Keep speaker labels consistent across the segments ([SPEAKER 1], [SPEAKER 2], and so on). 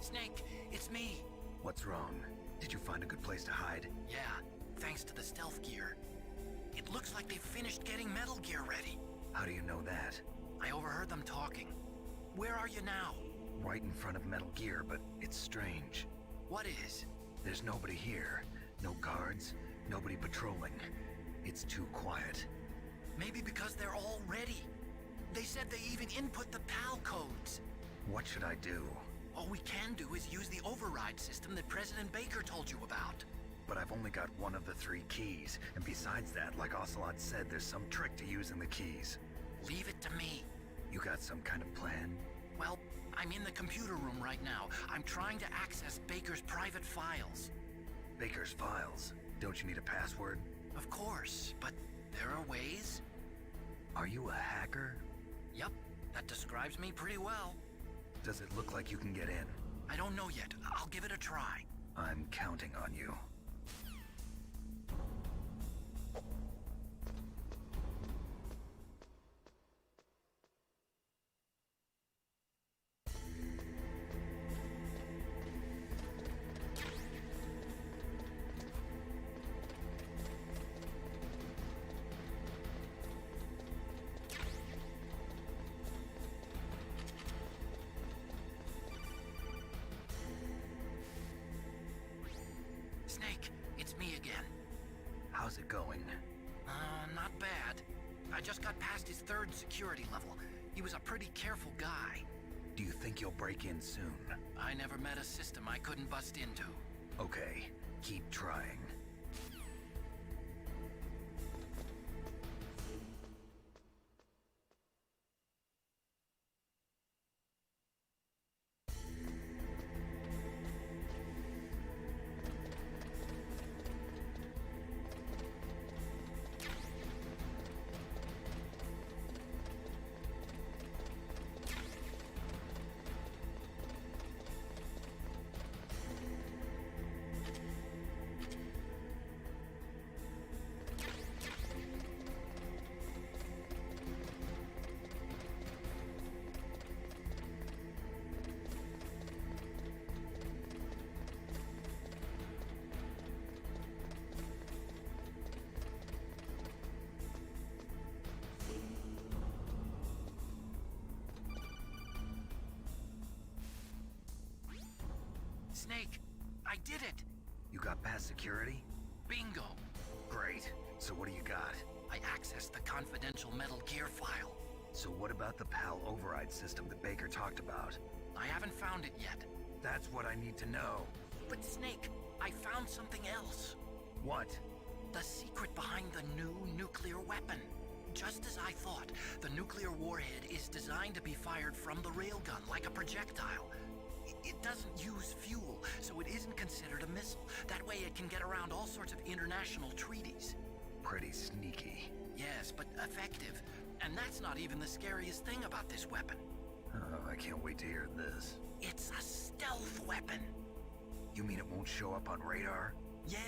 [SPEAKER 1] Snake, it's me.
[SPEAKER 2] What's wrong? Did you find a good place to hide?
[SPEAKER 1] Yeah, thanks to the stealth gear. It looks like they've finished getting Metal Gear ready.
[SPEAKER 2] How do you know that?
[SPEAKER 1] I overheard them talking. Where are you now?
[SPEAKER 2] Right in front of Metal Gear, but it's strange.
[SPEAKER 1] What is?
[SPEAKER 2] There's nobody here. No guards, nobody patrolling. It's too quiet.
[SPEAKER 1] Maybe because they're all ready. They said they even input the PAL codes.
[SPEAKER 2] What should I do?
[SPEAKER 1] All we can do is use the override system that President Baker told you about.
[SPEAKER 2] But I've only got one of the 3 keys, and besides that, like Ocelot said, there's some trick to using the keys.
[SPEAKER 1] Leave it to me.
[SPEAKER 2] You got some kind of plan?
[SPEAKER 1] Well, I'm in the computer room right now. I'm trying to access Baker's private files.
[SPEAKER 2] Baker's files? Don't you need a password?
[SPEAKER 1] Of course, but there are ways.
[SPEAKER 2] Are you a hacker?
[SPEAKER 1] Yep, that describes me pretty well.
[SPEAKER 2] Does it look like you can get in?
[SPEAKER 1] I don't know yet. I'll give it a try.
[SPEAKER 2] I'm counting on you.
[SPEAKER 1] Snake, it's me again.
[SPEAKER 2] How's it going?
[SPEAKER 1] Not bad. I just got past his 3rd security level. He was a pretty careful guy.
[SPEAKER 2] Do you think you'll break in soon?
[SPEAKER 1] I never met a system I couldn't bust into.
[SPEAKER 2] Okay, keep trying.
[SPEAKER 1] Snake, I did it!
[SPEAKER 2] You got past security?
[SPEAKER 1] Bingo!
[SPEAKER 2] Great. So what do you got?
[SPEAKER 1] I accessed the confidential Metal Gear file.
[SPEAKER 2] So what about the PAL override system that Baker talked about?
[SPEAKER 1] I haven't found it yet.
[SPEAKER 2] That's what I need to know.
[SPEAKER 1] But Snake, I found something else.
[SPEAKER 2] What?
[SPEAKER 1] The secret behind the new nuclear weapon. Just as I thought, the nuclear warhead is designed to be fired from the railgun like a projectile. It doesn't use fuel, so it isn't considered a missile. That way it can get around all sorts of international treaties.
[SPEAKER 2] Pretty sneaky.
[SPEAKER 1] Yes, but effective. And that's not even the scariest thing about this weapon.
[SPEAKER 2] Oh, I can't wait to hear this.
[SPEAKER 1] It's a stealth weapon.
[SPEAKER 2] You mean it won't show up on radar?
[SPEAKER 1] Yeah.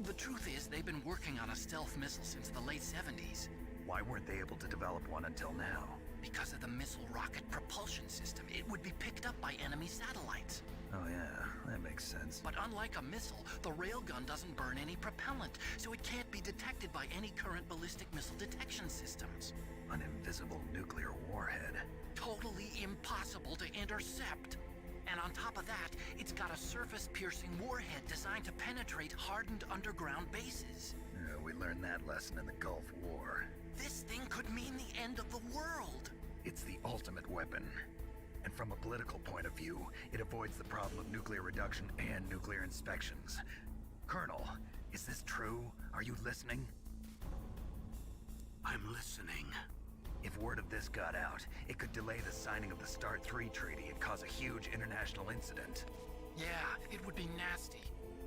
[SPEAKER 1] The truth is, they've been working on a stealth missile since the late 70s.
[SPEAKER 2] Why weren't they able to develop one until now?
[SPEAKER 1] Because of the missile rocket propulsion system, it would be picked up by enemy satellites.
[SPEAKER 2] Oh yeah, that makes sense.
[SPEAKER 1] But unlike a missile, the railgun doesn't burn any propellant, so it can't be detected by any current ballistic missile detection systems.
[SPEAKER 2] An invisible nuclear warhead.
[SPEAKER 1] Totally impossible to intercept. And on top of that, it's got a surface-piercing warhead designed to penetrate hardened underground bases.
[SPEAKER 2] We learned that lesson in the Gulf War.
[SPEAKER 1] This thing could mean the end of the world.
[SPEAKER 2] It's the ultimate weapon. And from a political point of view, it avoids the problem of nuclear reduction and nuclear inspections. Colonel, is this true? Are you listening?
[SPEAKER 3] I'm listening.
[SPEAKER 2] If word of this got out, it could delay the signing of the START 3 treaty and cause a huge international incident.
[SPEAKER 1] Yeah, it would be nasty.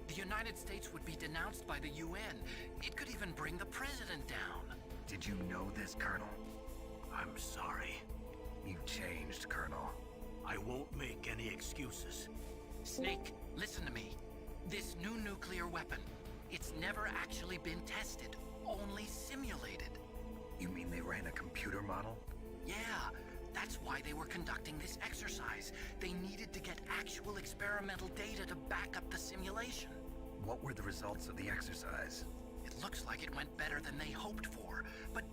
[SPEAKER 1] The United States would be denounced by the UN. It could even bring the president down.
[SPEAKER 2] Did you know this, Colonel?
[SPEAKER 3] I'm sorry.
[SPEAKER 2] You changed, Colonel.
[SPEAKER 3] I won't make any excuses.
[SPEAKER 1] Snake, listen to me. This new nuclear weapon, it's never actually been tested, only simulated.
[SPEAKER 2] You mean they ran a computer model?
[SPEAKER 1] Yeah, that's why they were conducting this exercise. They needed to get actual experimental data to back up the simulation.
[SPEAKER 2] What were the results of the exercise?
[SPEAKER 1] It looks like it went better than they hoped for, but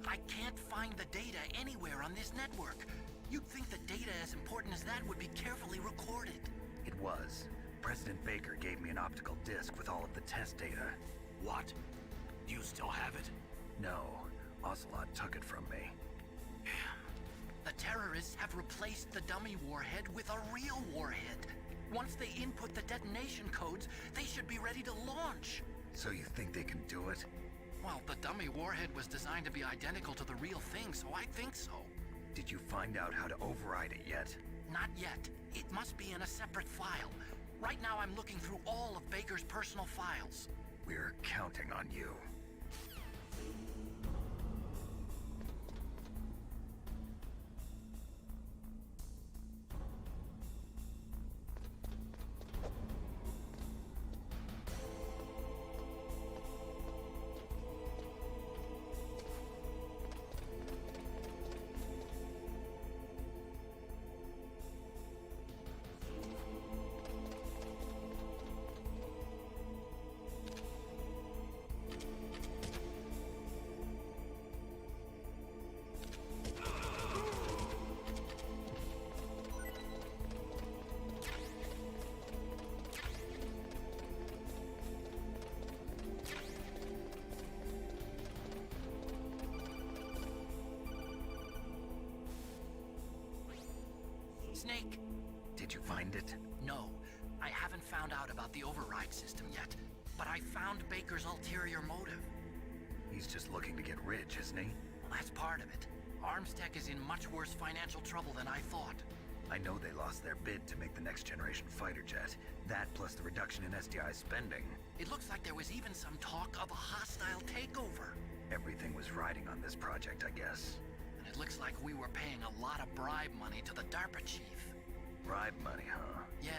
[SPEAKER 1] I can't find the data anywhere on this network. You'd think the data as important as that would be carefully recorded.
[SPEAKER 2] It was. President Baker gave me an optical disc with all of the test data.
[SPEAKER 3] What? Do you still have it?
[SPEAKER 2] No, Ocelot took it from me.
[SPEAKER 1] The terrorists have replaced the dummy warhead with a real warhead. Once they input the detonation codes, they should be ready to launch.
[SPEAKER 2] So you think they can do it?
[SPEAKER 1] Well, the dummy warhead was designed to be identical to the real thing, so I think so.
[SPEAKER 2] Did you find out how to override it yet?
[SPEAKER 1] Not yet. It must be in a separate file. Right now I'm looking through all of Baker's personal files.
[SPEAKER 2] We're counting on you.
[SPEAKER 1] Snake?
[SPEAKER 2] Did you find it?
[SPEAKER 1] No, I haven't found out about the override system yet, but I found Baker's ulterior motive.
[SPEAKER 2] He's just looking to get rich, isn't he?
[SPEAKER 1] Well, that's part of it. Armstech is in much worse financial trouble than I thought.
[SPEAKER 2] I know they lost their bid to make the next generation fighter jet. That plus the reduction in SDI spending.
[SPEAKER 1] It looks like there was even some talk of a hostile takeover.
[SPEAKER 2] Everything was riding on this project, I guess.
[SPEAKER 1] And it looks like we were paying a lot of bribe money to the DARPA chief.
[SPEAKER 2] Bribe money, huh?
[SPEAKER 1] Yeah,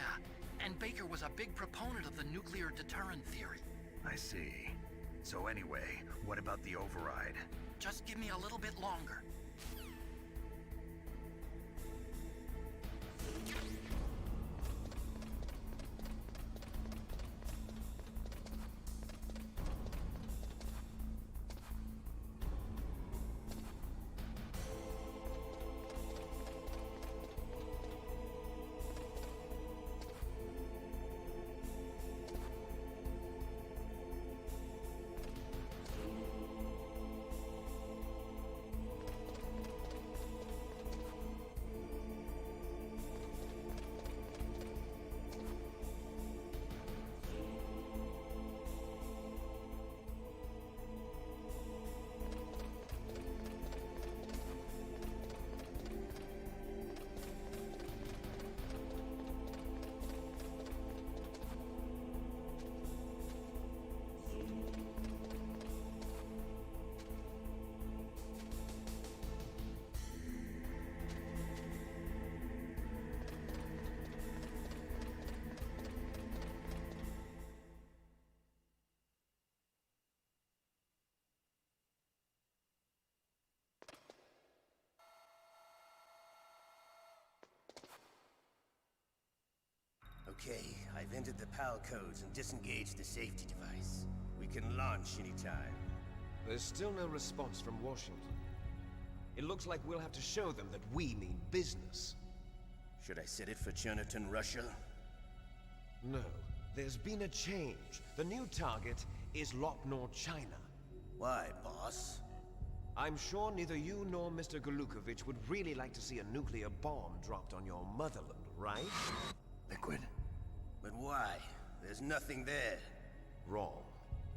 [SPEAKER 1] and Baker was a big proponent of the nuclear deterrent theory.
[SPEAKER 2] I see. So anyway, what about the override?
[SPEAKER 1] Just give me a little bit longer.
[SPEAKER 4] Okay, I've entered the PAL codes and disengaged the safety device. We can launch anytime.
[SPEAKER 5] There's still no response from Washington. It looks like we'll have to show them that we mean business.
[SPEAKER 4] Should I set it for Cherniton, Russia?
[SPEAKER 5] No, there's been a change. The new target is Lopnor, China.
[SPEAKER 4] Why, boss?
[SPEAKER 5] I'm sure neither you nor Mr. Golukovich would really like to see a nuclear bomb dropped on your motherland, right?
[SPEAKER 2] Liquid.
[SPEAKER 4] But why? There's nothing there.
[SPEAKER 5] Wrong.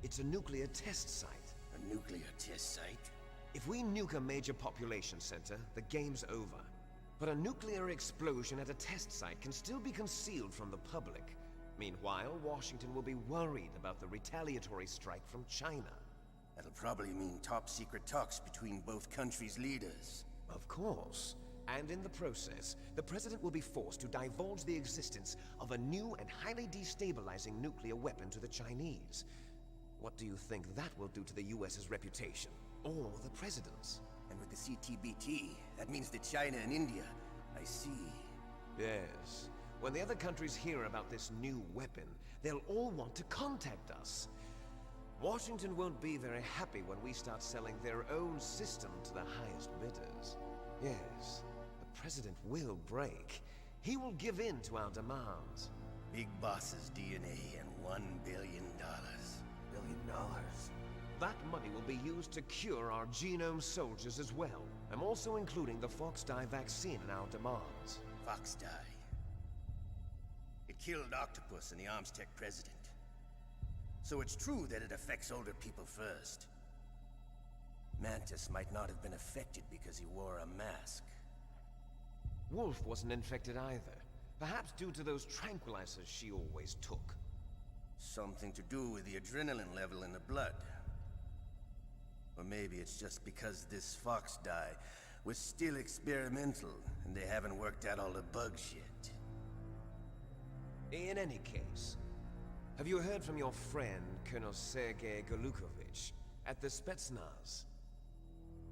[SPEAKER 5] It's a nuclear test site.
[SPEAKER 4] A nuclear test site?
[SPEAKER 5] If we nuke a major population center, the game's over. But a nuclear explosion at a test site can still be concealed from the public. Meanwhile, Washington will be worried about the retaliatory strike from China.
[SPEAKER 4] That'll probably mean top-secret talks between both countries' leaders.
[SPEAKER 5] Of course. And in the process, the President will be forced to divulge the existence of a new and highly destabilizing nuclear weapon to the Chinese. What do you think that will do to the US's reputation? Or the President's?
[SPEAKER 4] And with the CTBT, that means that China and India... I see.
[SPEAKER 5] Yes. When the other countries hear about this new weapon, they'll all want to contact us. Washington won't be very happy when we start selling their own system to the highest bidders. Yes, the President will break. He will give in to our demands.
[SPEAKER 4] Big Boss's DNA and $1 billion. $1 billion?
[SPEAKER 5] That money will be used to cure our genome soldiers as well. I'm also including the Foxdie vaccine in our demands.
[SPEAKER 4] Foxdie. It killed Octopus and the Armstech president. So it's true that it affects older people first. Mantis might not have been affected because he wore a mask.
[SPEAKER 5] Wolf wasn't infected either. Perhaps due to those tranquilizers she always took.
[SPEAKER 4] Something to do with the adrenaline level in the blood. Or maybe it's just because this Foxdie was still experimental and they haven't worked out all the bugs yet.
[SPEAKER 5] In any case, have you heard from your friend, Colonel Sergei Golukovich, at the Spetsnaz?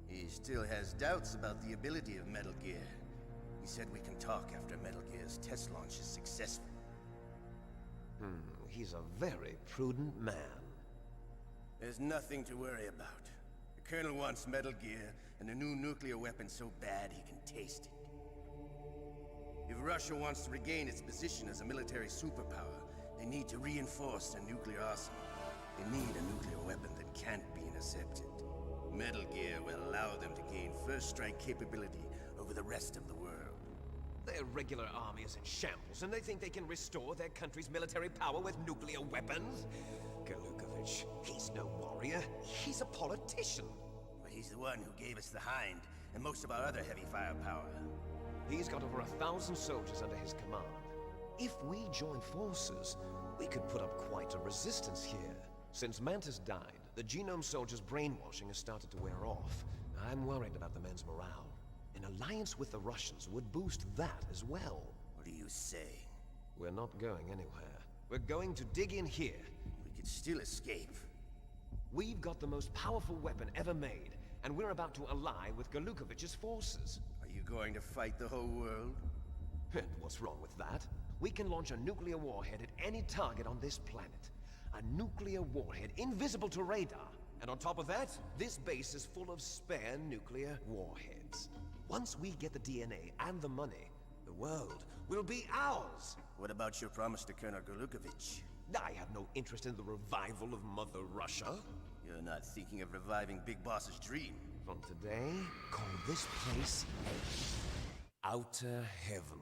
[SPEAKER 4] He still has doubts about the ability of Metal Gear. He said we can talk after Metal Gear's test launch is successful.
[SPEAKER 5] He's a very prudent man.
[SPEAKER 4] There's nothing to worry about. The Colonel wants Metal Gear and a new nuclear weapon so bad he can taste it. If Russia wants to regain its position as a military superpower, they need to reinforce their nuclear arsenal. They need a nuclear weapon that can't be intercepted. Metal Gear will allow them to gain first strike capability over the rest of the world.
[SPEAKER 5] Their regular army is in shambles, and they think they can restore their country's military power with nuclear weapons? Golukovich, he's no warrior. He's a politician.
[SPEAKER 4] But he's the one who gave us the Hind and most of our other heavy firepower.
[SPEAKER 5] He's got over 1,000 soldiers under his command. If we join forces, we could put up quite a resistance here. Since Mantis died, the genome soldiers' brainwashing has started to wear off. I'm worried about the men's morale. An alliance with the Russians would boost that as well.
[SPEAKER 4] What are you saying?
[SPEAKER 5] We're not going anywhere. We're going to dig in here.
[SPEAKER 4] We could still escape.
[SPEAKER 5] We've got the most powerful weapon ever made, and we're about to ally with Golukovich's forces.
[SPEAKER 4] Are you going to fight the whole world?
[SPEAKER 5] And what's wrong with that? We can launch a nuclear warhead at any target on this planet. A nuclear warhead invisible to radar. And on top of that, this base is full of spare nuclear warheads. Once we get the DNA and the money, the world will be ours!
[SPEAKER 4] What about your promise to Colonel Golukovich?
[SPEAKER 5] I have no interest in the revival of Mother Russia.
[SPEAKER 4] You're not thinking of reviving Big Boss's dream.
[SPEAKER 5] From today, call this place Outer Heaven.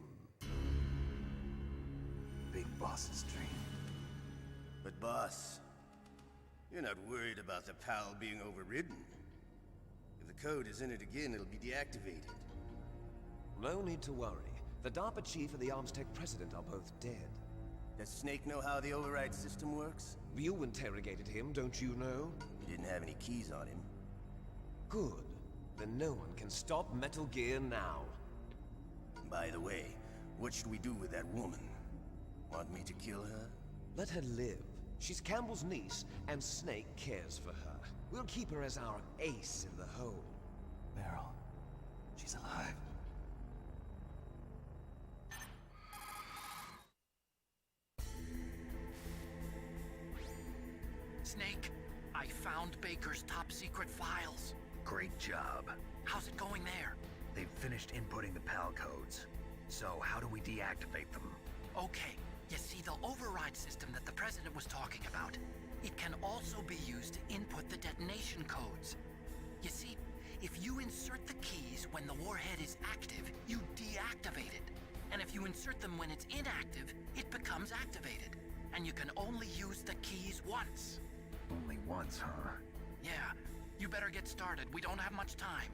[SPEAKER 2] Big Boss's dream.
[SPEAKER 4] But boss, you're not worried about the PAL being overridden. If the code is in it again, it'll be deactivated.
[SPEAKER 5] No need to worry. The DARPA chief and the Armstech president are both dead.
[SPEAKER 4] Does Snake know how the override system works?
[SPEAKER 5] You interrogated him, don't you know?
[SPEAKER 4] He didn't have any keys on him.
[SPEAKER 5] Good. Then no one can stop Metal Gear now.
[SPEAKER 4] By the way, what should we do with that woman? Want me to kill her?
[SPEAKER 5] Let her live. She's Campbell's niece, and Snake cares for her. We'll keep her as our ace in the hole.
[SPEAKER 2] Meryl. She's alive.
[SPEAKER 1] Snake. I found Baker's top-secret files.
[SPEAKER 2] Great job.
[SPEAKER 1] How's it going there?
[SPEAKER 2] They've finished inputting the PAL codes. So how do we deactivate them?
[SPEAKER 1] Okay, you see the override system that the President was talking about. It can also be used to input the detonation codes. You see, if you insert the keys when the warhead is active, you deactivate it. And if you insert them when it's inactive, it becomes activated. And you can only use the keys once.
[SPEAKER 2] Only once, huh?
[SPEAKER 1] Yeah, you better get started. We don't have much time.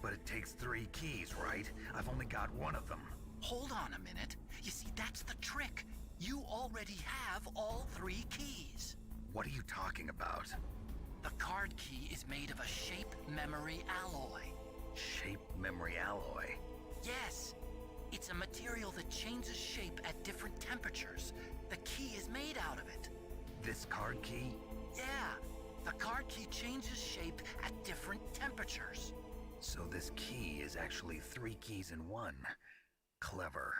[SPEAKER 2] But it takes 3 keys, right? I've only got one of them.
[SPEAKER 1] Hold on a minute. You see, that's the trick. You already have all 3 keys.
[SPEAKER 2] What are you talking about?
[SPEAKER 1] The card key is made of a shape memory alloy.
[SPEAKER 2] Shape memory alloy?
[SPEAKER 1] Yes. It's a material that changes shape at different temperatures. The key is made out of it.
[SPEAKER 2] This card key?
[SPEAKER 1] Yeah. The card key changes shape at different temperatures.
[SPEAKER 2] So this key is actually 3 keys in one. Clever.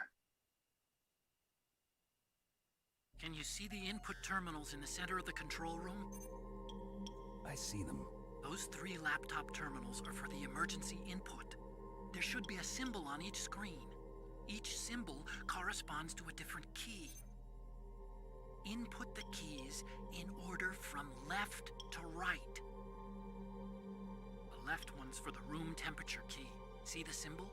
[SPEAKER 1] Can you see the input terminals in the center of the control room?
[SPEAKER 2] I see them.
[SPEAKER 1] Those 3 laptop terminals are for the emergency input. There should be a symbol on each screen. Each symbol corresponds to a different key. Input the keys in order from left to right. The left one's for the room temperature key. See the symbol?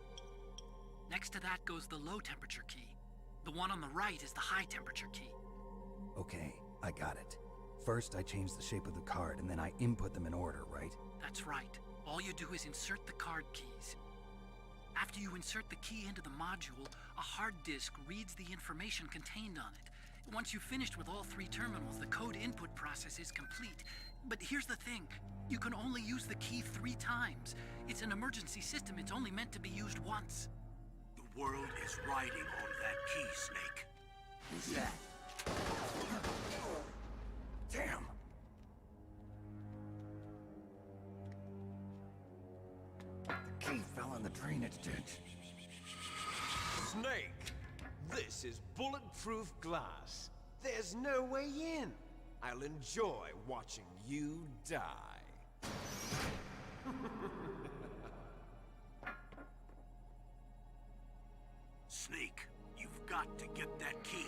[SPEAKER 1] Next to that goes the low temperature key. The one on the right is the high temperature key.
[SPEAKER 6] Okay, I got it. First, I change the shape of the card, and then I input them in order, right?
[SPEAKER 1] That's right. All you do is insert the card keys. After you insert the key into the module, a hard disk reads the information contained on it. Once you've finished with all 3 terminals, the code input process is complete. But here's the thing. You can only use the key 3 times. It's an emergency system. It's only meant to be used once.
[SPEAKER 3] The world is riding on that key, Snake.
[SPEAKER 2] Who's that? Damn! The key fell in the drainage ditch.
[SPEAKER 5] Snake! This is bulletproof glass. There's no way in. I'll enjoy watching you die.
[SPEAKER 3] Snake, you've got to get that key.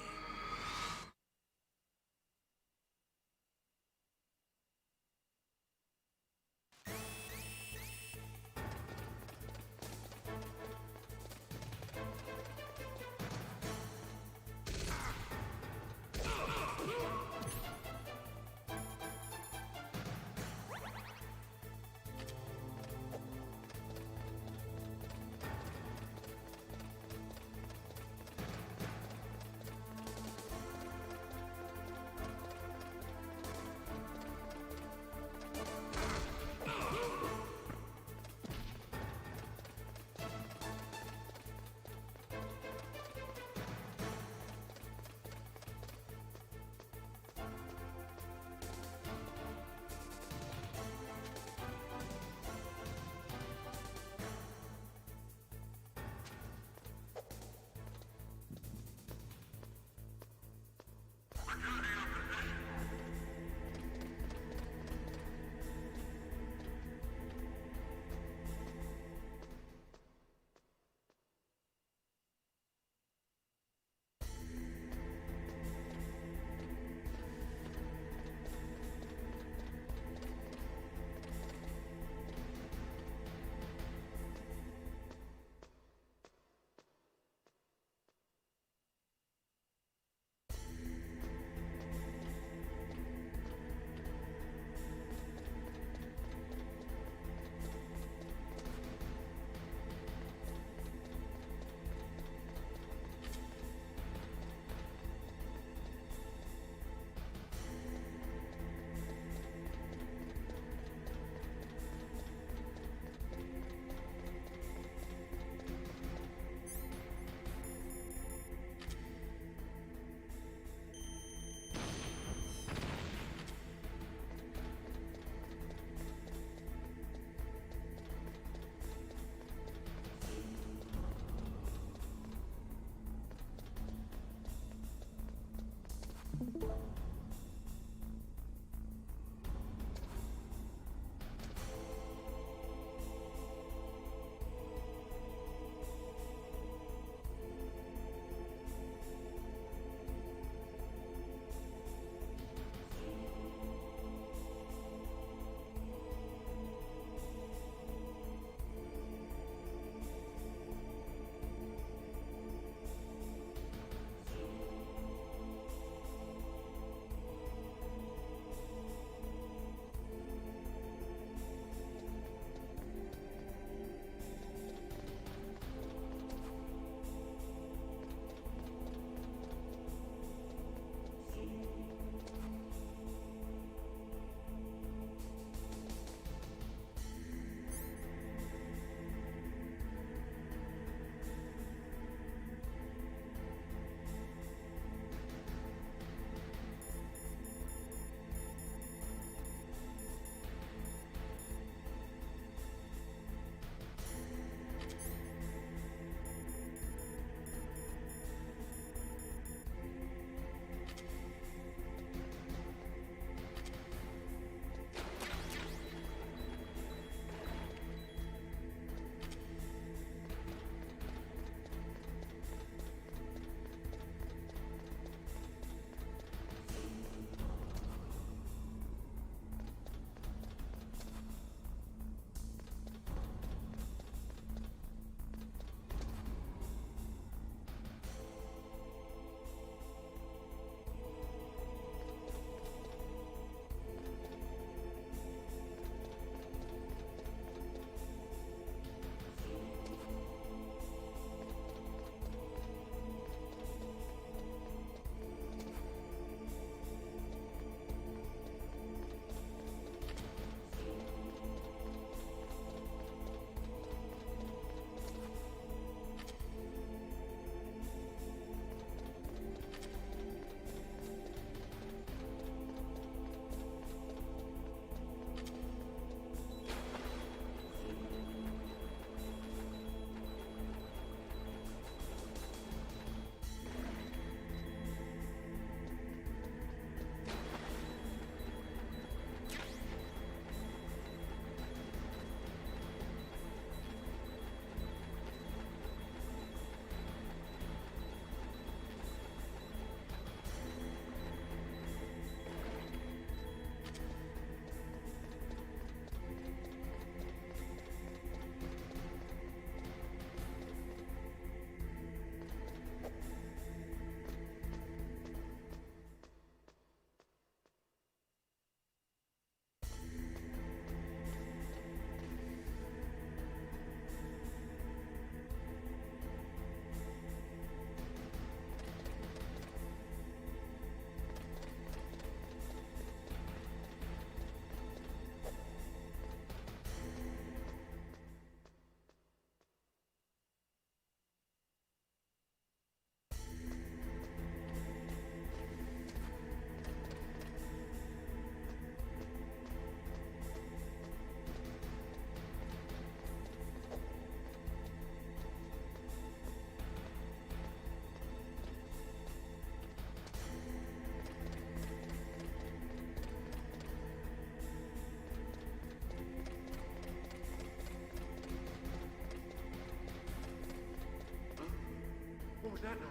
[SPEAKER 3] that noise?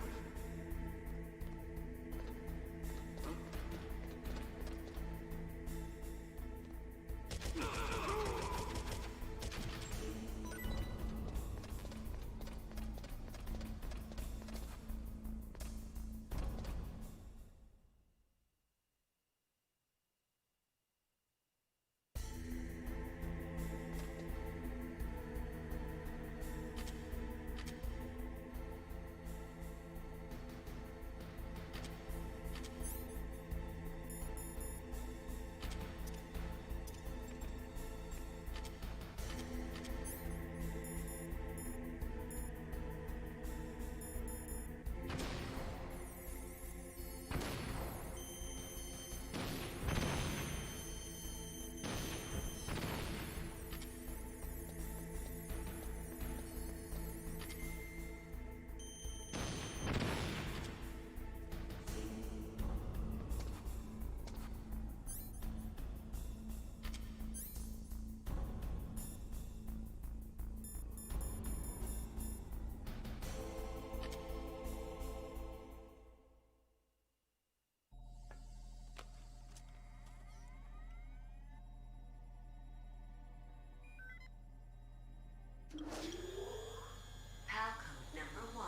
[SPEAKER 7] PAL code number 1,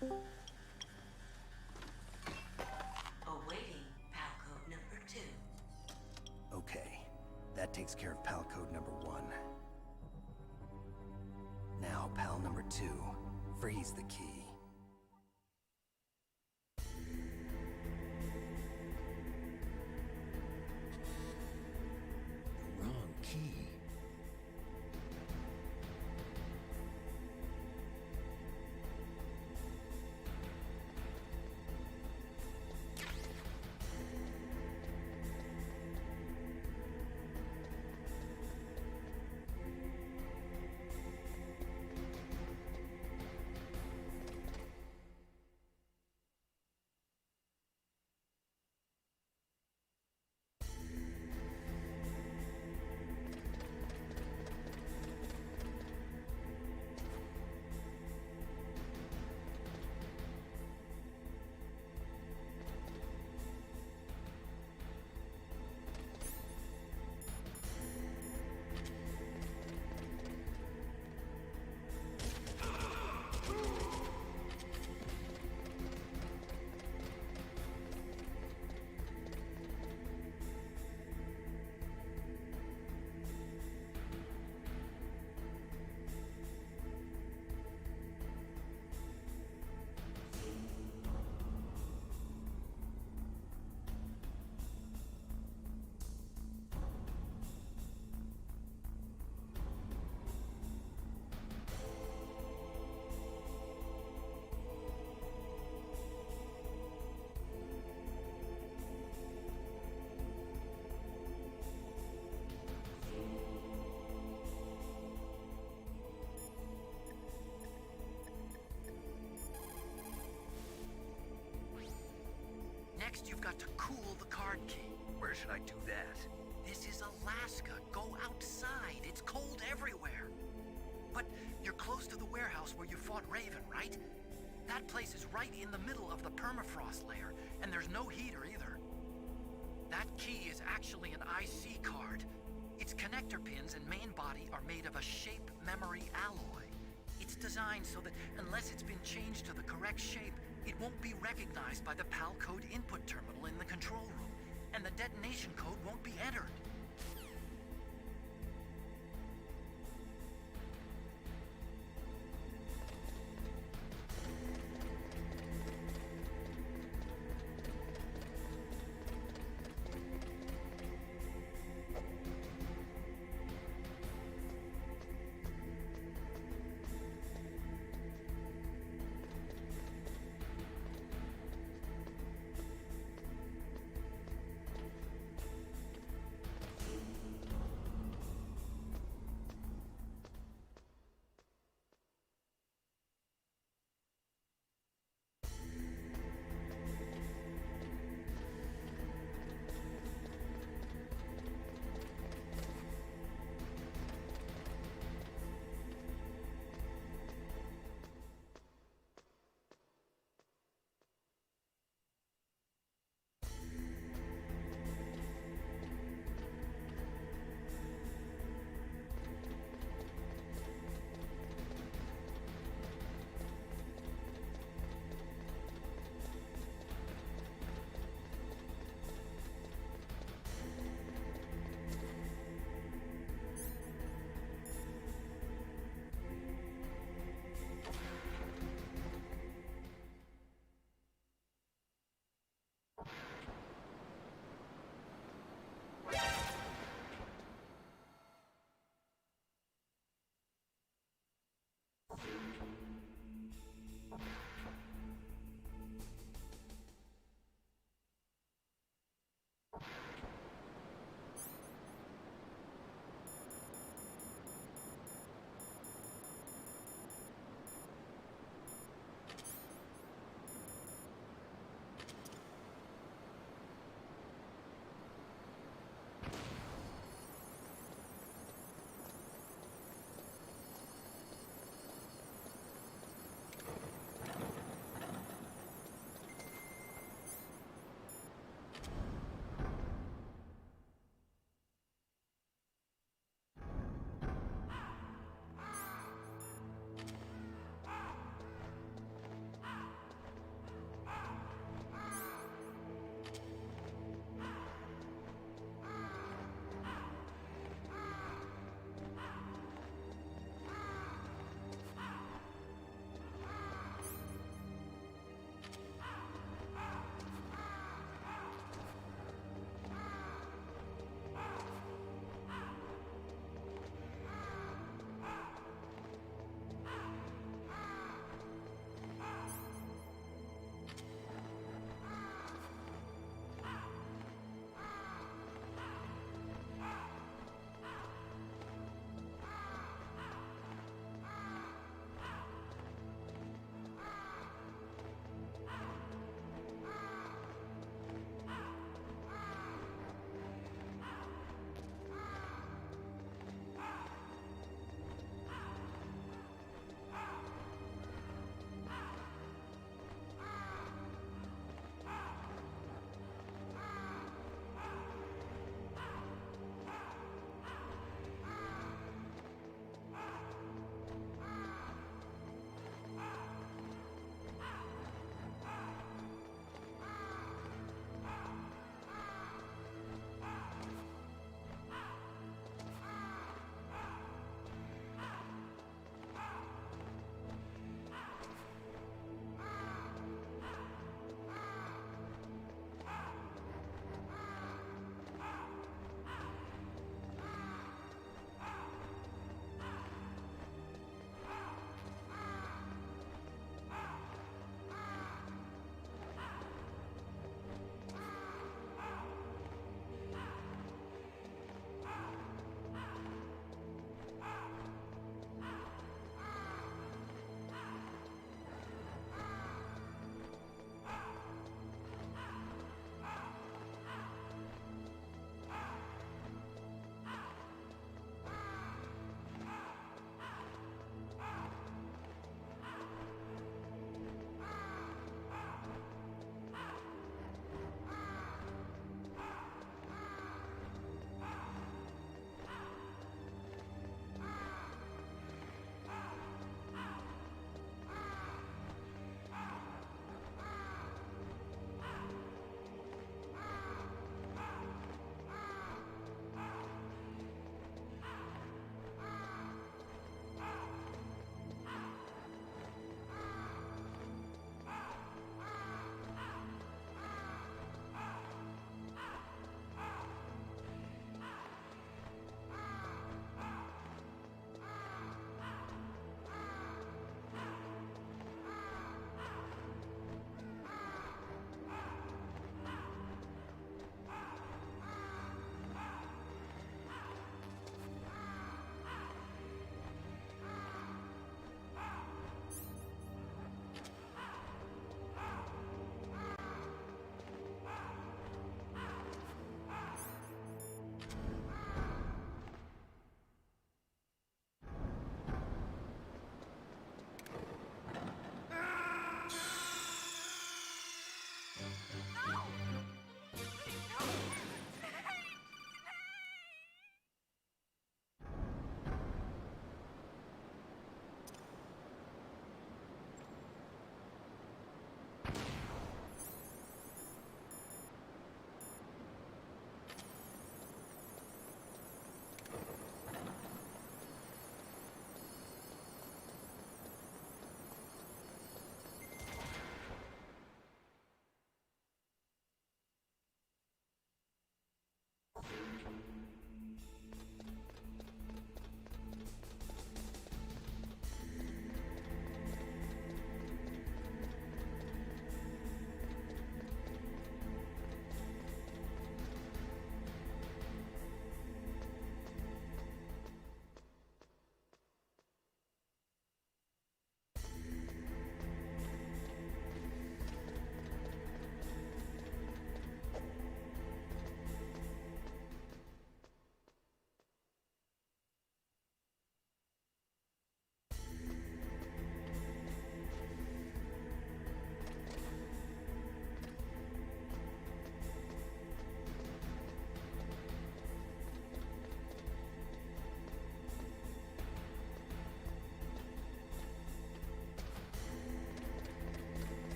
[SPEAKER 7] confirmed. Awaiting PAL code number 2.
[SPEAKER 6] Okay, that takes care of PAL code number 1. Now, PAL number 2, freeze the key. The wrong key.
[SPEAKER 1] Next, you've got to cool the card key.
[SPEAKER 2] Where should I do that?
[SPEAKER 1] This is Alaska. Go outside. It's cold everywhere. But you're close to the warehouse where you fought Raven, right? That place is right in the middle of the permafrost layer, and there's no heater either. That key is actually an IC card. Its connector pins and main body are made of a shape memory alloy. It's designed so that unless it's been changed to the correct shape, it won't be recognized by the PAL code input terminal in the control room, and the detonation code won't be entered.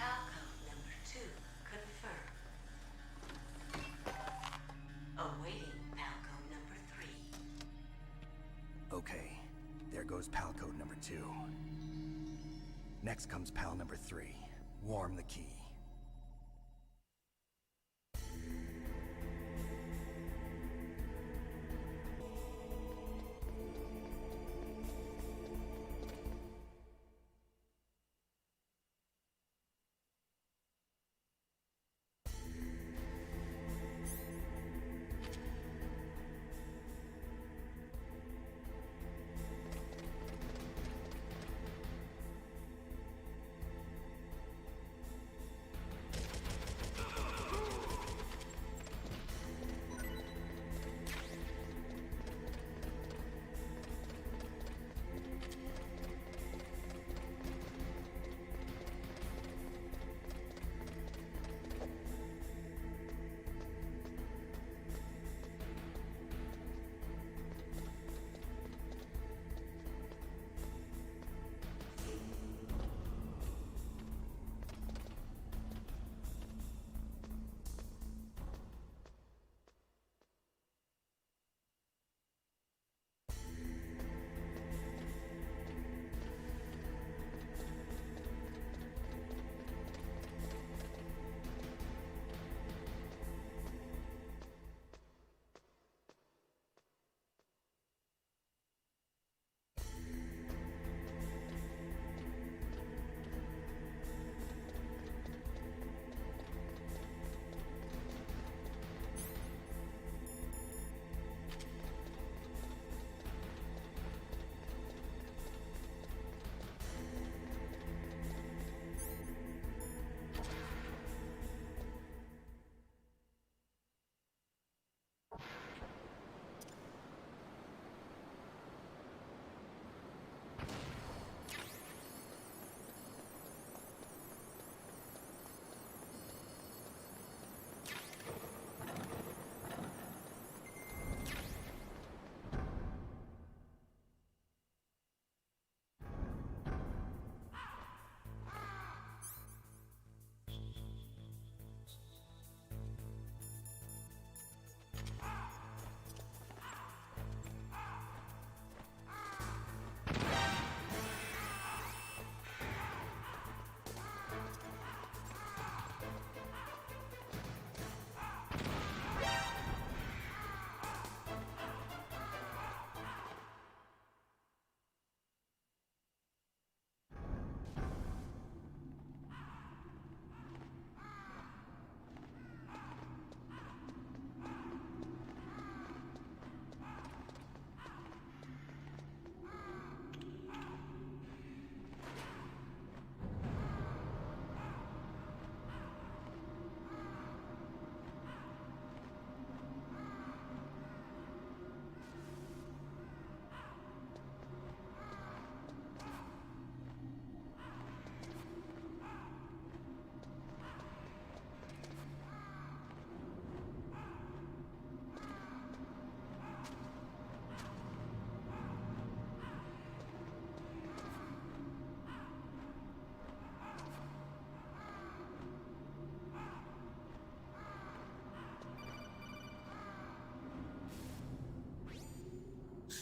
[SPEAKER 7] Palco number 2 confirmed. Awaiting Palco number 3.
[SPEAKER 6] Okay, there goes pal code number 2. Next comes pal number 3. Warm the key.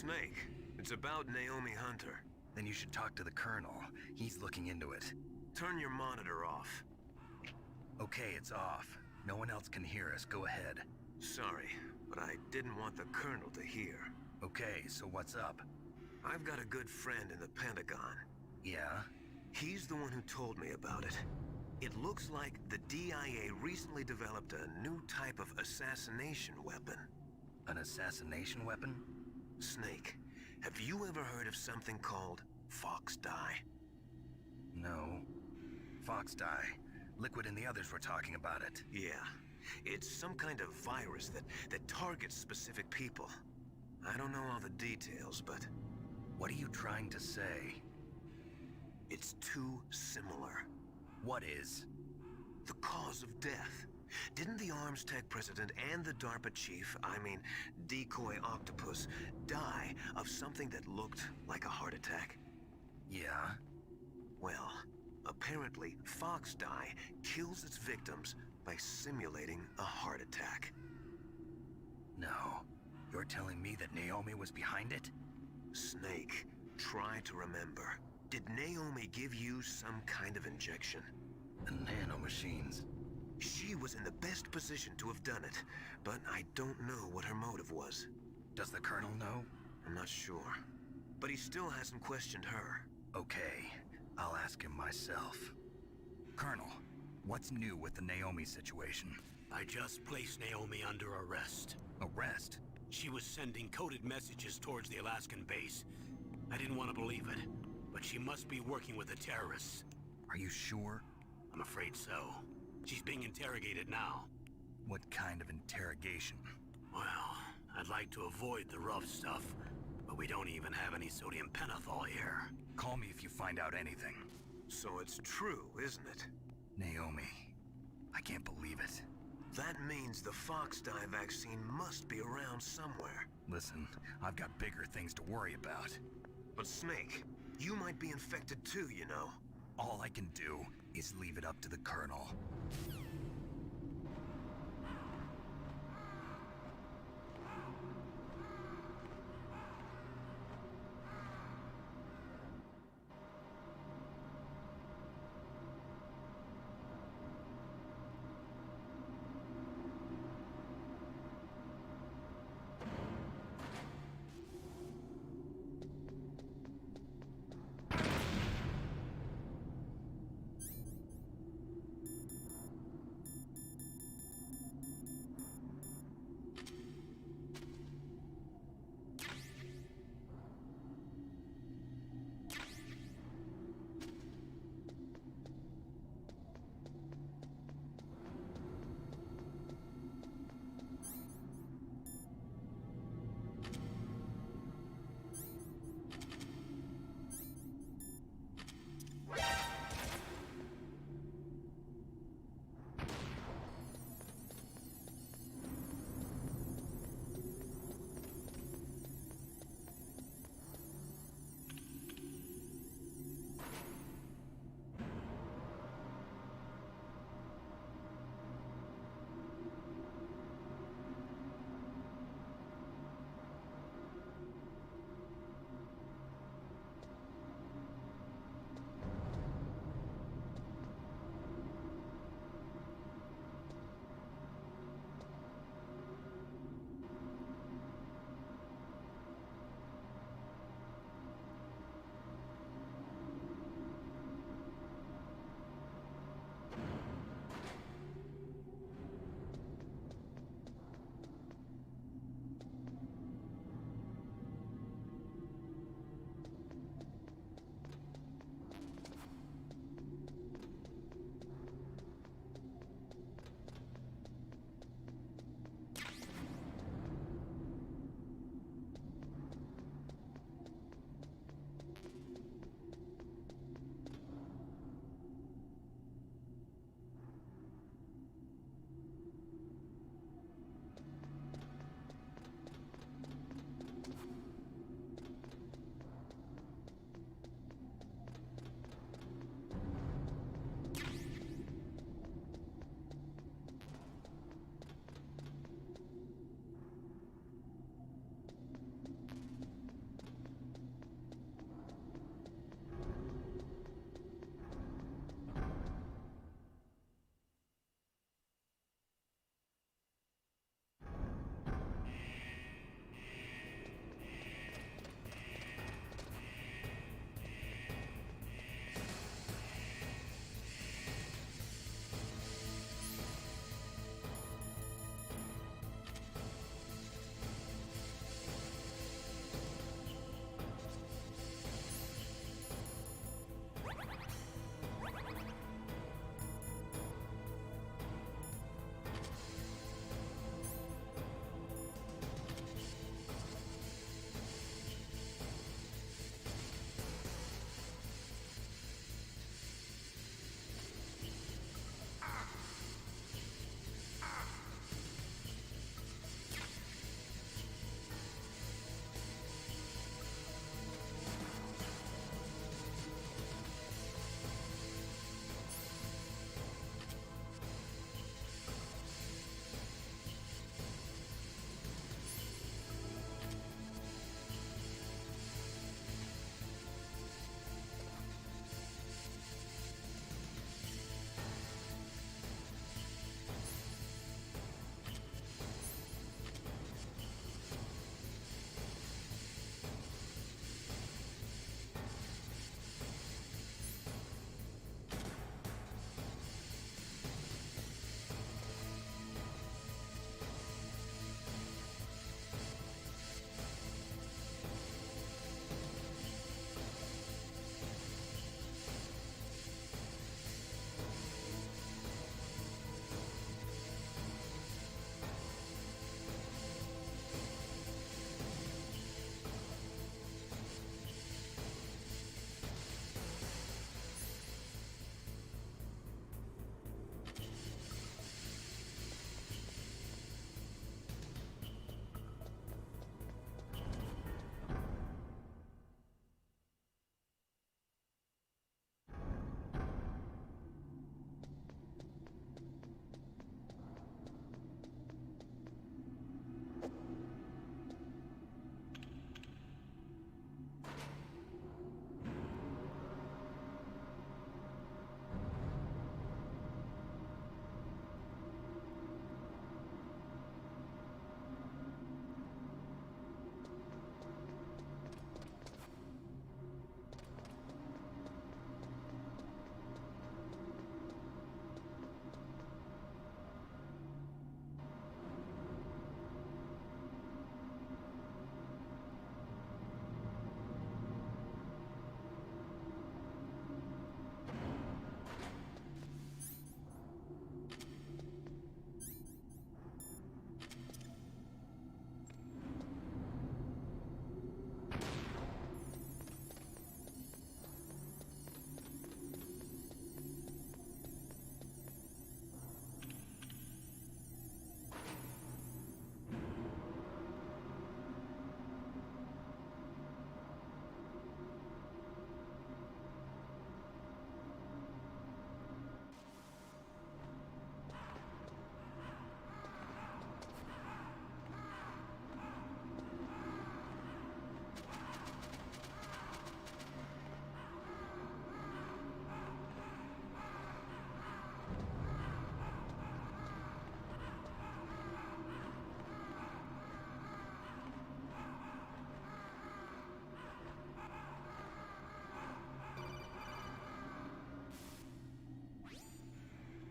[SPEAKER 5] Snake. It's about Naomi Hunter.
[SPEAKER 2] Then you should talk to the Colonel. He's looking into it.
[SPEAKER 5] Turn your monitor off.
[SPEAKER 2] Okay, it's off. No one else can hear us. Go ahead.
[SPEAKER 5] Sorry, but I didn't want the Colonel to hear.
[SPEAKER 2] Okay, so what's up?
[SPEAKER 5] I've got a good friend in the Pentagon.
[SPEAKER 2] Yeah?
[SPEAKER 5] He's the one who told me about it. It looks like the DIA recently developed a new type of assassination weapon.
[SPEAKER 2] An assassination weapon?
[SPEAKER 5] Snake, have you ever heard of something called Fox Dye?
[SPEAKER 2] No. Fox dye. Liquid and the others were talking about it.
[SPEAKER 5] Yeah. It's some kind of virus that targets specific people. I don't know all the details, but
[SPEAKER 2] What are you trying to say?
[SPEAKER 5] it's too similar.
[SPEAKER 2] What is?
[SPEAKER 5] The cause of death. Didn't the Arms Tech president and the DARPA chief, Decoy Octopus, die of something that looked like a heart attack?
[SPEAKER 2] Yeah?
[SPEAKER 5] Well, apparently Fox Dye kills its victims by simulating a heart attack.
[SPEAKER 2] No. You're telling me that Naomi was behind it?
[SPEAKER 5] Snake, try to remember. Did Naomi give you some kind of injection?
[SPEAKER 2] The nanomachines.
[SPEAKER 5] She was in the best position to have done it, but I don't know what her motive was.
[SPEAKER 2] Does the Colonel know?
[SPEAKER 5] I'm not sure. But he still hasn't questioned her.
[SPEAKER 2] Okay. I'll ask him myself. Colonel, what's new with the Naomi situation?
[SPEAKER 3] I just placed Naomi under arrest.
[SPEAKER 2] Arrest?
[SPEAKER 3] She was sending coded messages towards the Alaskan base. I didn't want to believe it, but she must be working with the terrorists.
[SPEAKER 2] Are you sure?
[SPEAKER 3] I'm afraid so. She's being interrogated now.
[SPEAKER 2] What kind of interrogation?
[SPEAKER 3] Well, I'd like to avoid the rough stuff, but we don't even have any sodium pentothal here.
[SPEAKER 2] Call me if you find out anything.
[SPEAKER 5] So it's true, isn't it?
[SPEAKER 2] Naomi. I can't believe it.
[SPEAKER 5] That means the Fox Dye vaccine must be around somewhere.
[SPEAKER 2] Listen, I've got bigger things to worry about.
[SPEAKER 5] But Snake, you might be infected too, you know.
[SPEAKER 2] All I can do is leave it up to the Colonel.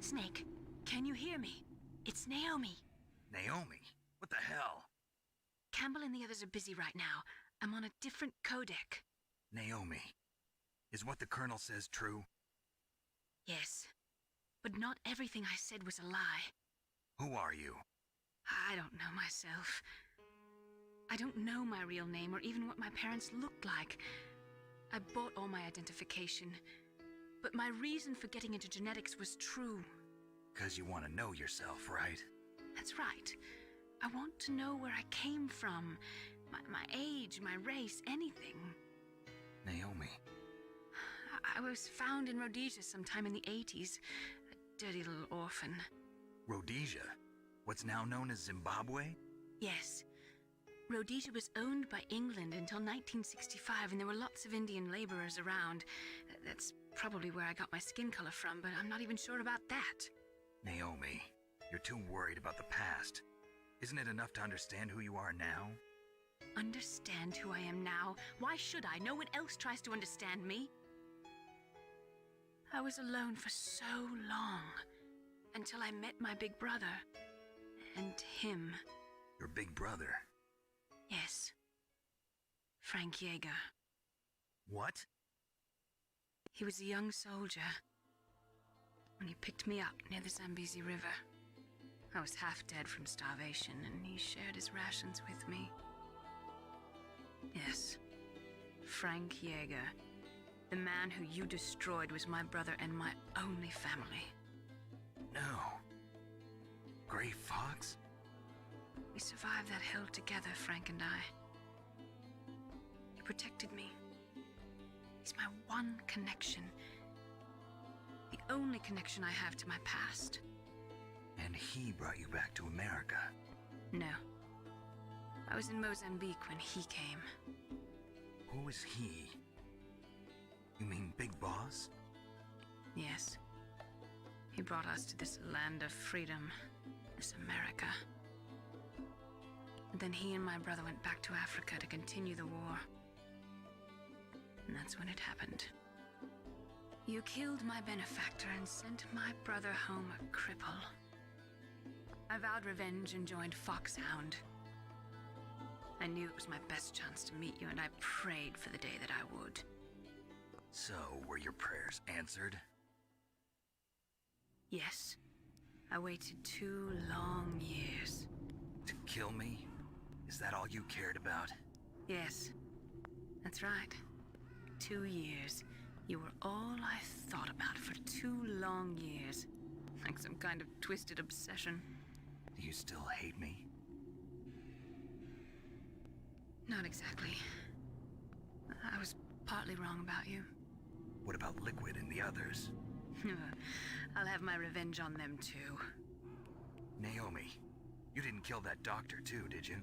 [SPEAKER 8] Snake, can you hear me? It's Naomi.
[SPEAKER 2] Naomi? What the hell?
[SPEAKER 8] Campbell and the others are busy right now. I'm on a different codec.
[SPEAKER 2] Naomi, is what the Colonel says true?
[SPEAKER 8] Yes, but not everything I said was a lie.
[SPEAKER 2] Who are you?
[SPEAKER 8] I don't know myself. I don't know my real name or even what my parents looked like. I bought all my identification, but my reason for getting into genetics was true.
[SPEAKER 2] 'Cause you want to know yourself, right?
[SPEAKER 8] That's right. I want to know where I came from, my age, my race, anything.
[SPEAKER 2] Naomi.
[SPEAKER 8] I was found in Rhodesia sometime in the 80s, a dirty little orphan.
[SPEAKER 2] Rhodesia? What's now known as Zimbabwe?
[SPEAKER 8] Yes. Rhodesia was owned by England until 1965, and there were lots of Indian laborers around. That's probably where I got my skin color from, but I'm not even sure about that.
[SPEAKER 2] Naomi, you're too worried about the past. Isn't it enough to understand who you are now?
[SPEAKER 8] Understand who I am now? Why should I? No one else tries to understand me. I was alone for so long, until I met my big brother. And him.
[SPEAKER 2] Your big brother?
[SPEAKER 8] Yes. Frank Yeager.
[SPEAKER 2] What?
[SPEAKER 8] He was a young soldier when he picked me up near the Zambezi River. I was half dead from starvation, and he shared his rations with me. Yes. Frank Yeager. The man who you destroyed was my brother and my only family.
[SPEAKER 2] No. Gray Fox?
[SPEAKER 8] We survived that hell together, Frank and I. He protected me. He's my one connection. The only connection I have to my past.
[SPEAKER 2] And he brought you back to America?
[SPEAKER 8] No. I was in Mozambique when he came.
[SPEAKER 2] Who is he? You mean Big Boss?
[SPEAKER 8] Yes. He brought us to this land of freedom, this America. And then he and my brother went back to Africa to continue the war. And that's when it happened. You killed my benefactor and sent my brother home a cripple. I vowed revenge and joined Foxhound. I knew it was my best chance to meet you, and I prayed for the day that I would.
[SPEAKER 2] So, were your prayers answered?
[SPEAKER 8] Yes. I waited 2 long years.
[SPEAKER 2] To kill me? Is that all you cared about?
[SPEAKER 8] Yes. That's right. 2 years. You were all I thought about for 2 long years. Like some kind of twisted obsession.
[SPEAKER 2] Do you still hate me?
[SPEAKER 8] Not exactly. I was partly wrong about you.
[SPEAKER 2] What about Liquid and the others?
[SPEAKER 8] I'll have my revenge on them too.
[SPEAKER 2] Naomi, you didn't kill that doctor too, did you?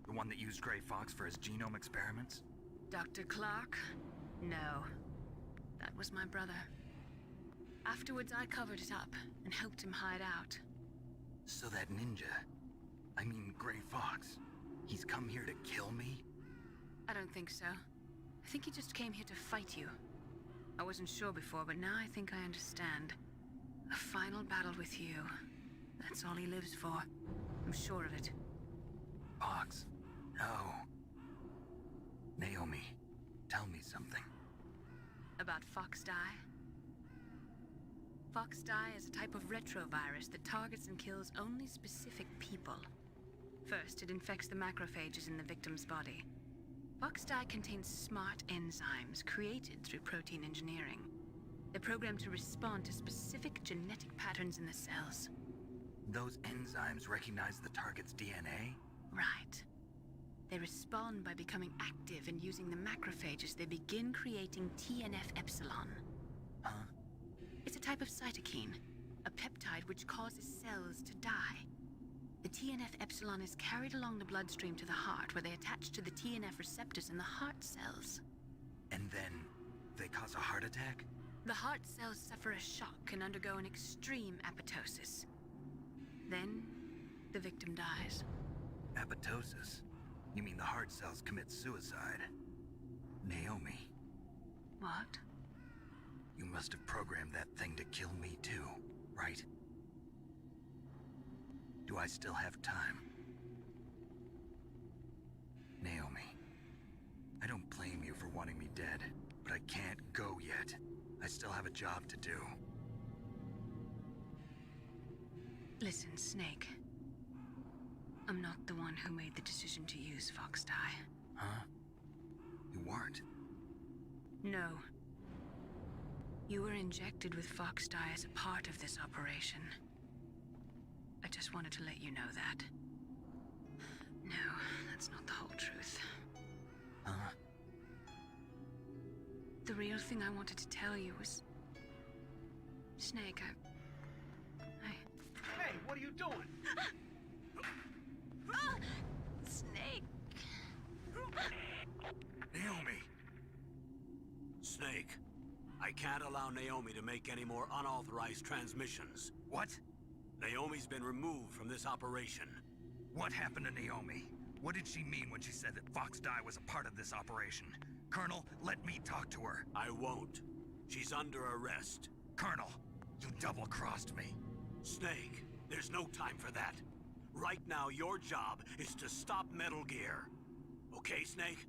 [SPEAKER 2] The one that used Gray Fox for his genome experiments?
[SPEAKER 8] Dr. Clark? No. That was my brother. Afterwards, I covered it up and helped him hide out.
[SPEAKER 2] So that ninja, I mean Gray Fox, he's come here to kill me?
[SPEAKER 8] I don't think so. I think he just came here to fight you. I wasn't sure before, but now I think I understand. A final battle with you. That's all he lives for. I'm sure of it.
[SPEAKER 2] Fox, no. Naomi, tell me something.
[SPEAKER 8] About Fox Die? Fox Die is a type of retrovirus that targets and kills only specific people. First, it infects the macrophages in the victim's body. Fox Die contains smart enzymes created through protein engineering. They're programmed to respond to specific genetic patterns in the cells.
[SPEAKER 2] Those enzymes recognize the target's DNA?
[SPEAKER 8] Right. They respond by becoming active and using the macrophages. They begin creating TNF-epsilon.
[SPEAKER 2] Huh?
[SPEAKER 8] It's a type of cytokine, a peptide which causes cells to die. The TNF-epsilon is carried along the bloodstream to the heart, where they attach to the TNF receptors in the heart cells.
[SPEAKER 2] And then they cause a heart attack?
[SPEAKER 8] The heart cells suffer a shock and undergo an extreme apoptosis. Then, the victim dies.
[SPEAKER 2] Apoptosis? You mean the heart cells commit suicide? Naomi.
[SPEAKER 8] What?
[SPEAKER 2] You must have programmed that thing to kill me too, right? Do I still have time? Naomi, I don't blame you for wanting me dead, but I can't go yet. I still have a job to do.
[SPEAKER 8] Listen, Snake. I'm not the one who made the decision to use Fox Dye.
[SPEAKER 2] Huh? You weren't?
[SPEAKER 8] No. You were injected with Fox Dye as a part of this operation. I just wanted to let you know that. No, that's not the whole truth.
[SPEAKER 2] Huh?
[SPEAKER 8] The real thing I wanted to tell you was... Snake,
[SPEAKER 3] Hey, what are you doing?
[SPEAKER 8] Snake!
[SPEAKER 2] Naomi!
[SPEAKER 3] Snake, I can't allow Naomi to make any more unauthorized transmissions.
[SPEAKER 2] What?
[SPEAKER 3] Naomi's been removed from this operation.
[SPEAKER 2] What happened to Naomi? What did she mean when she said that Fox Dye was a part of this operation? Colonel, let me talk to her.
[SPEAKER 3] I won't. She's under arrest.
[SPEAKER 2] Colonel, you double-crossed me.
[SPEAKER 3] Snake, there's no time for that. Right now, your job is to stop Metal Gear. Okay, Snake?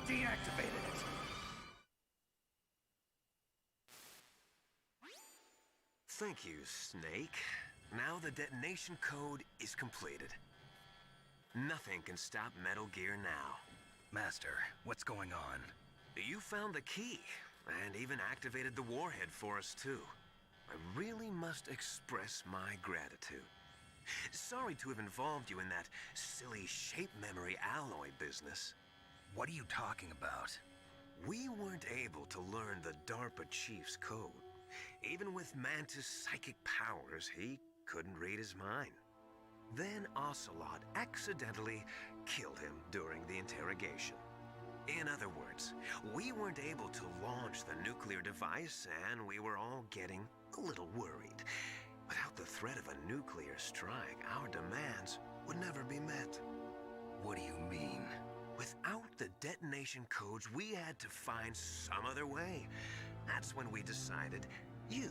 [SPEAKER 2] Deactivated it.
[SPEAKER 5] Thank you, Snake. Now the detonation code is completed. Nothing can stop Metal Gear now.
[SPEAKER 2] Master, what's going on?
[SPEAKER 5] You found the key, and even activated the warhead for us, too. I really must express my gratitude. Sorry to have involved you in that silly shape memory alloy business.
[SPEAKER 2] What are you talking about?
[SPEAKER 5] We weren't able to learn the DARPA chief's code. Even with Mantis' psychic powers, he couldn't read his mind. Then Ocelot accidentally killed him during the interrogation. In other words, we weren't able to launch the nuclear device, and we were all getting a little worried. Without the threat of a nuclear strike, our demands would never be met.
[SPEAKER 2] What do you mean?
[SPEAKER 5] Without the detonation codes, we had to find some other way. That's when we decided you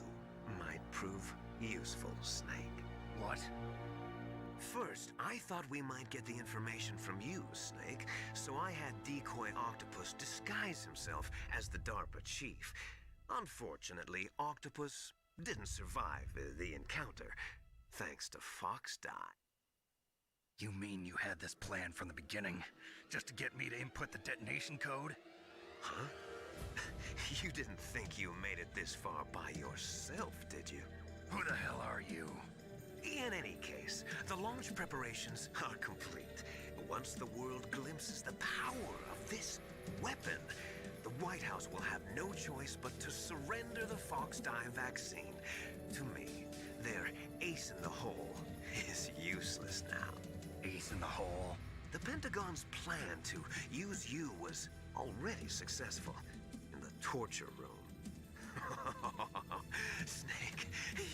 [SPEAKER 5] might prove useful, Snake.
[SPEAKER 2] What?
[SPEAKER 5] First, I thought we might get the information from you, Snake, so I had Decoy Octopus disguise himself as the DARPA chief. Unfortunately, Octopus didn't survive the encounter, thanks to Fox Die.
[SPEAKER 2] You mean you had this plan from the beginning, just to get me to input the detonation code?
[SPEAKER 5] Huh? You didn't think you made it this far by yourself, did you?
[SPEAKER 2] Who the hell are you?
[SPEAKER 5] In any case, the launch preparations are complete. Once the world glimpses the power of this weapon, the White House will have no choice but to surrender the Fox Die vaccine to me. Their ace in the hole is useless now.
[SPEAKER 2] Ace in the hole?
[SPEAKER 5] The Pentagon's plan to use you was already successful in the torture room. Snake,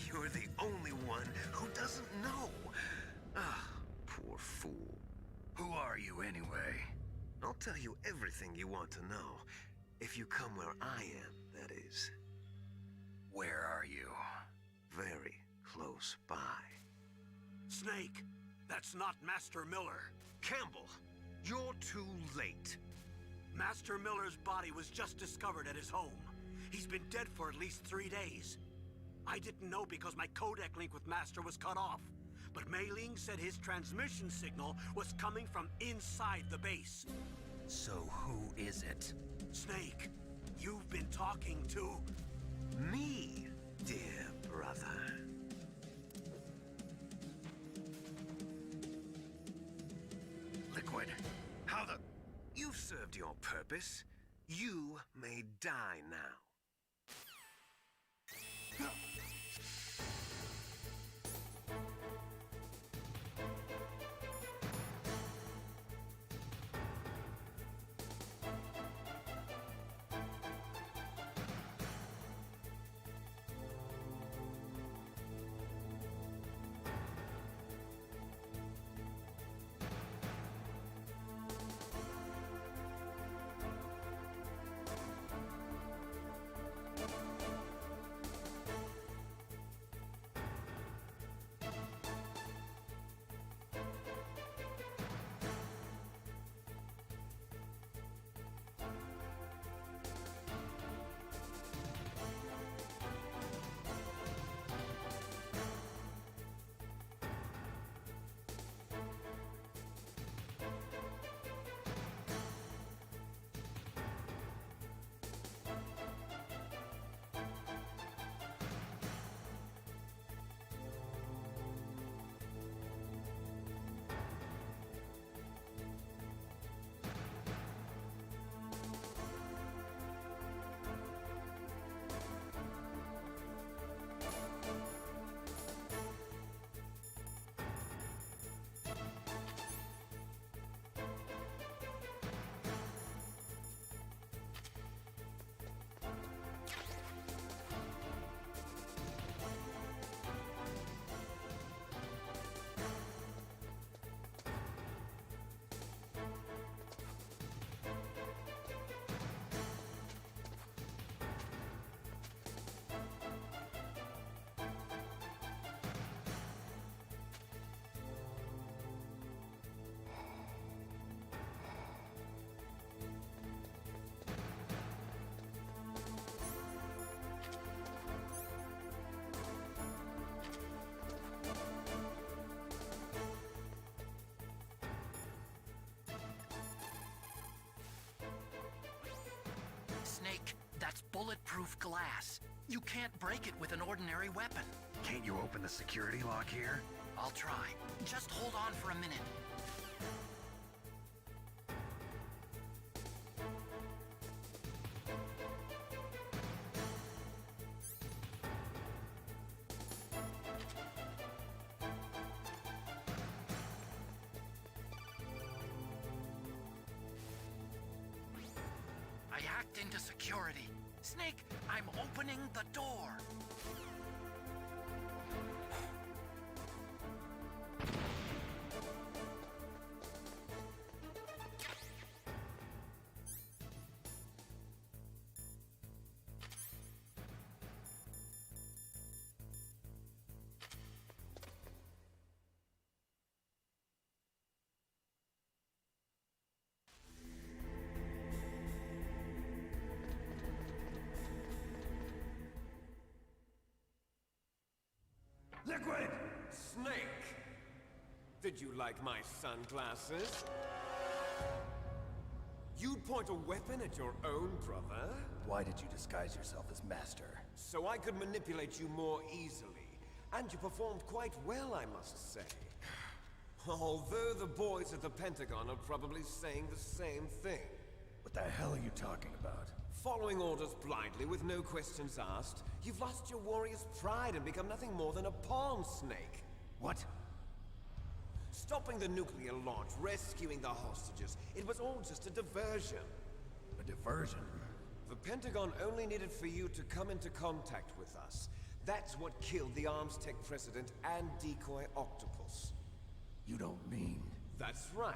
[SPEAKER 5] you're the only one who doesn't know. Ah, poor fool.
[SPEAKER 2] Who are you anyway?
[SPEAKER 5] I'll tell you everything you want to know. If you come where I am, that is.
[SPEAKER 2] Where are you?
[SPEAKER 5] Very close by.
[SPEAKER 3] Snake, that's not Master Miller.
[SPEAKER 5] Campbell, you're too late.
[SPEAKER 3] Master Miller's body was just discovered at his home. He's been dead for at least 3 days. I didn't know because my codec link with Master was cut off. But Mei Ling said his transmission signal was coming from inside the base.
[SPEAKER 2] So who is it?
[SPEAKER 3] Snake, you've been talking to...
[SPEAKER 5] Me, dear brother.
[SPEAKER 2] Liquid. How the...
[SPEAKER 5] You've served your purpose. You may die now.
[SPEAKER 1] bulletproof glass. You can't break it with an ordinary weapon.
[SPEAKER 2] Can't you open the security lock here?
[SPEAKER 1] I'll try. Just hold on for a minute. I hacked into security. Snake, I'm opening the door.
[SPEAKER 5] Liquid! Snake! Did you like my sunglasses? You'd point a weapon at your own brother?
[SPEAKER 6] Why did you disguise yourself as Master?
[SPEAKER 5] So I could manipulate you more easily. And you performed quite well, I must say. Although the boys at the Pentagon are probably saying the same thing.
[SPEAKER 6] What the hell are you talking about?
[SPEAKER 5] Following orders blindly with no questions asked, you've lost your warrior's pride and become nothing more than a pawn, Snake.
[SPEAKER 6] What?
[SPEAKER 5] Stopping the nuclear launch, rescuing the hostages, it was all just a diversion.
[SPEAKER 6] A diversion?
[SPEAKER 5] The Pentagon only needed for you to come into contact with us. That's what killed the Armstech president and decoy Octopus.
[SPEAKER 6] You don't mean...
[SPEAKER 5] That's right.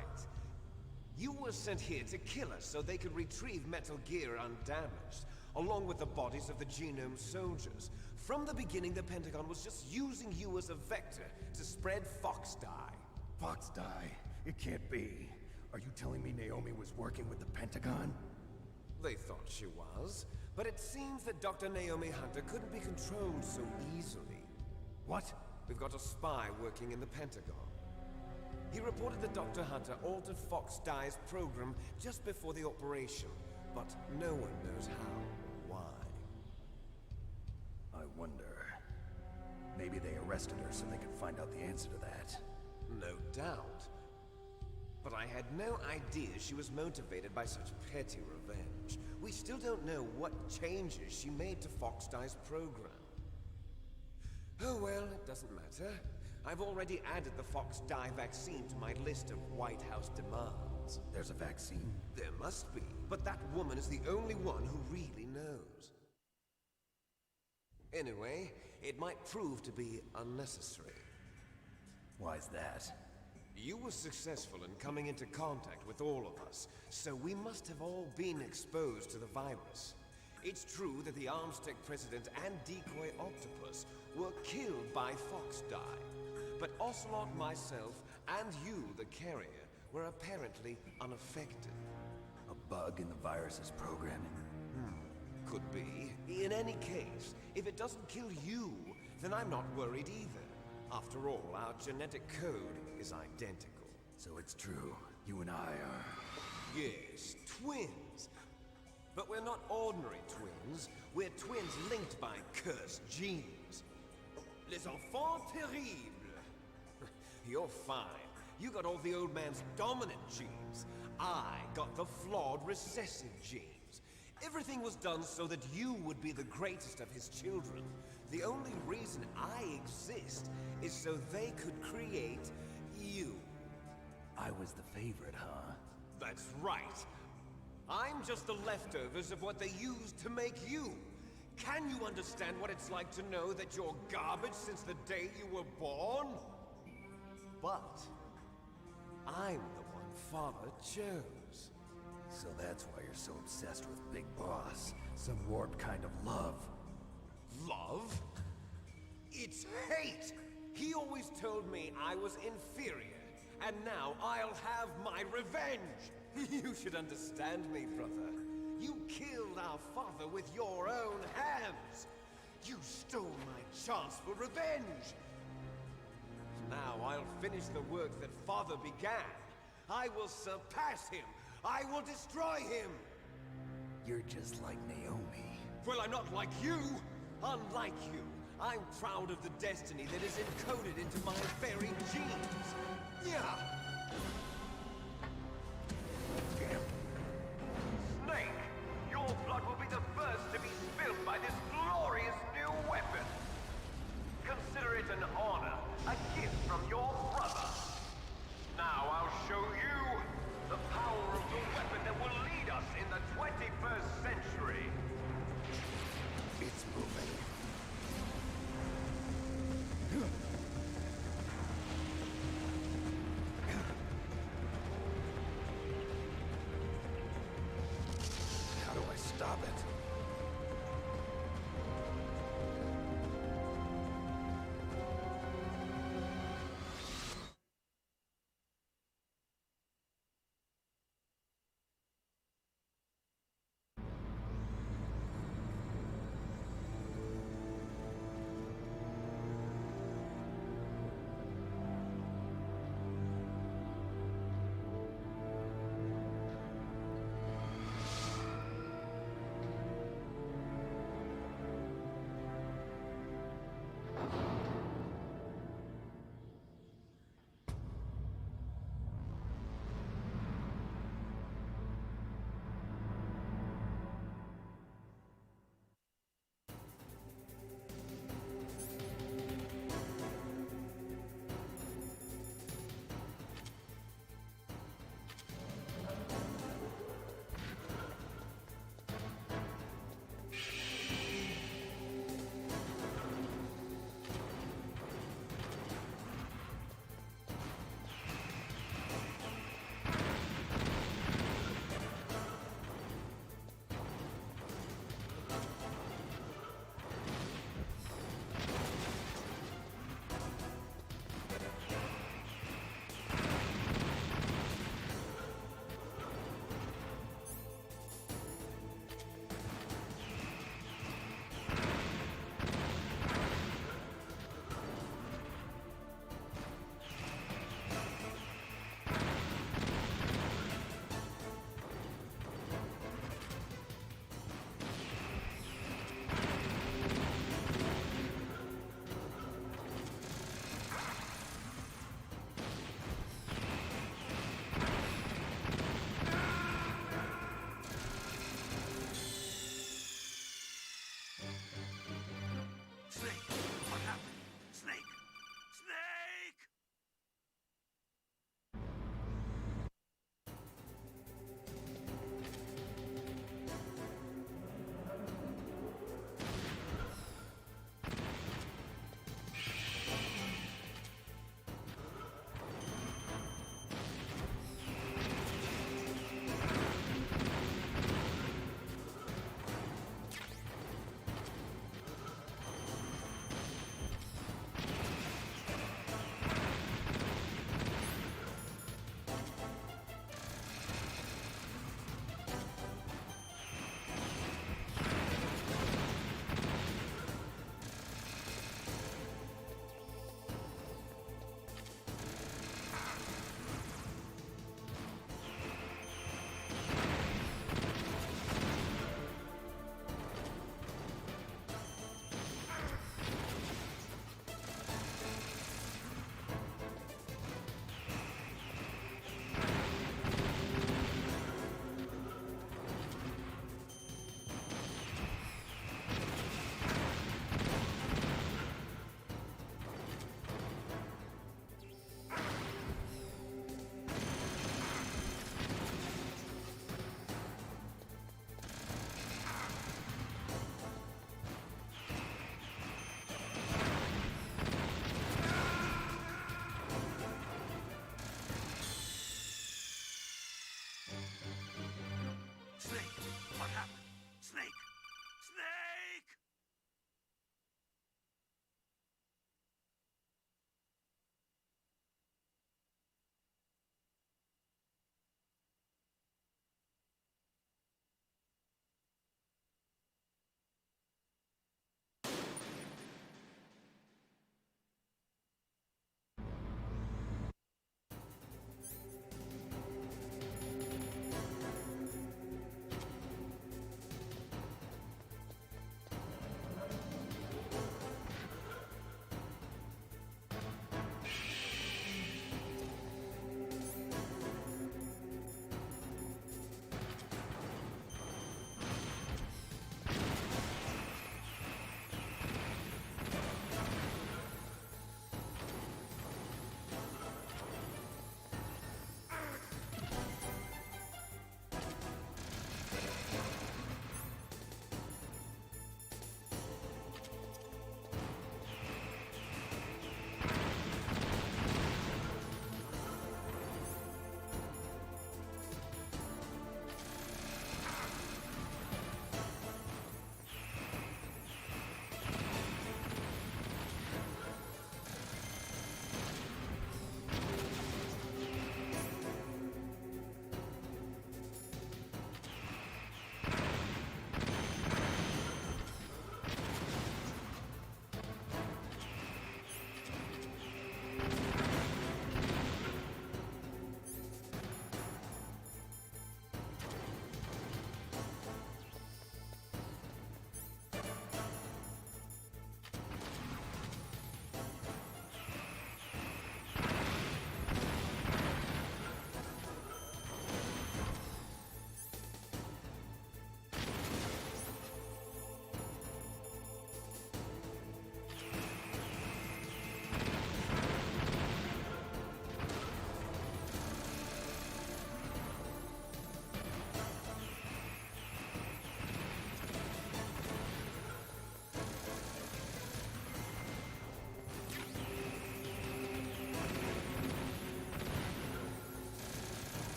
[SPEAKER 5] You were sent here to kill us so they could retrieve Metal Gear undamaged, along with the bodies of the Genome soldiers. From the beginning, the Pentagon was just using you as a vector to spread Fox Die.
[SPEAKER 6] Fox Die? It can't be. Are you telling me Naomi was working with the Pentagon?
[SPEAKER 5] They thought she was, but it seems that Dr. Naomi Hunter couldn't be controlled so easily.
[SPEAKER 6] What?
[SPEAKER 5] We've got a spy working in the Pentagon. He reported that Dr. Hunter altered Fox Die's program just before the operation, but no one knows how or why.
[SPEAKER 6] I wonder... Maybe they arrested her so they could find out the answer to that.
[SPEAKER 5] No doubt. But I had no idea she was motivated by such petty revenge. We still don't know what changes she made to Fox Die's program. Oh well, it doesn't matter. I've already added the Fox Die vaccine to my list of White House demands.
[SPEAKER 6] There's a vaccine?
[SPEAKER 5] There must be, but that woman is the only one who really knows. Anyway, it might prove to be unnecessary.
[SPEAKER 6] Why's that?
[SPEAKER 5] You were successful in coming into contact with all of us, so we must have all been exposed to the virus. It's true that the Armstech president and decoy Octopus were killed by Fox Die, but Ocelot, myself, and you, the carrier, were apparently unaffected.
[SPEAKER 6] A bug in the virus's programming?
[SPEAKER 5] Could be. In any case, if it doesn't kill you, then I'm not worried either. After all, our genetic code is identical.
[SPEAKER 6] So it's true. You and I are...
[SPEAKER 5] Yes, twins. But we're not ordinary twins. We're twins linked by cursed genes. Les enfants terribles. You're fine. You got all the old man's dominant genes. I got the flawed recessive genes. Everything was done so that you would be the greatest of his children. The only reason I exist is so they could create you.
[SPEAKER 6] I was the favorite, huh?
[SPEAKER 5] That's right. I'm just the leftovers of what they used to make you. Can you understand what it's like to know that you're garbage since the day you were born? But I'm the one Father chose.
[SPEAKER 6] So that's why you're so obsessed with Big Boss. Some warped kind of love.
[SPEAKER 5] Love? It's hate! He always told me I was inferior, and now I'll have my revenge! You should understand me, brother. You killed our father with your own hands! You stole my chance for revenge! Now I'll finish the work that Father began. I will surpass him! I will destroy him!
[SPEAKER 6] You're just like Naomi.
[SPEAKER 5] Well, I'm not like you! Unlike you, I'm proud of the destiny that is encoded into my very genes! Yeah!
[SPEAKER 9] Snake, your blood will be the first to be spilled by this glorious new weapon. Consider it an honor, a gift from your brother. Now I'll show you the power of the weapon that will lead us in the 21st century.
[SPEAKER 4] It's moving.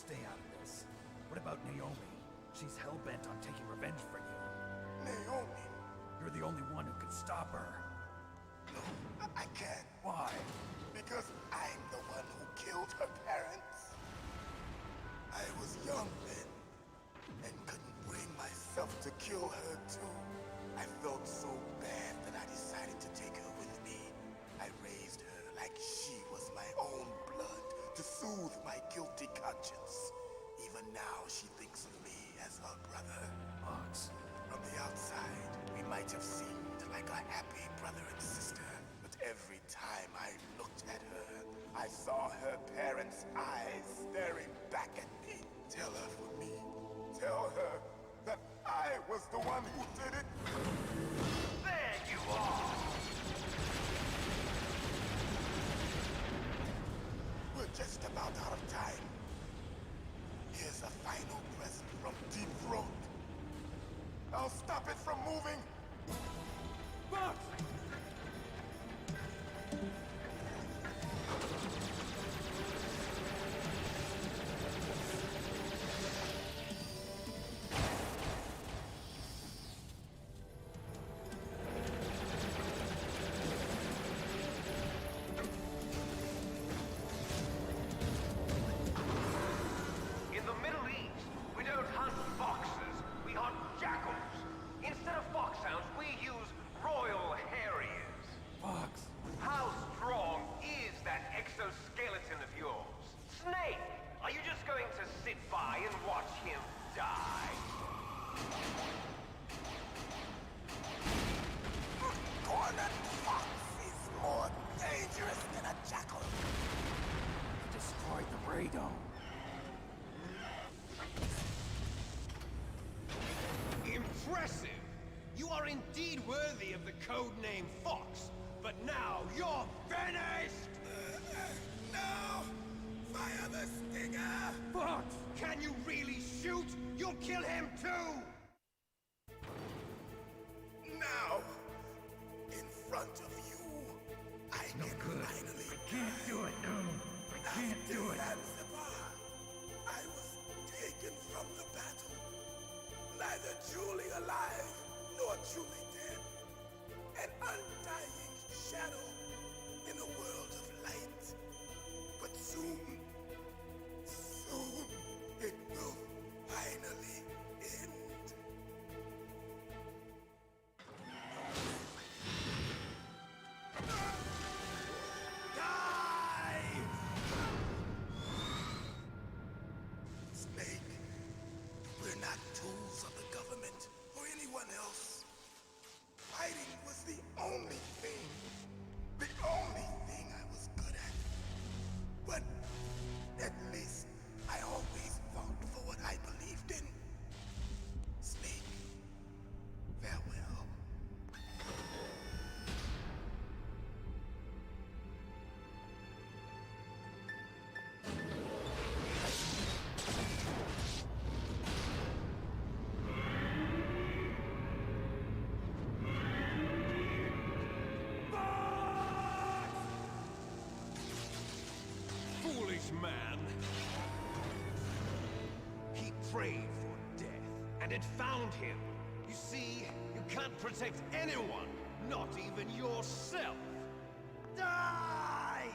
[SPEAKER 6] stay out of this. What about Naomi? She's hell-bent on taking revenge for you.
[SPEAKER 10] Naomi?
[SPEAKER 6] You're the only one who can stop her.
[SPEAKER 10] No, I can't.
[SPEAKER 6] Why?
[SPEAKER 10] Because I'm the one who killed her parents. I was young then, and couldn't bring myself to kill her too. I felt so bad that I decided to take her with me. I raised her like she was my own blood, to soothe my guilty conscience. Even now, she thinks of me as her brother.
[SPEAKER 6] Fox.
[SPEAKER 10] From the outside, we might have seemed like a happy brother and sister, but every time I looked at her, I saw her parents' eyes staring back at me. Tell her for me. Tell her that I was the one who did it.
[SPEAKER 9] There you are!
[SPEAKER 10] We're just about out of time. Here's a final present from Deep Throat. I'll stop it from moving.
[SPEAKER 6] Fox!
[SPEAKER 9] In the Middle East, we don't hunt foxes, we hunt jackals. Instead of foxhounds, we use royal harriers.
[SPEAKER 6] Fox!
[SPEAKER 9] How strong is that exoskeleton of yours? Snake, are you just going to sit by and watch him die?
[SPEAKER 10] Cornered fox is more dangerous than a jackal.
[SPEAKER 6] He destroyed the radome.
[SPEAKER 5] Impressive! You are indeed worthy of the codename Fox, but now you're finished!
[SPEAKER 10] No! Fire the stinger!
[SPEAKER 5] Fox! Can you really shoot? You'll kill him too!
[SPEAKER 10] Now, in front of you, I can finally
[SPEAKER 6] Can't do it, no. I can't do it.
[SPEAKER 10] Zanzibar. I was taken from the battle, neither truly alive nor truly dead. An undying shadow in a world of light. But soon, soon, it will finally end. Snake, we're not tools of the government or anyone else. Fighting was the only thing I was good at. But at least I always fought for what I believed in. Snake, farewell.
[SPEAKER 5] Foolish man! He prayed for death, and it found him. You see, you can't protect anyone, not even yourself. Die!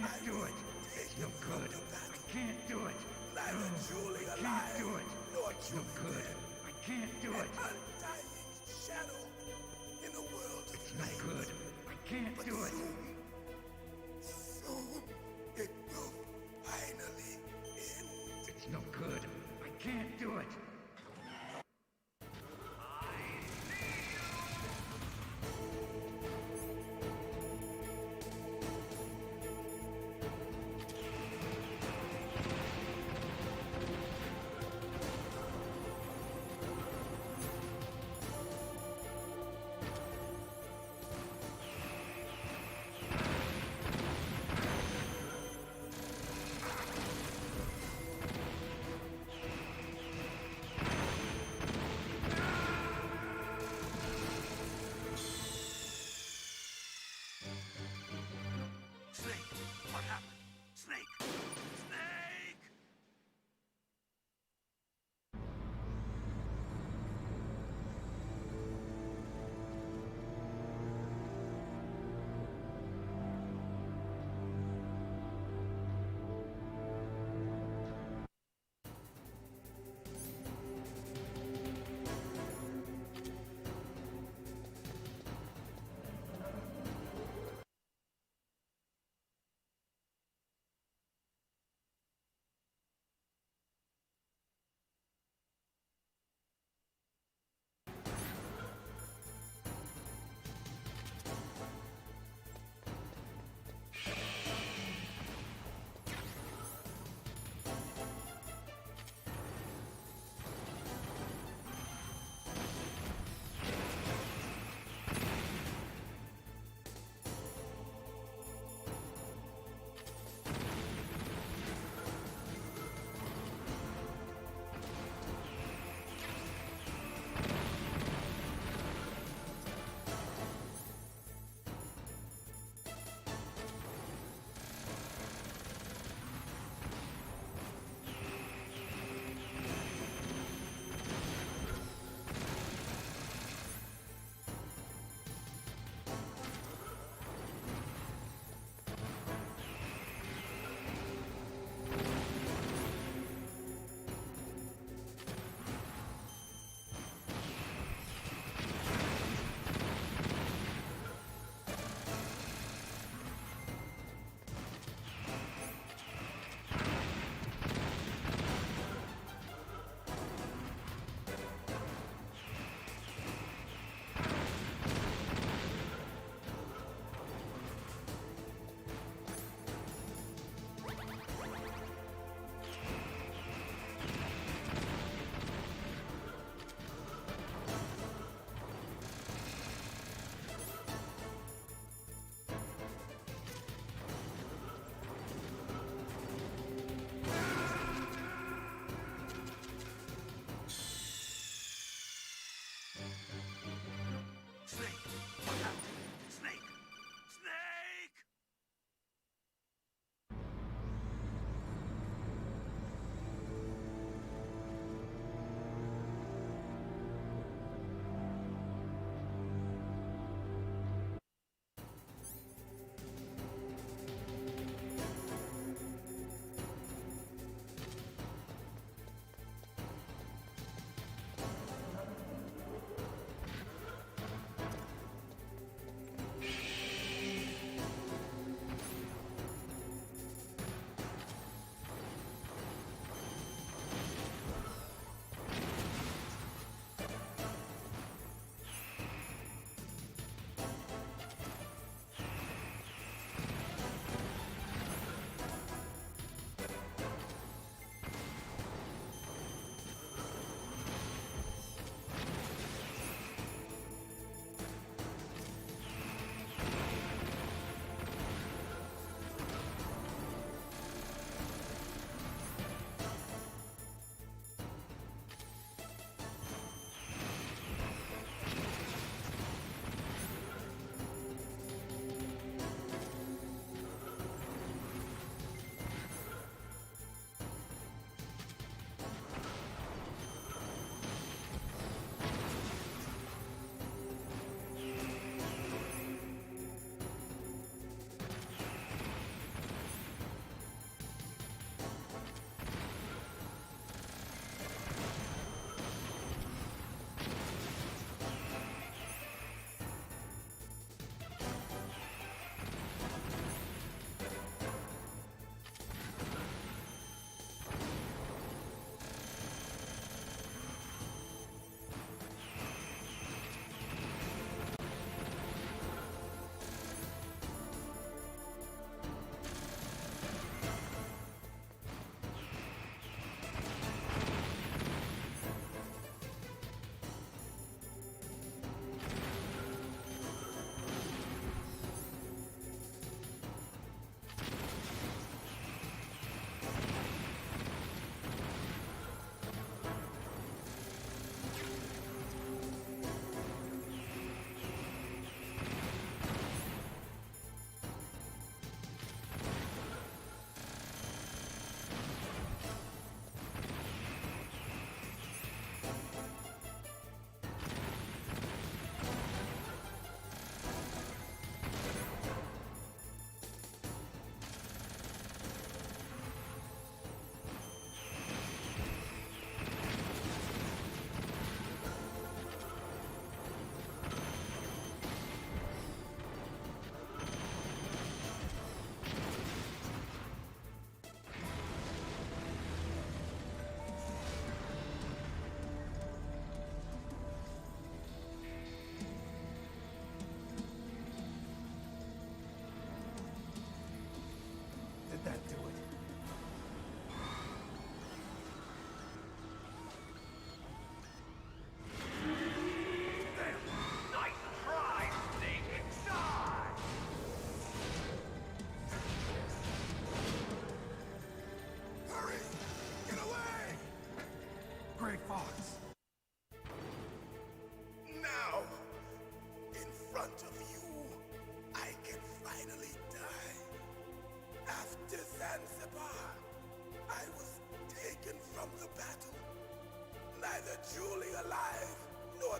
[SPEAKER 10] can't do it. It's no good. I can't do it. Neither truly alive, nor truly dead. I can't do it. An undying shadow in the world of night. It's no good. I can't do it. Soon, it will finally end. It's no good. I can't do it.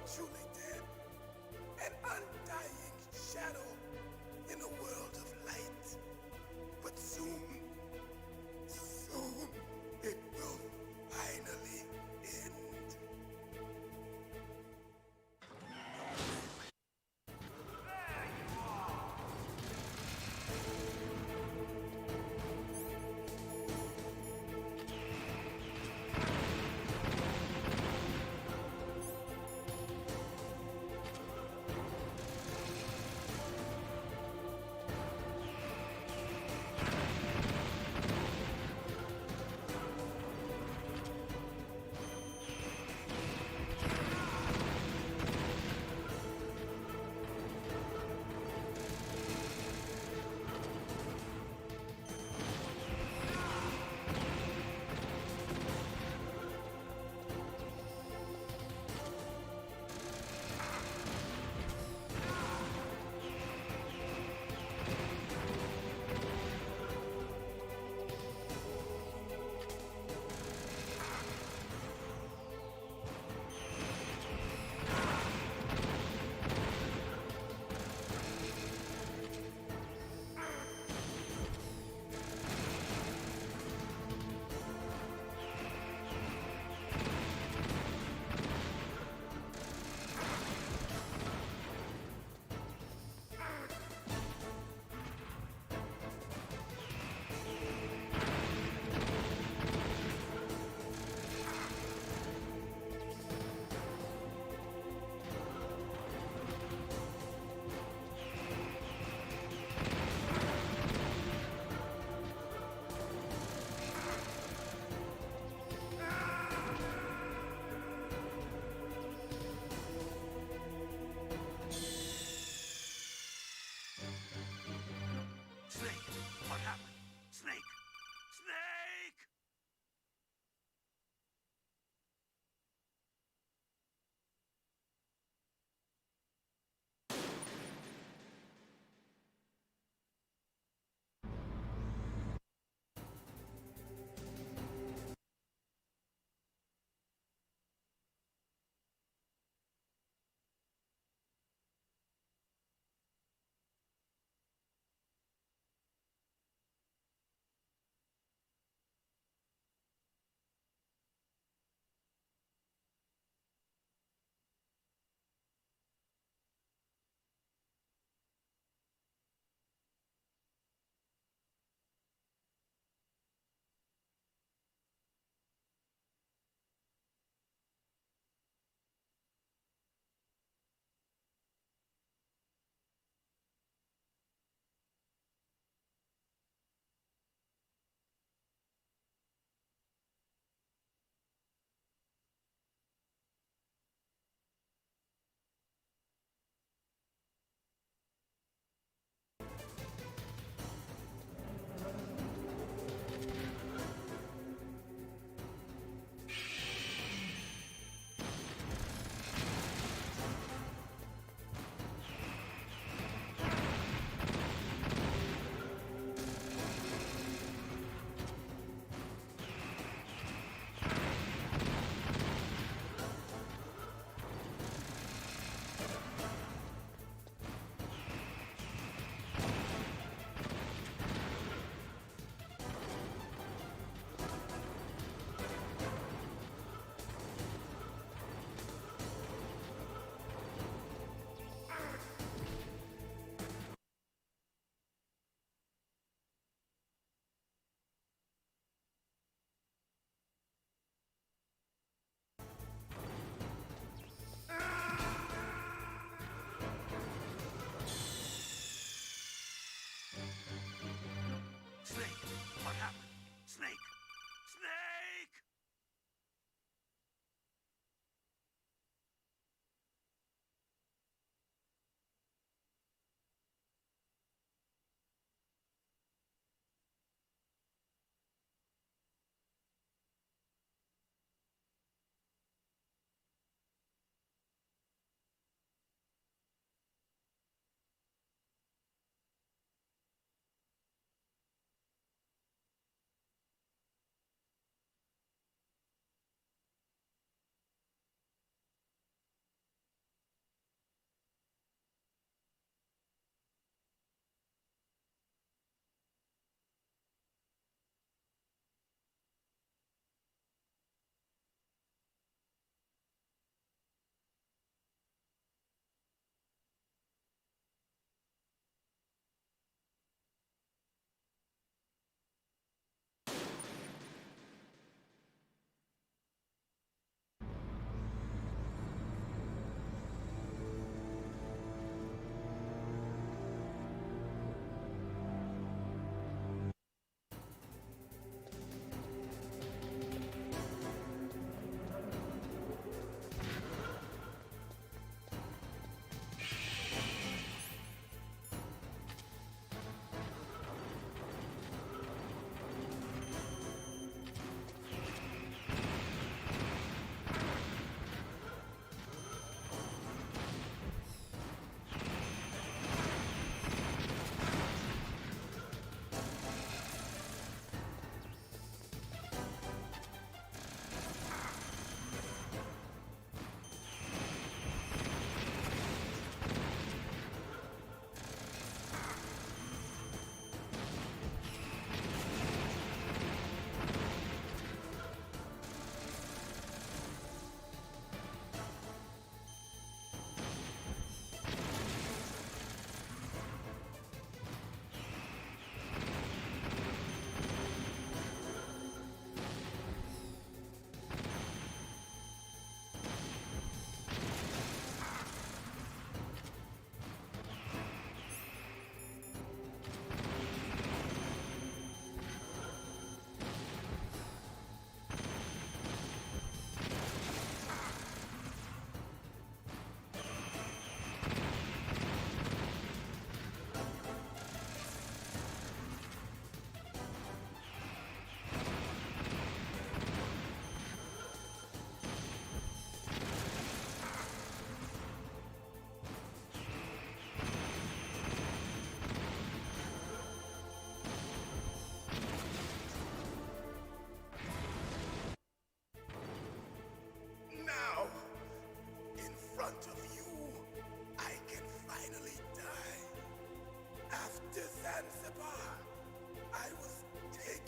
[SPEAKER 10] are truly dead. An undying shadow in a world of light. But soon, soon, it will finally end.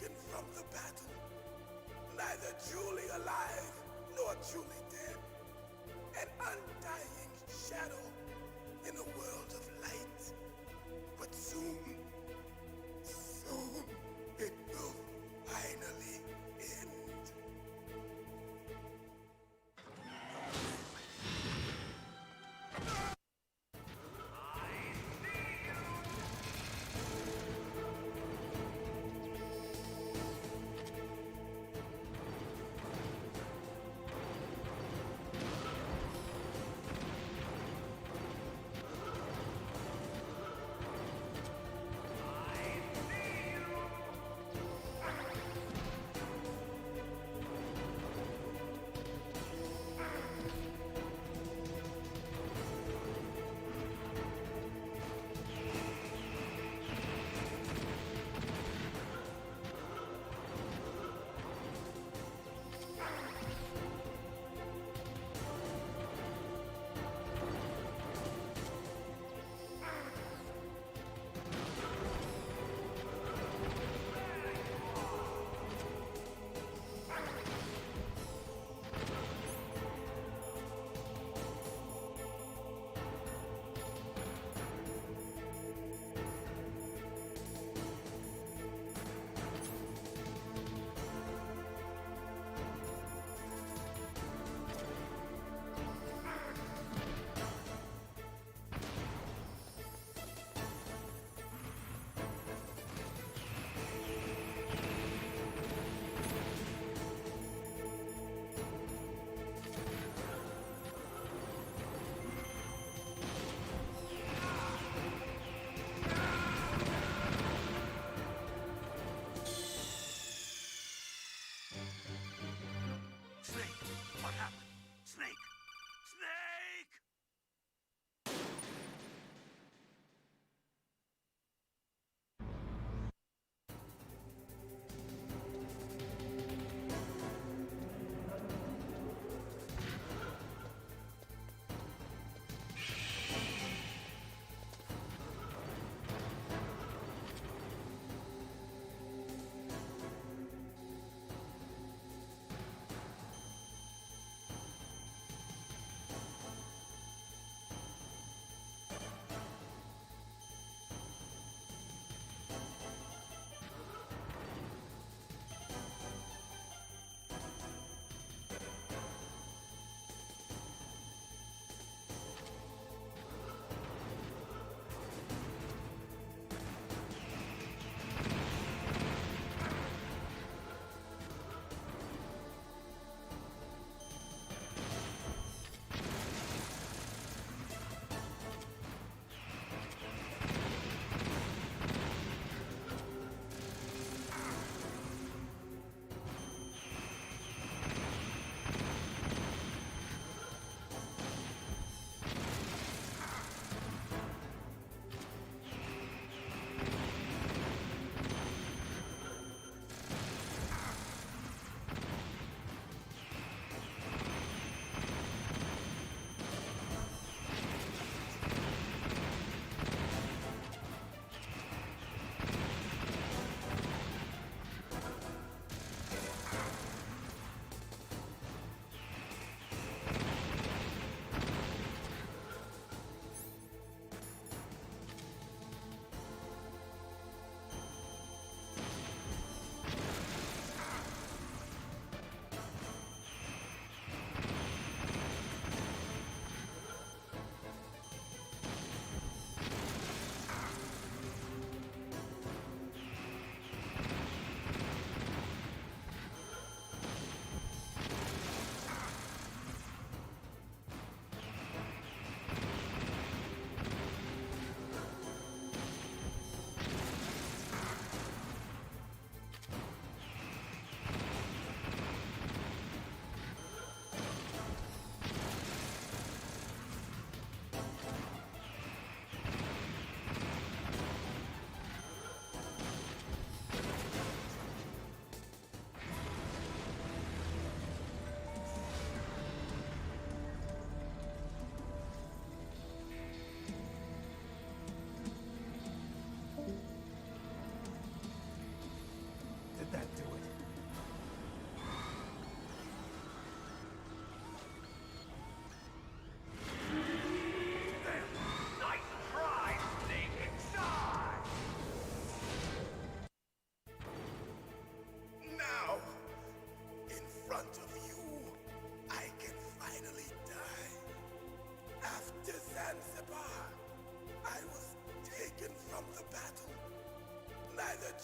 [SPEAKER 10] taken from the battle, neither truly alive nor truly dead, an undying shadow in a world of light. But soon, soon, it will finally end.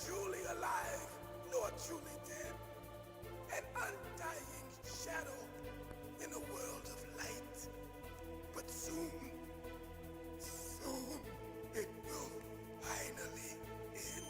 [SPEAKER 10] truly alive nor truly dead. An undying shadow in a world of light. But soon, soon, it will finally end.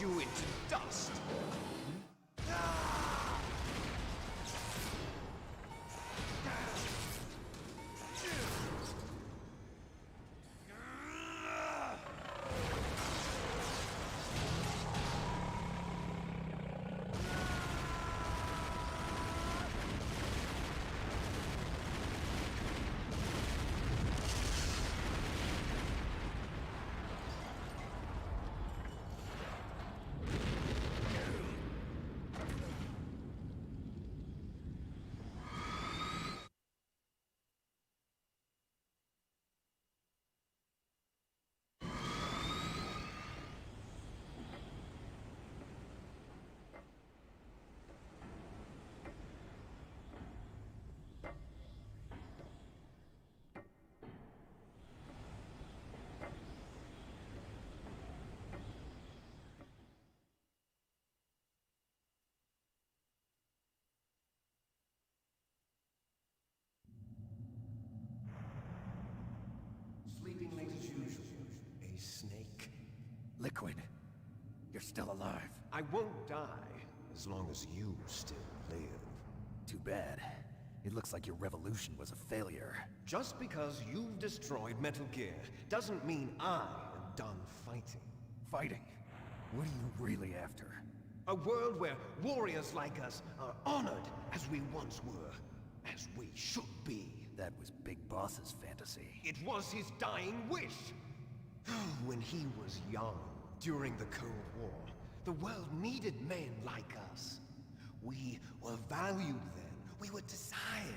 [SPEAKER 5] you into dust! Sleeping late as usual. A snake.
[SPEAKER 6] Liquid, you're still alive.
[SPEAKER 5] I won't die as long as you still live.
[SPEAKER 6] Too bad. It looks like your revolution was a failure.
[SPEAKER 5] Just because you've destroyed Metal Gear doesn't mean I am done fighting.
[SPEAKER 6] Fighting? What are you really after?
[SPEAKER 5] A world where warriors like us are honored as we once were, as we should be.
[SPEAKER 6] That was Big Boss's fantasy.
[SPEAKER 5] It was his dying wish. When he was young, during the Cold War, the world needed men like us. We were valued then. We were desired.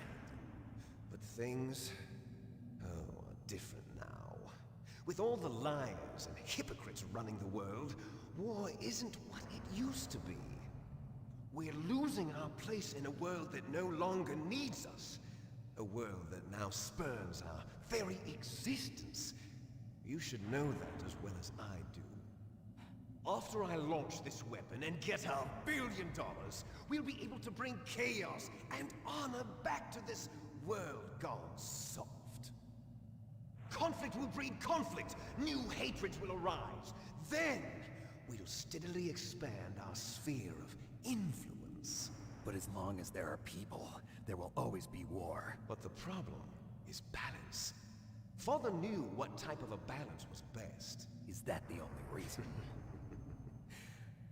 [SPEAKER 5] But things, are different now. With all the liars and hypocrites running the world, war isn't what it used to be. We're losing our place in a world that no longer needs us. A world that now spurns our very existence. You should know that as well as I do. After I launch this weapon and get our $1 billion, we'll be able to bring chaos and honor back to this world gone soft. Conflict will breed conflict. New hatreds will arise. Then, we'll steadily expand our sphere of influence.
[SPEAKER 6] But as long as there are people, there will always be war.
[SPEAKER 5] But the problem is balance. Father knew what type of a balance was best.
[SPEAKER 6] Is that the only reason?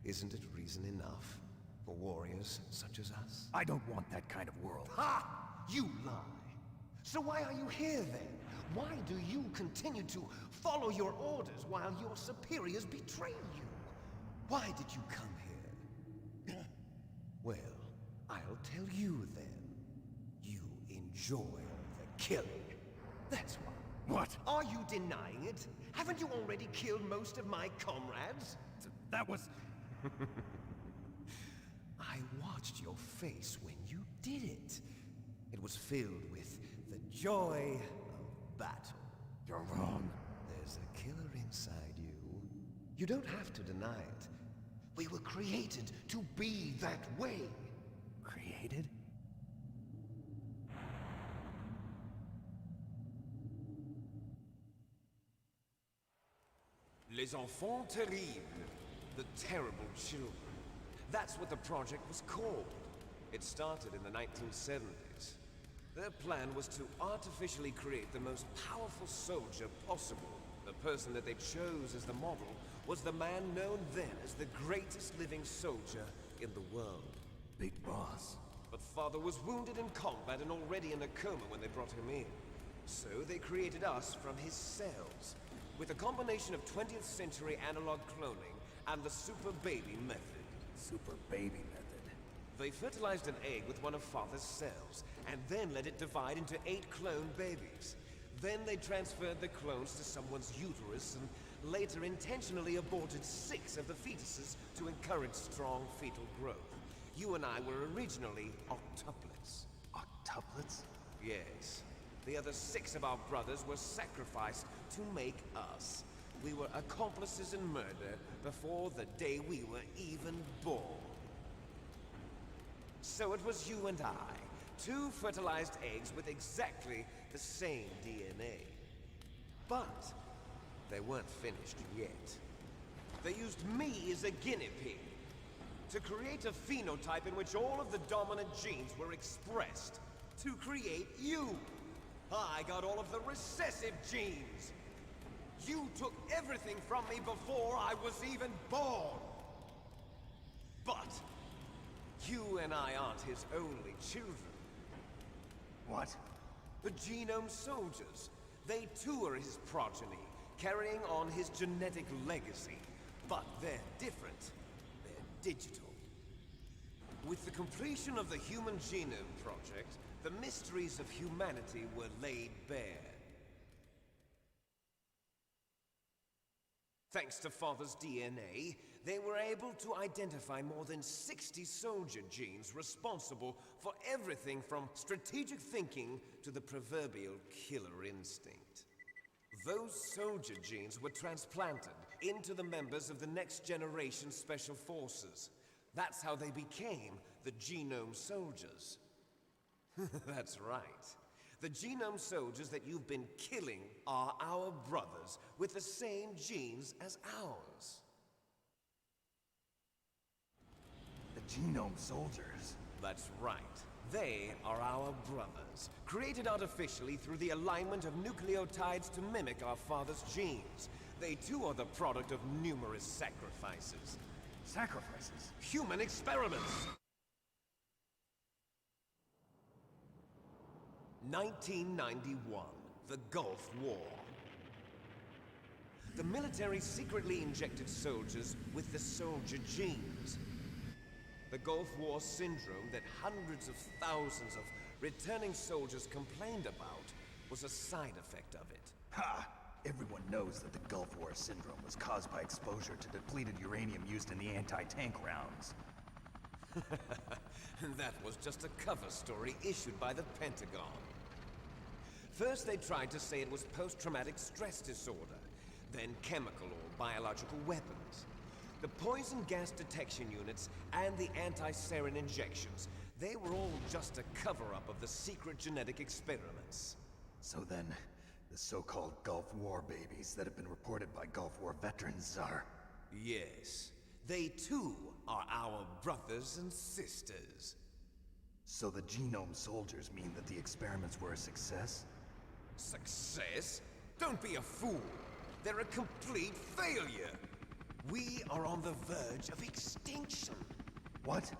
[SPEAKER 5] Isn't it reason enough for warriors such as us?
[SPEAKER 6] I don't want that kind of world.
[SPEAKER 5] Ha! You lie. So why are you here then? Why do you continue to follow your orders while your superiors betray you? Why did you come here? Well, I'll tell you then. You enjoy the killing. That's why.
[SPEAKER 6] What?
[SPEAKER 5] Are you denying it? Haven't you already killed most of my comrades?
[SPEAKER 6] That was...
[SPEAKER 5] I watched your face when you did it. It was filled with the joy of battle.
[SPEAKER 6] You're wrong.
[SPEAKER 5] There's a killer inside you. You don't have to deny it. We were created to be that way.
[SPEAKER 6] Created?
[SPEAKER 5] Les enfants terribles. The terrible children. That's what the project was called. It started in the 1970s. Their plan was to artificially create the most powerful soldier possible. The person that they chose as the model was the man known then as the greatest living soldier in the world.
[SPEAKER 6] Big Boss.
[SPEAKER 5] But Father was wounded in combat and already in a coma when they brought him in. So they created us from his cells, with a combination of 20th century analog cloning and the Super Baby method.
[SPEAKER 6] Super Baby method.
[SPEAKER 5] They fertilized an egg with one of Father's cells, and then let it divide into 8 clone babies. Then they transferred the clones to someone's uterus and later intentionally aborted 6 of the fetuses to encourage strong fetal growth. You and I were originally octuplets.
[SPEAKER 6] Octuplets?
[SPEAKER 5] Yes. The other 6 of our brothers were sacrificed to make us. We were accomplices in murder before the day we were even born. So it was you and I, 2 fertilized eggs with exactly the same DNA. But they weren't finished yet. They used me as a guinea pig to create a phenotype in which all of the dominant genes were expressed. To create you! I got all of the recessive genes! You took everything from me before I was even born! But you and I aren't his only children.
[SPEAKER 2] What?
[SPEAKER 5] The Genome Soldiers. They too are his progeny, carrying on his genetic legacy. But they're different. They're digital. With the completion of the Human Genome Project, the mysteries of humanity were laid bare. Thanks to Father's DNA, they were able to identify more than 60 soldier genes responsible for everything from strategic thinking to the proverbial killer instinct. Those soldier genes were transplanted into the members of the Next Generation Special Forces. That's how they became the Genome Soldiers. That's right. The Genome Soldiers that you've been killing are our brothers with the same genes as ours.
[SPEAKER 2] The Genome Soldiers?
[SPEAKER 5] That's right. They are our brothers, created artificially through the alignment of nucleotides to mimic our father's genes. They too are the product of numerous sacrifices.
[SPEAKER 2] Sacrifices?
[SPEAKER 5] Human experiments! 1991, the Gulf War. The military secretly injected soldiers with the soldier genes. The Gulf War syndrome that hundreds of thousands of returning soldiers complained about was a side effect of it.
[SPEAKER 2] Ha! Everyone knows that the Gulf War syndrome was caused by exposure to depleted uranium used in the anti-tank rounds.
[SPEAKER 5] That was just a cover story issued by the Pentagon. First they tried to say it was post-traumatic stress disorder, then chemical or biological weapons. The poison gas detection units and the anti-sarin injections, they were all just a cover-up of the secret genetic experiments.
[SPEAKER 2] So then, the so-called Gulf War babies that have been reported by Gulf War veterans are...
[SPEAKER 5] Yes. They too are our brothers and sisters.
[SPEAKER 2] So the Genome Soldiers mean that the experiments were a success?
[SPEAKER 5] Success? Don't be a fool. They're a complete failure. We are on the verge of extinction.
[SPEAKER 2] What?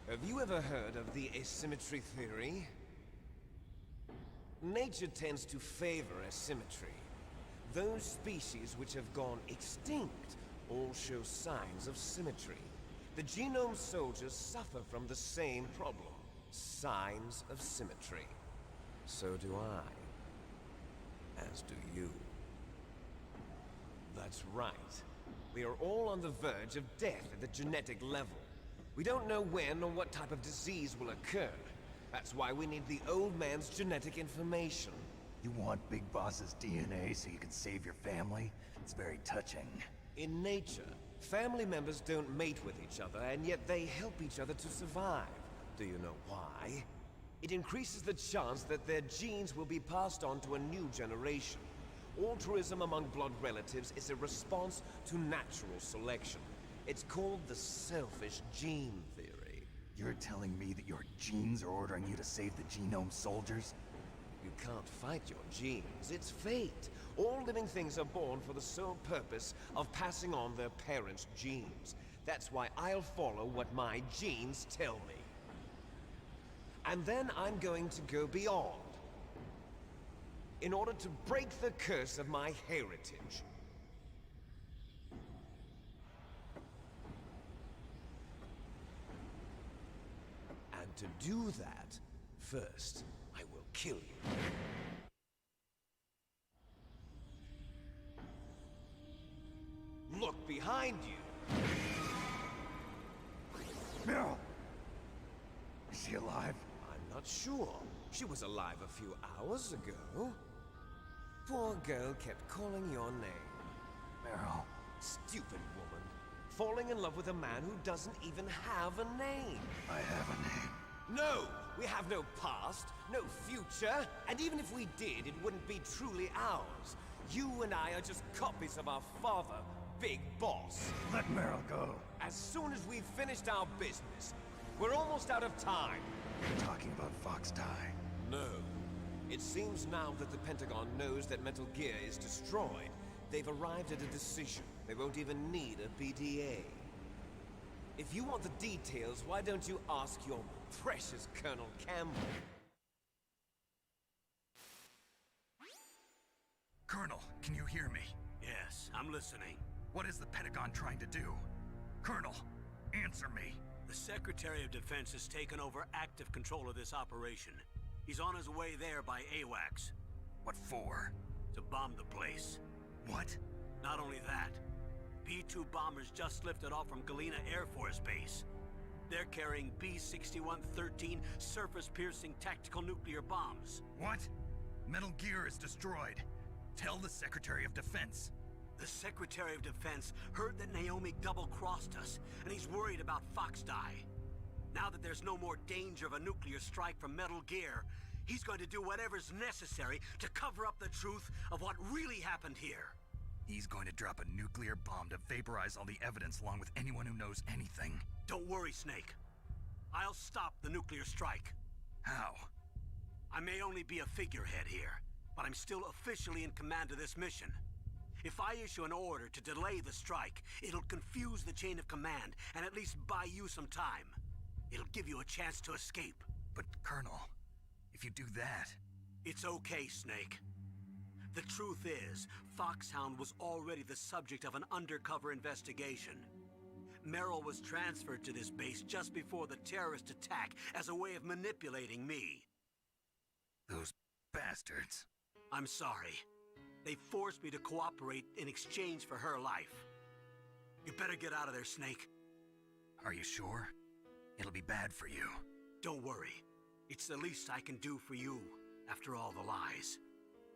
[SPEAKER 5] Have you ever heard of the asymmetry theory? Nature tends to favor asymmetry. Those species which have gone extinct all show signs of symmetry. The Genome Soldiers suffer from the same problem. Signs of symmetry. So do I. As do you. That's right. We are all on the verge of death at the genetic level. We don't know when or what type of disease will occur. That's why we need the old man's genetic information.
[SPEAKER 2] You want Big Boss's DNA so you can save your family? It's very touching.
[SPEAKER 5] In nature, family members don't mate with each other, and yet they help each other to survive. Do you know why? It increases the chance that their genes will be passed on to a new generation. Altruism among blood relatives is a response to natural selection. It's called the selfish gene theory.
[SPEAKER 2] You're telling me that your genes are ordering you to save the Genome Soldiers?
[SPEAKER 5] You can't fight your genes. It's fate. All living things are born for the sole purpose of passing on their parents' genes. That's why I'll follow what my genes tell me. And then I'm going to go beyond. In order to break the curse of my heritage. And to do that, first, I will kill you. Look behind you!
[SPEAKER 2] Meryl! Is she alive?
[SPEAKER 5] I'm not sure. She was alive a few hours ago. Poor girl kept calling your name.
[SPEAKER 2] Meryl.
[SPEAKER 5] Stupid woman. Falling in love with a man who doesn't even have a name.
[SPEAKER 2] I have a name.
[SPEAKER 5] No! We have no past, no future, and even if we did, it wouldn't be truly ours. You and I are just copies of our father, Big Boss.
[SPEAKER 6] Let Meryl go.
[SPEAKER 5] As soon as we've finished our business, we're almost out of time.
[SPEAKER 6] You're talking about Fox Die.
[SPEAKER 5] No. It seems now that the Pentagon knows that Metal Gear is destroyed. They've arrived at a decision. They won't even need a PDA. If you want the details, why don't you ask your precious Colonel Campbell?
[SPEAKER 2] Colonel, can you hear me?
[SPEAKER 3] Yes, I'm listening.
[SPEAKER 2] What is the Pentagon trying to do? Colonel, answer me.
[SPEAKER 3] The Secretary of Defense has taken over active control of this operation. He's on his way there by AWACS.
[SPEAKER 2] What for?
[SPEAKER 3] To bomb the place.
[SPEAKER 2] What?
[SPEAKER 3] Not only that, B-2 bombers just lifted off from Galena Air Force Base. They're carrying B-6113 surface-piercing tactical nuclear bombs.
[SPEAKER 2] What? Metal Gear is destroyed. Tell the Secretary of Defense.
[SPEAKER 3] The Secretary of Defense heard that Naomi double-crossed us, and he's worried about Fox Die. Now that there's no more danger of a nuclear strike from Metal Gear, he's going to do whatever's necessary to cover up the truth of what really happened here.
[SPEAKER 2] He's going to drop a nuclear bomb to vaporize all the evidence along with anyone who knows anything.
[SPEAKER 3] Don't worry, Snake. I'll stop the nuclear strike.
[SPEAKER 2] How?
[SPEAKER 3] I may only be a figurehead here, but I'm still officially in command of this mission. If I issue an order to delay the strike, it'll confuse the chain of command and at least buy you some time. It'll give you a chance to escape.
[SPEAKER 2] But, Colonel, if you do that...
[SPEAKER 3] It's okay, Snake. The truth is, Foxhound was already the subject of an undercover investigation. Meryl was transferred to this base just before the terrorist attack as a way of manipulating me.
[SPEAKER 2] Those bastards.
[SPEAKER 3] I'm sorry. They forced me to cooperate in exchange for her life. You better get out of there, Snake.
[SPEAKER 2] Are you sure? It'll be bad for you.
[SPEAKER 3] Don't worry. It's the least I can do for you, after all the lies.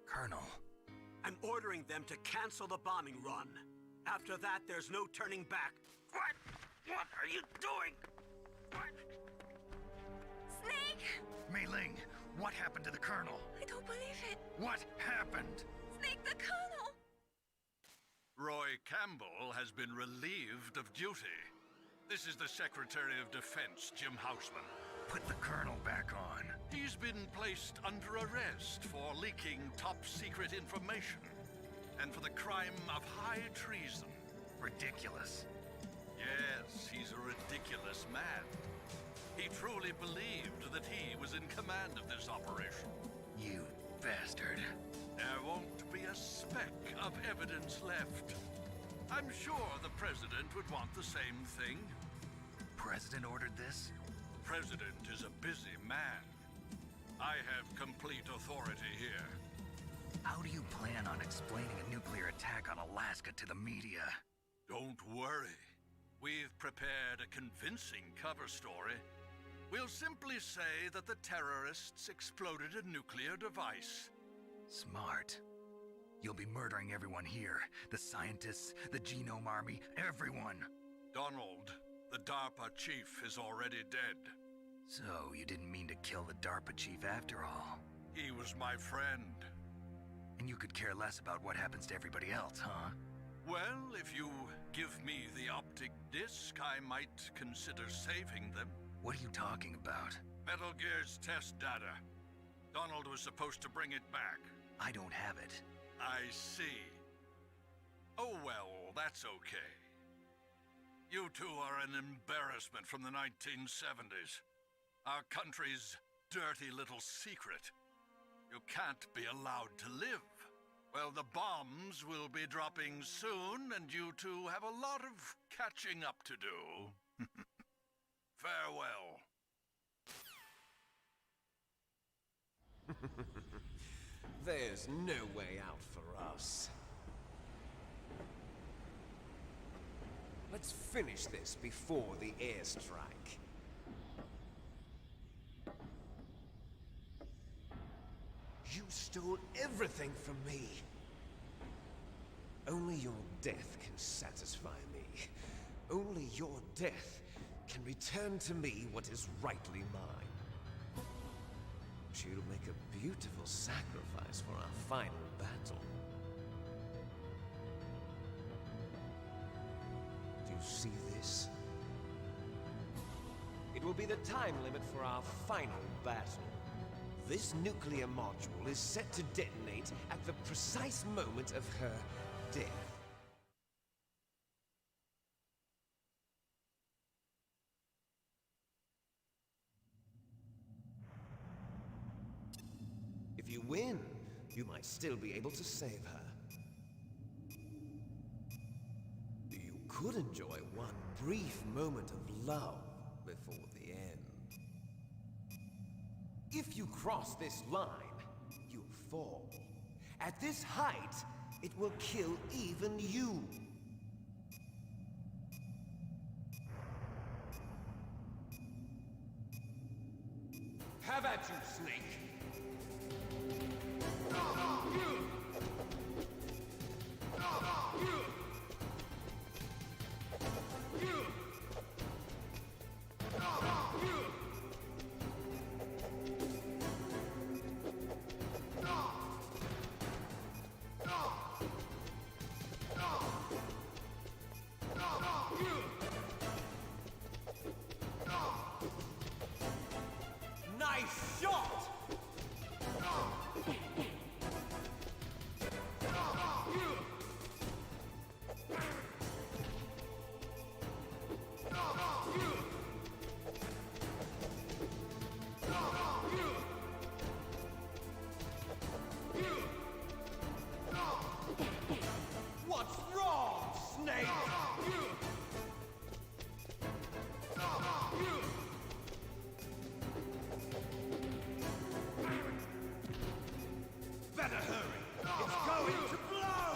[SPEAKER 2] Colonel.
[SPEAKER 3] I'm ordering them to cancel the bombing run. After that, there's no turning back. What? What are you doing? What?
[SPEAKER 8] Snake!
[SPEAKER 2] Mei Ling, what happened to the Colonel?
[SPEAKER 8] I don't believe it.
[SPEAKER 2] What happened?
[SPEAKER 8] Snake, the Colonel!
[SPEAKER 11] Roy Campbell has been relieved of duty. This is the Secretary of Defense, Jim Houseman.
[SPEAKER 2] Put the Colonel back on.
[SPEAKER 11] He's been placed under arrest for leaking top-secret information and for the crime of high treason.
[SPEAKER 2] Ridiculous.
[SPEAKER 11] Yes, he's a ridiculous man. He truly believed that he was in command of this operation.
[SPEAKER 2] You bastard.
[SPEAKER 11] There won't be a speck of evidence left. I'm sure the President would want the same thing.
[SPEAKER 2] President ordered this?
[SPEAKER 11] President is a busy man. I have complete authority here.
[SPEAKER 2] How do you plan on explaining a nuclear attack on Alaska to the media?
[SPEAKER 11] Don't worry. We've prepared a convincing cover story. We'll simply say that the terrorists exploded a nuclear device.
[SPEAKER 2] Smart. You'll be murdering everyone here. The scientists, the Genome Army, everyone.
[SPEAKER 11] Donald, the DARPA chief, is already dead.
[SPEAKER 2] So, you didn't mean to kill the DARPA chief after all?
[SPEAKER 11] He was my friend.
[SPEAKER 2] And you could care less about what happens to everybody else, huh?
[SPEAKER 11] Well, if you give me the optic disc, I might consider saving them.
[SPEAKER 2] What are you talking about?
[SPEAKER 11] Metal Gear's test data. Donald was supposed to bring it back.
[SPEAKER 2] I don't have it.
[SPEAKER 11] I see. Oh well, that's okay. You two are an embarrassment from the 1970s. Our country's dirty little secret. You can't be allowed to live. Well, the bombs will be dropping soon, and you two have a lot of catching up to do. Farewell.
[SPEAKER 5] There's no way out for us. Let's finish this before the airstrike. You stole everything from me. Only your death can satisfy me. Only your death can return to me what is rightly mine. She'll make a beautiful sacrifice for our final battle. see this? It will be the time limit for our final battle. This nuclear module is set to detonate at the precise moment of her death. If you win, you might still be able to save her. You could enjoy one brief moment of love before the end. If you cross this line, you'll fall. At this height, it will kill even you. Have at you, Snake! Nice shot! What's wrong, Snake? Better hurry! It's going to blow!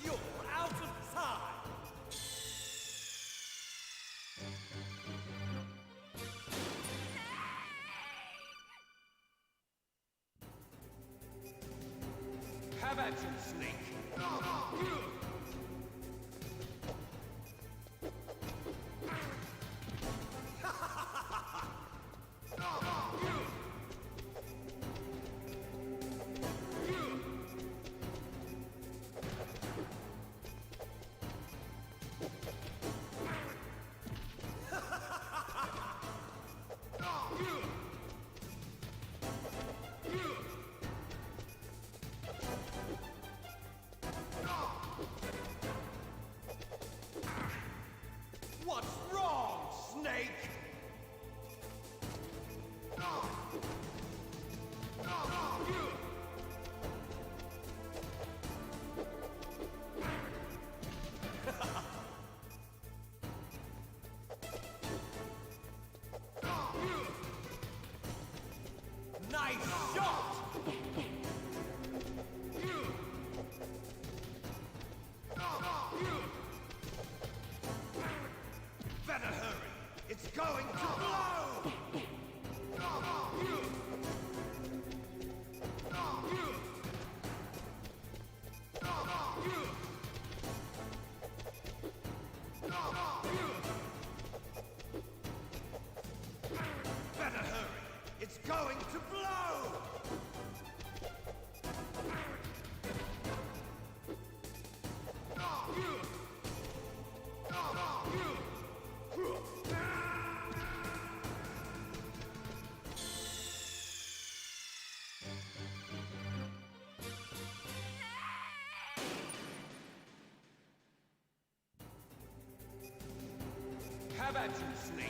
[SPEAKER 5] You're out of time! Have at you, Snake! What's wrong, Snake? Nice shot! Better hurry! It's going to blow! Better hurry! It's going to blow! Have at you, Snake!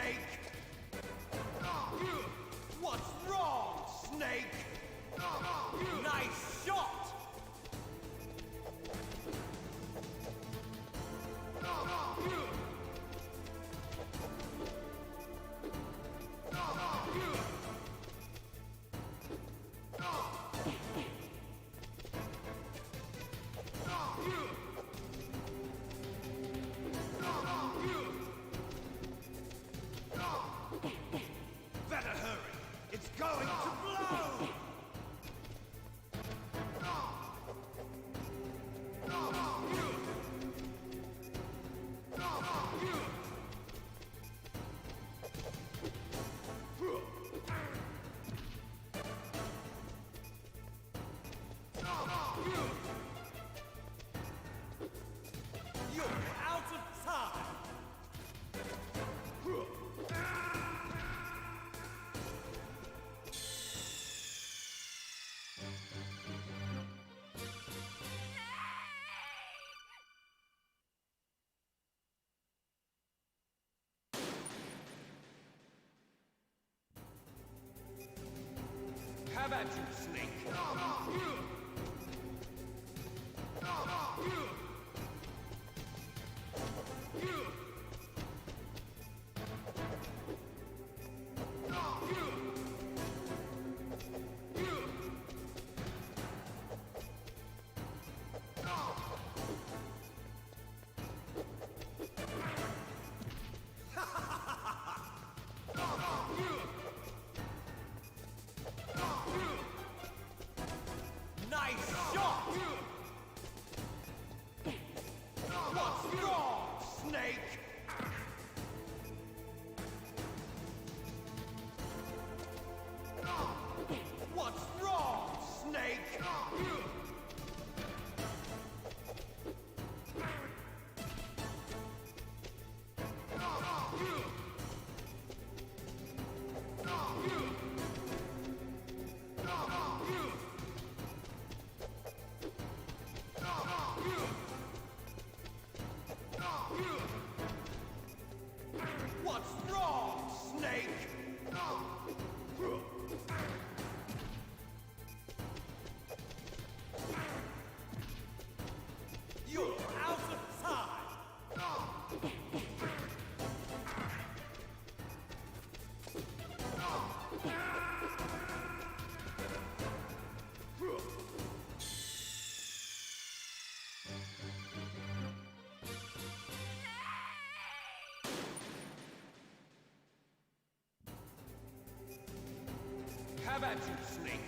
[SPEAKER 9] Snake! What's wrong, Snake? Nice shot! Better hurry! It's going to blow! You're out of time! Have at you, Snake! Nice shot! What's wrong, Snake? What's wrong, Snake? What's wrong, Snake? You're out of time! Have at you, Snake!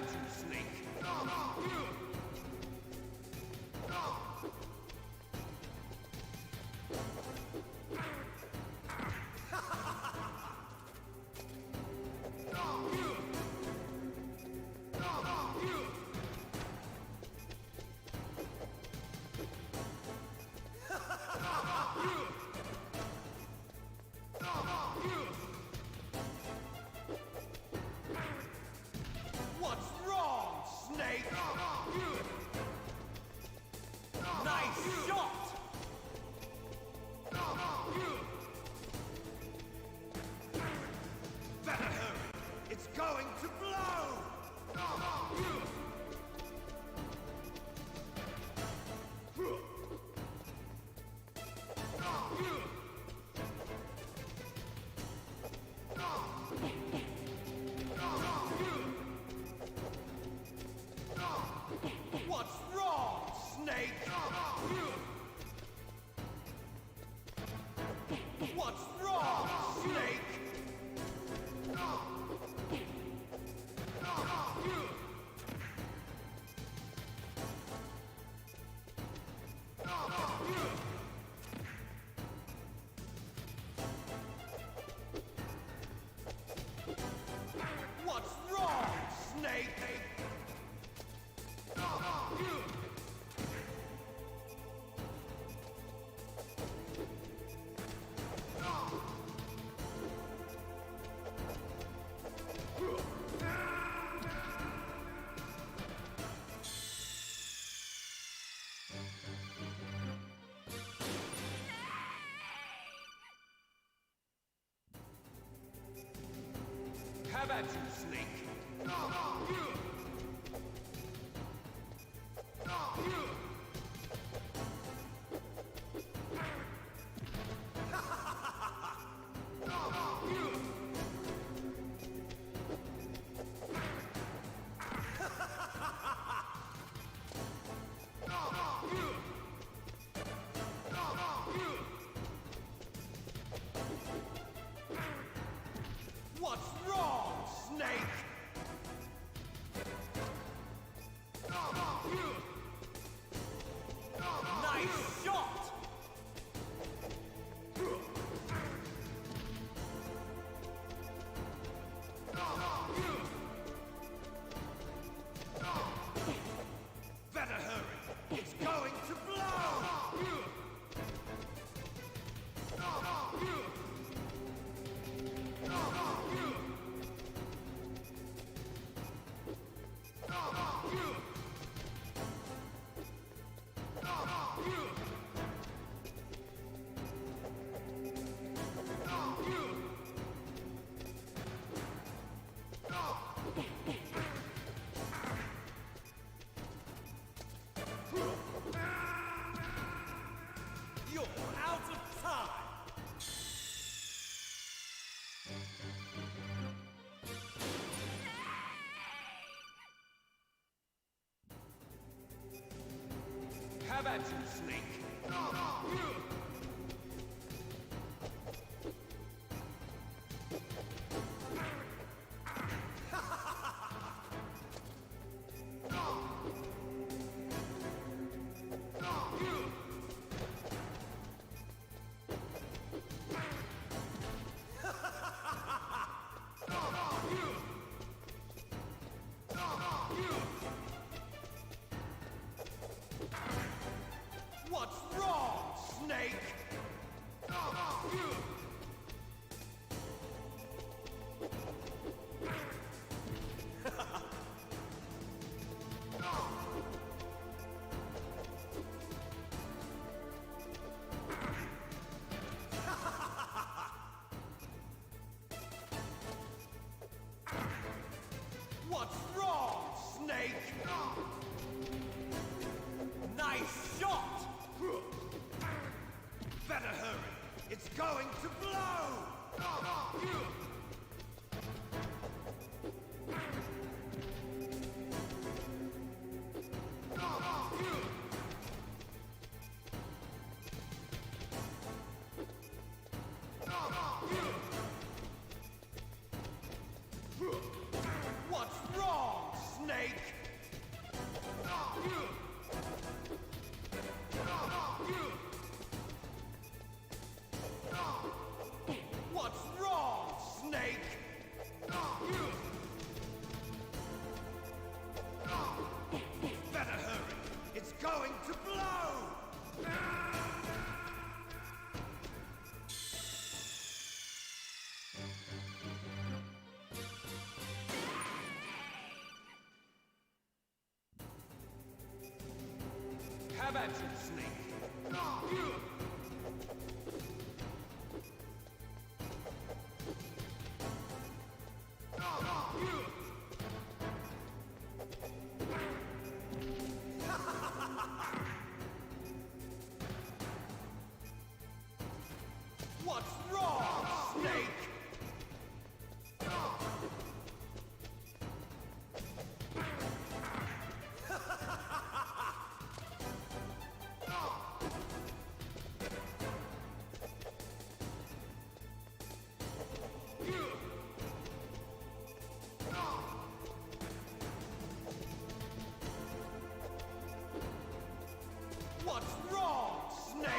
[SPEAKER 5] at you, Snake! What's wrong, Snake? Nice shot! Better hurry! It's going to blow! What's wrong, Snake? What's wrong, Snake? What's wrong, Snake? Have at you, Snake! What's wrong, Snake? Nice shot! Better hurry! It's going to blow! You're out of time! Have at you, Snake! What's wrong, Snake? What's wrong, Snake? Nice shot! Better hurry! It's going to blow! What's wrong, Snake? at you, Snake! What's wrong, Snake? What's wrong, Snake?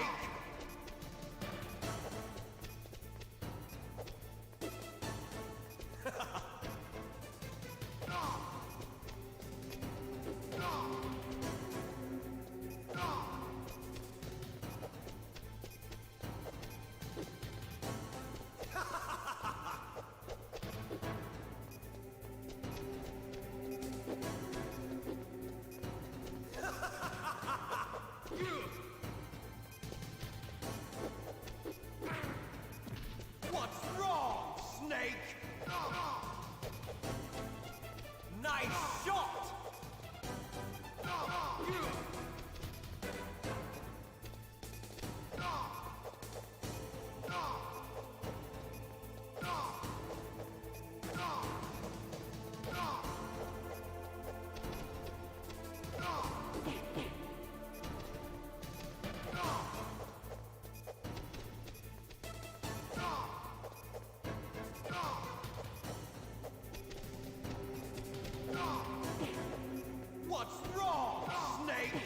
[SPEAKER 5] What's wrong, Snake? Nice shot! What's wrong, Snake?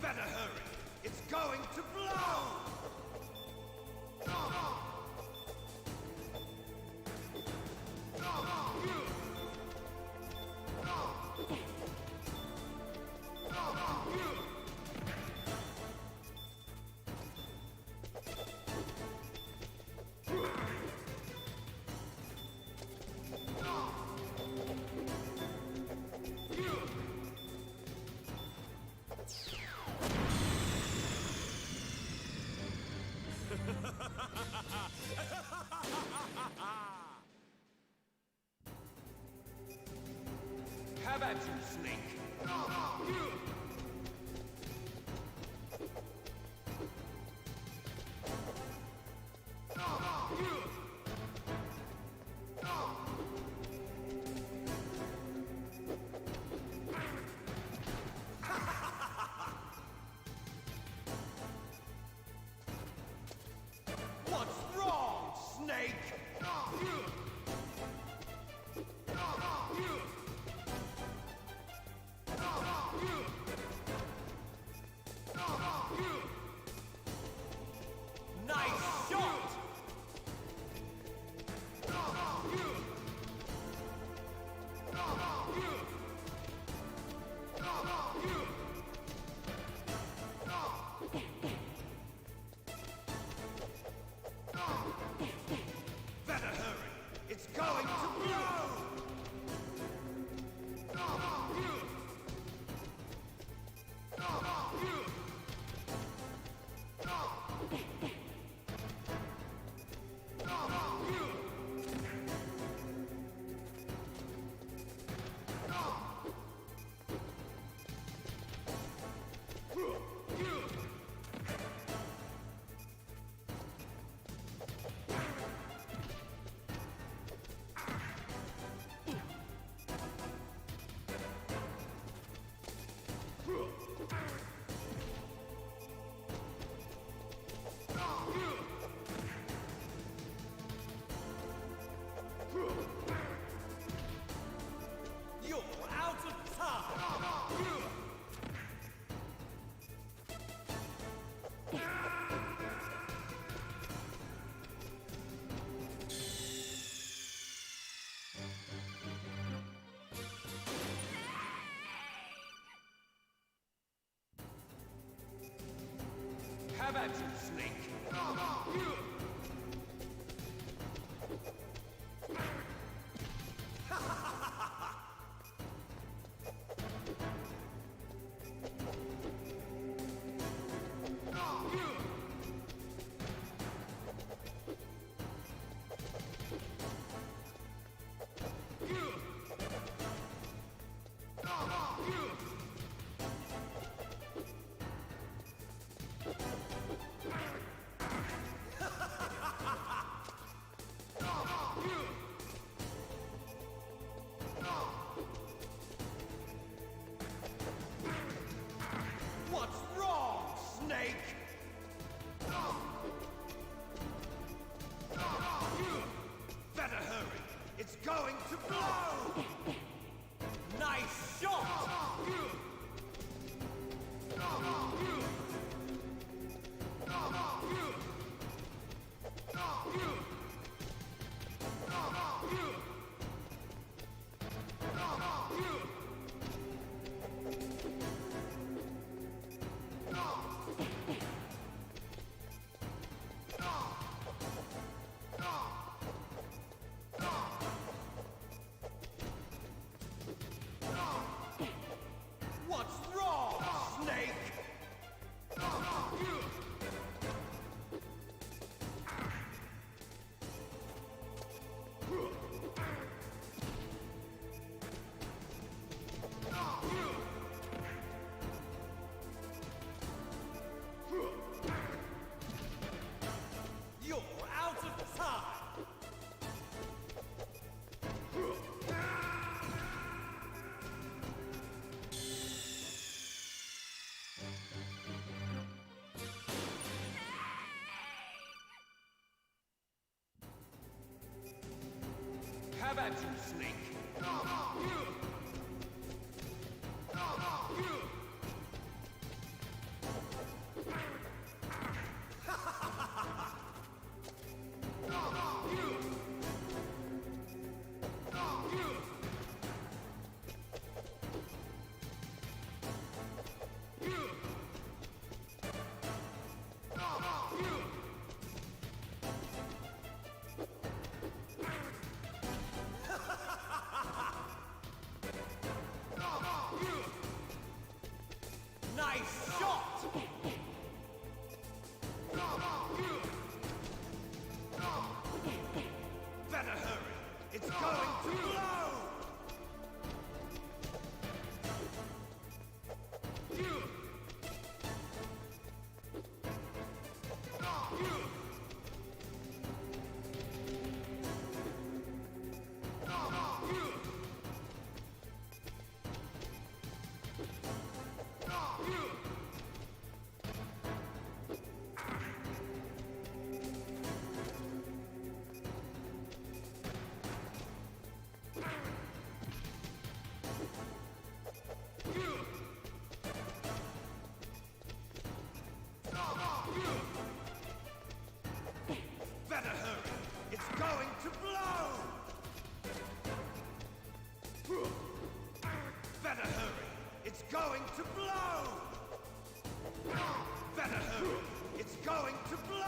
[SPEAKER 5] Better hurry! It's going to blow! Have at you, Snake! What's wrong, Snake? at you, Snake! What's wrong, Snake? Better hurry. It's going to blow! Nice shot! What's wrong, Snake? You're out of time! Have at you, Snake! Nice shot! Better hurry! It's going to blow! Better hurry! It's going to blow! Better hurry! It's going to blow! Better hurry! It's going to blow!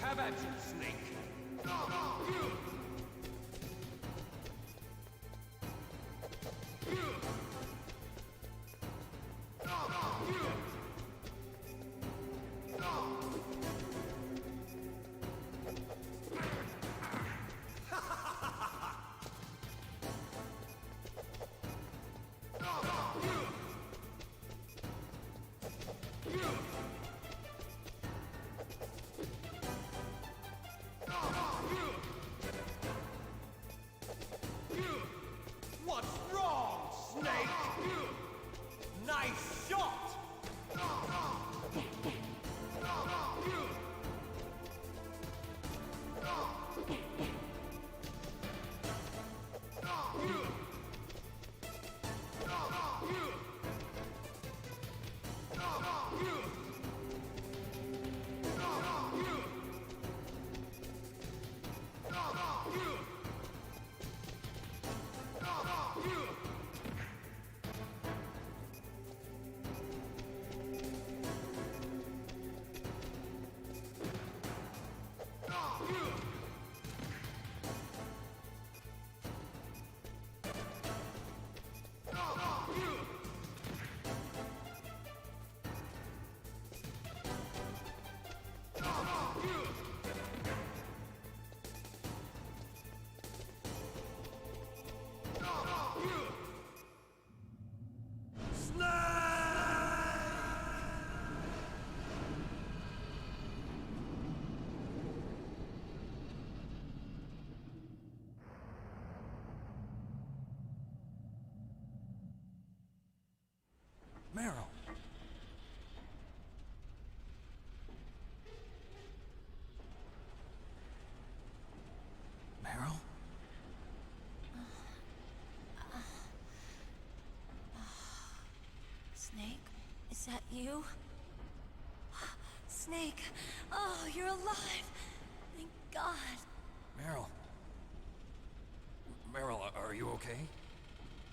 [SPEAKER 5] Have at you, Snake! What's wrong, Snake? Nice shot!
[SPEAKER 12] Is that you? Snake! Oh, you're alive! Thank God!
[SPEAKER 6] Meryl. Meryl, are you okay?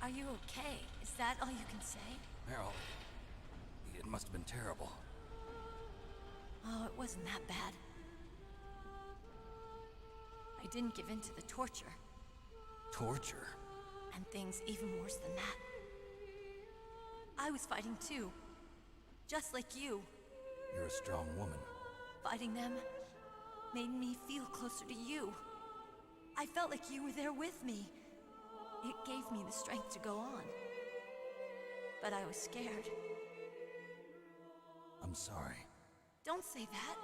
[SPEAKER 12] Are you okay? Is that all you can say?
[SPEAKER 6] Meryl, it must have been terrible.
[SPEAKER 12] Oh, it wasn't that bad. I didn't give in to the torture.
[SPEAKER 6] Torture?
[SPEAKER 12] And things even worse than that. I was fighting too. Just like you.
[SPEAKER 6] You're a strong woman.
[SPEAKER 12] Fighting them made me feel closer to you. I felt like you were there with me. It gave me the strength to go on. But I was scared.
[SPEAKER 6] I'm sorry.
[SPEAKER 12] Don't say that.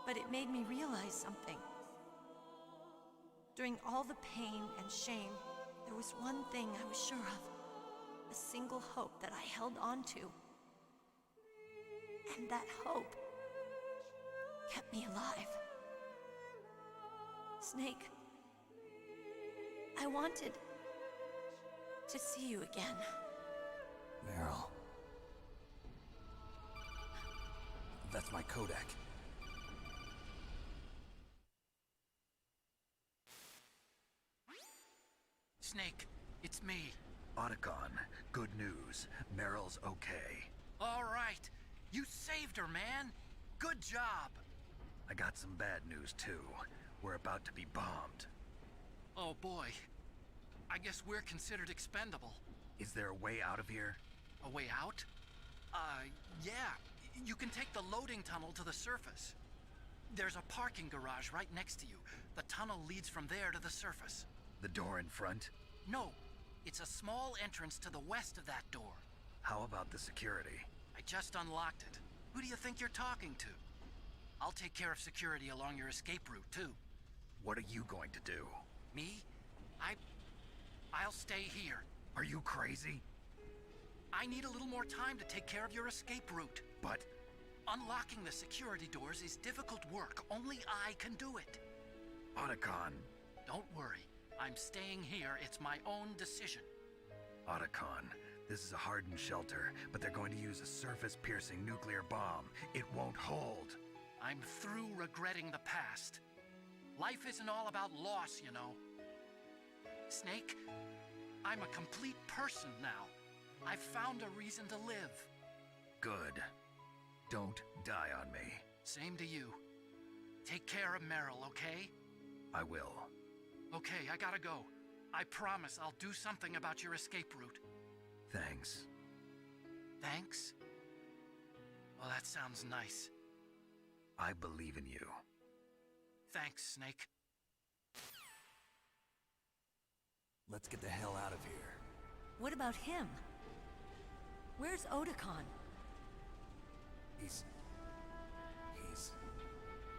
[SPEAKER 12] But it made me realize something. During all the pain and shame, there was one thing I was sure of. A single hope that I held on to. And that hope kept me alive. Snake, I wanted to see you again.
[SPEAKER 6] Meryl. That's my Kodak.
[SPEAKER 1] Snake, it's me.
[SPEAKER 2] Otacon, good news. Meryl's okay.
[SPEAKER 1] All right. You saved her, man. Good job.
[SPEAKER 2] I got some bad news, too. We're about to be bombed.
[SPEAKER 1] Oh, boy. I guess we're considered expendable.
[SPEAKER 2] Is there a way out of here?
[SPEAKER 1] A way out? Yeah. You can take the loading tunnel to the surface. There's a parking garage right next to you. The tunnel leads from there to the surface.
[SPEAKER 2] The door in front?
[SPEAKER 1] No. It's a small entrance to the west of that door.
[SPEAKER 2] How about the security?
[SPEAKER 1] I just unlocked it. Who do you think you're talking to? I'll take care of security along your escape route, too.
[SPEAKER 2] What are you going to do?
[SPEAKER 1] Me? I'll stay here.
[SPEAKER 2] Are you crazy?
[SPEAKER 1] I need a little more time to take care of your escape route.
[SPEAKER 2] But...
[SPEAKER 1] Unlocking the security doors is difficult work. Only I can do it.
[SPEAKER 2] Otacon.
[SPEAKER 1] Don't worry. I'm staying here. It's my own decision.
[SPEAKER 2] Otacon, this is a hardened shelter, but they're going to use a surface-piercing nuclear bomb. It won't hold.
[SPEAKER 1] I'm through regretting the past. Life isn't all about loss, you know. Snake, I'm a complete person now. I've found a reason to live.
[SPEAKER 2] Good. Don't die on me.
[SPEAKER 1] Same to you. Take care of Meryl, okay?
[SPEAKER 2] I will.
[SPEAKER 1] Okay, I gotta go. I promise I'll do something about your escape route.
[SPEAKER 2] Thanks.
[SPEAKER 1] Thanks? Well, that sounds nice.
[SPEAKER 2] I believe in you.
[SPEAKER 1] Thanks, Snake.
[SPEAKER 6] Let's get the hell out of here.
[SPEAKER 12] What about him? Where's Otacon?
[SPEAKER 6] He's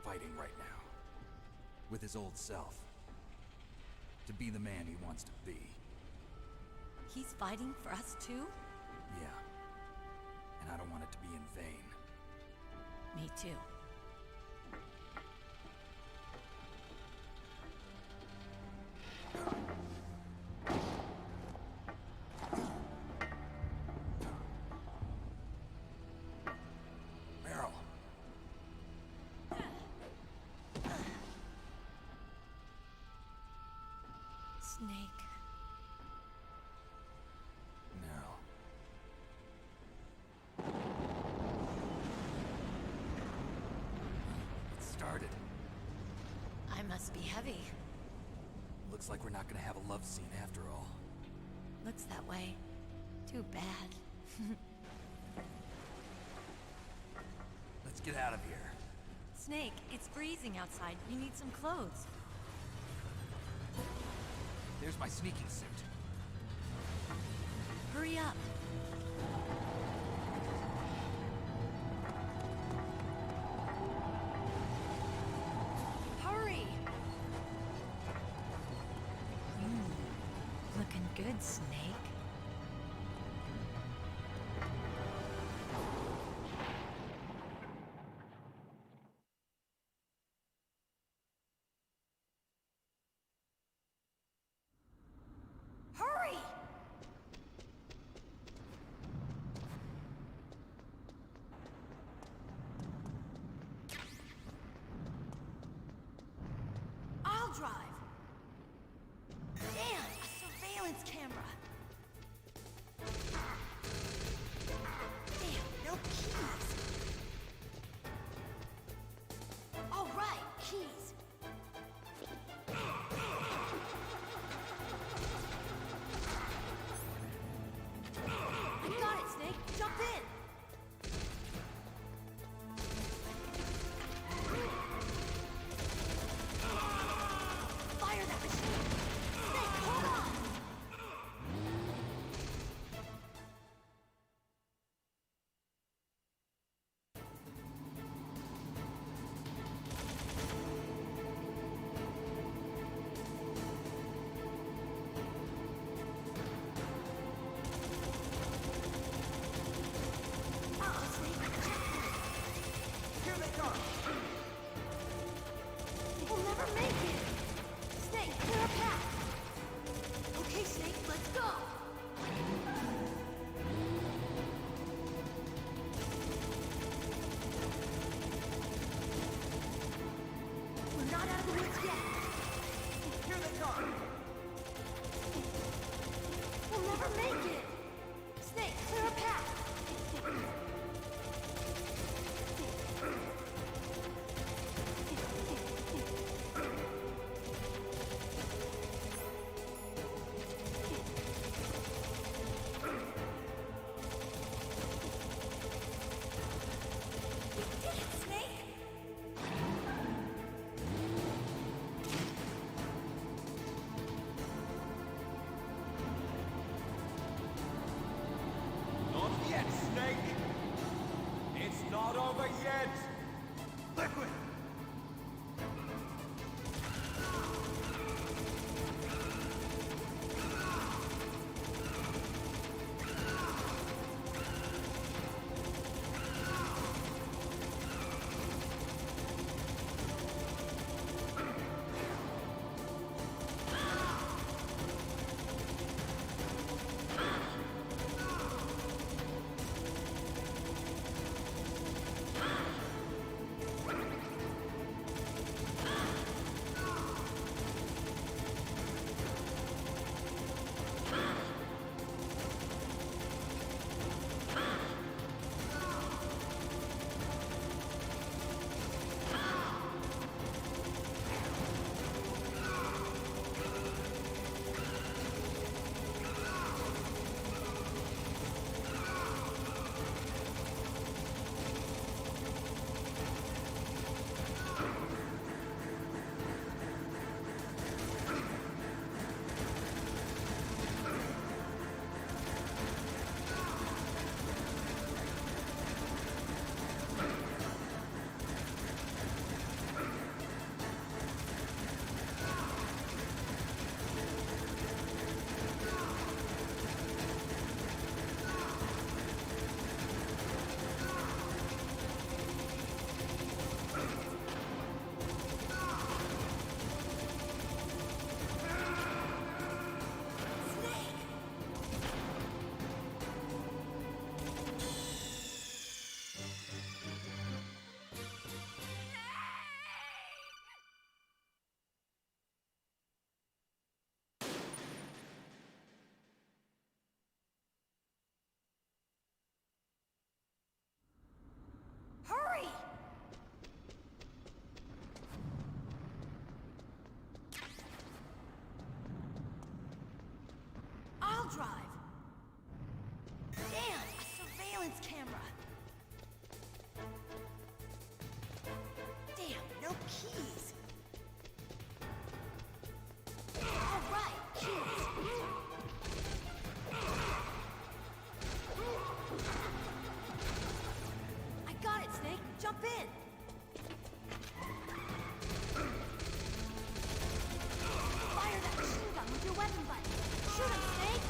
[SPEAKER 6] fighting right now. With his old self. To be the man he wants to be.
[SPEAKER 12] He's fighting for us too?
[SPEAKER 6] Yeah. And I don't want it to be in vain.
[SPEAKER 12] Me too.
[SPEAKER 6] Meryl.
[SPEAKER 12] Snake.
[SPEAKER 6] Meryl. It started.
[SPEAKER 12] I must be heavy.
[SPEAKER 6] Looks like we're not gonna have a love scene after all.
[SPEAKER 12] Looks that way. Too bad.
[SPEAKER 6] Let's get out of here.
[SPEAKER 12] Snake, it's freezing outside. You need some clothes.
[SPEAKER 6] There's my sneaking suit.
[SPEAKER 12] Hurry up. Hurry! Looking good, Snake. Hurry! I'll drive. Damn, a surveillance camera. Damn, no keys. All right, keys. I got it, Snake. Jump in. Fire that machine. Snake, hold on. Uh-oh, Snake.
[SPEAKER 4] Here they come!
[SPEAKER 12] We'll never make it. Snake, clear a path. Okay, Snake, let's go. We're not out of the woods yet.
[SPEAKER 4] Here they come!
[SPEAKER 12] We'll never make it. Snake, clear a path. We did it, Snake.
[SPEAKER 9] Not yet, Snake! It's not over yet!
[SPEAKER 4] Liquid!
[SPEAKER 12] Hurry! I'll drive. Damn, a surveillance camera. Damn, no keys. All right, keys. I got it, Snake. Jump in. Fire that machine gun with your weapon button. Shoot him, Snake.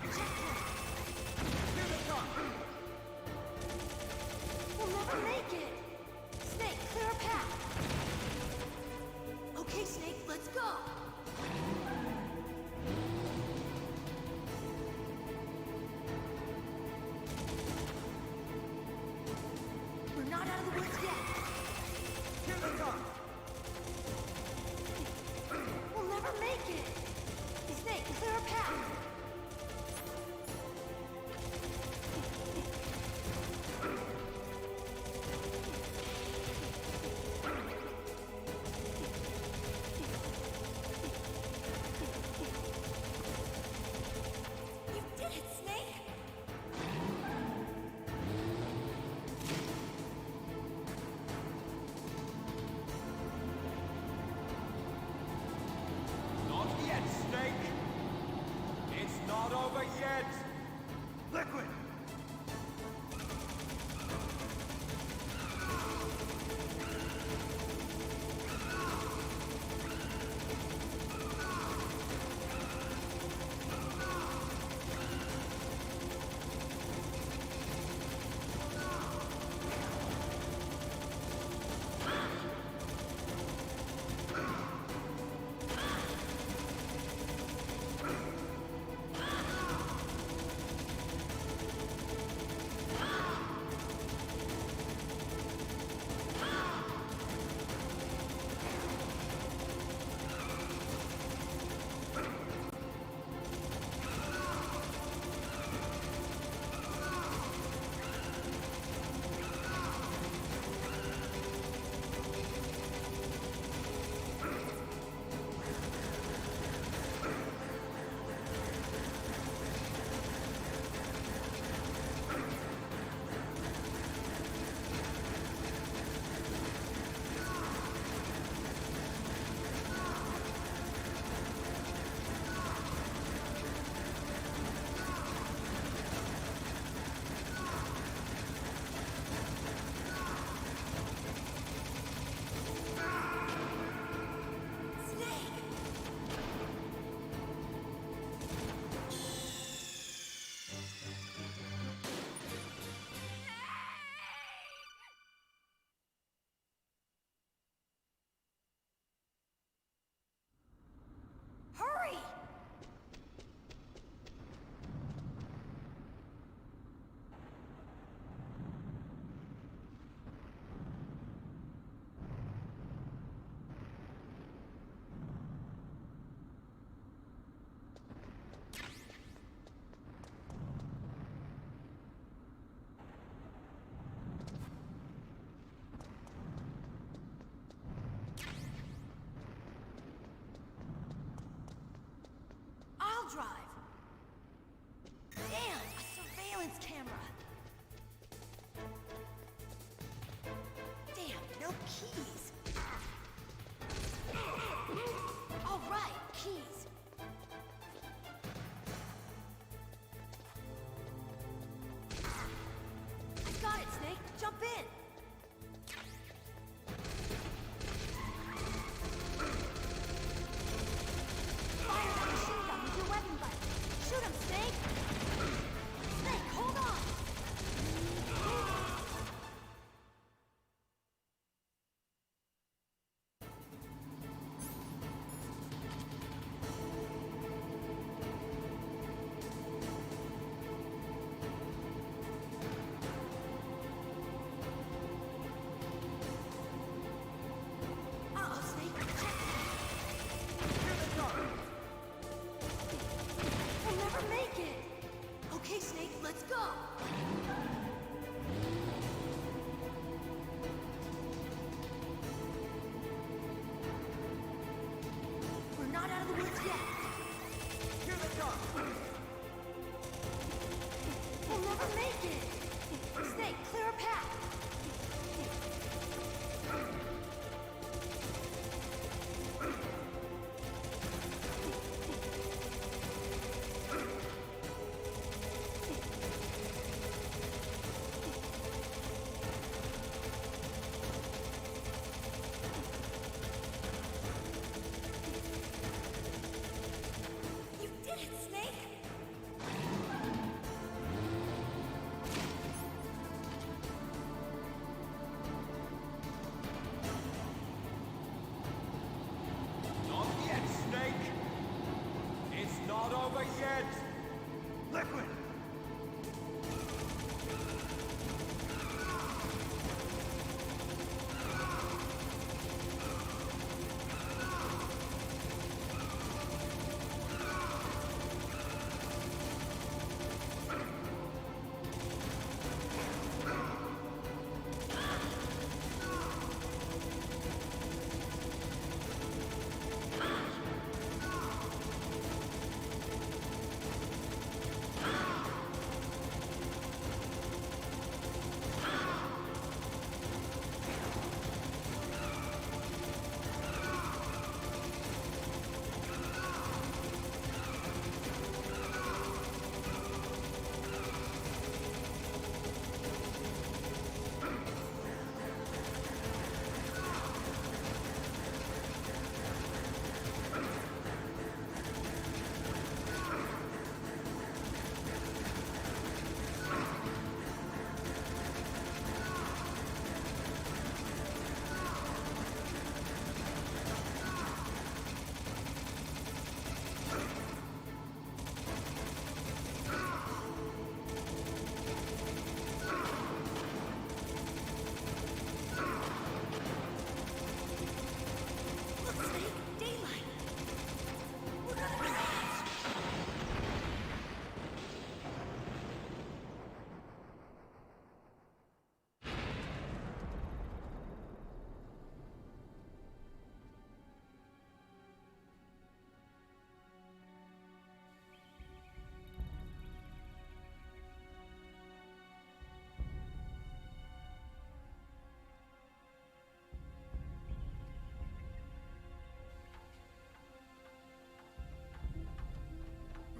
[SPEAKER 12] Here they come! We'll never make it! Snake, clear a path! Okay, Snake, let's go! We're not out of the woods yet!
[SPEAKER 10] Here they come!
[SPEAKER 12] We'll never make it! Snake, clear a path! You did it, Snake!
[SPEAKER 9] Not yet, Snake! It's not over yet!
[SPEAKER 10] Liquid!
[SPEAKER 12] Hurry! I'll drive. Damn, a surveillance camera. Damn, no keys. All right, keys. I got it, Snake. Jump in. Fire that machine gun with your weapon button. Shoot him, Snake! Snake, hold on!
[SPEAKER 9] over yet!
[SPEAKER 2] Liquid!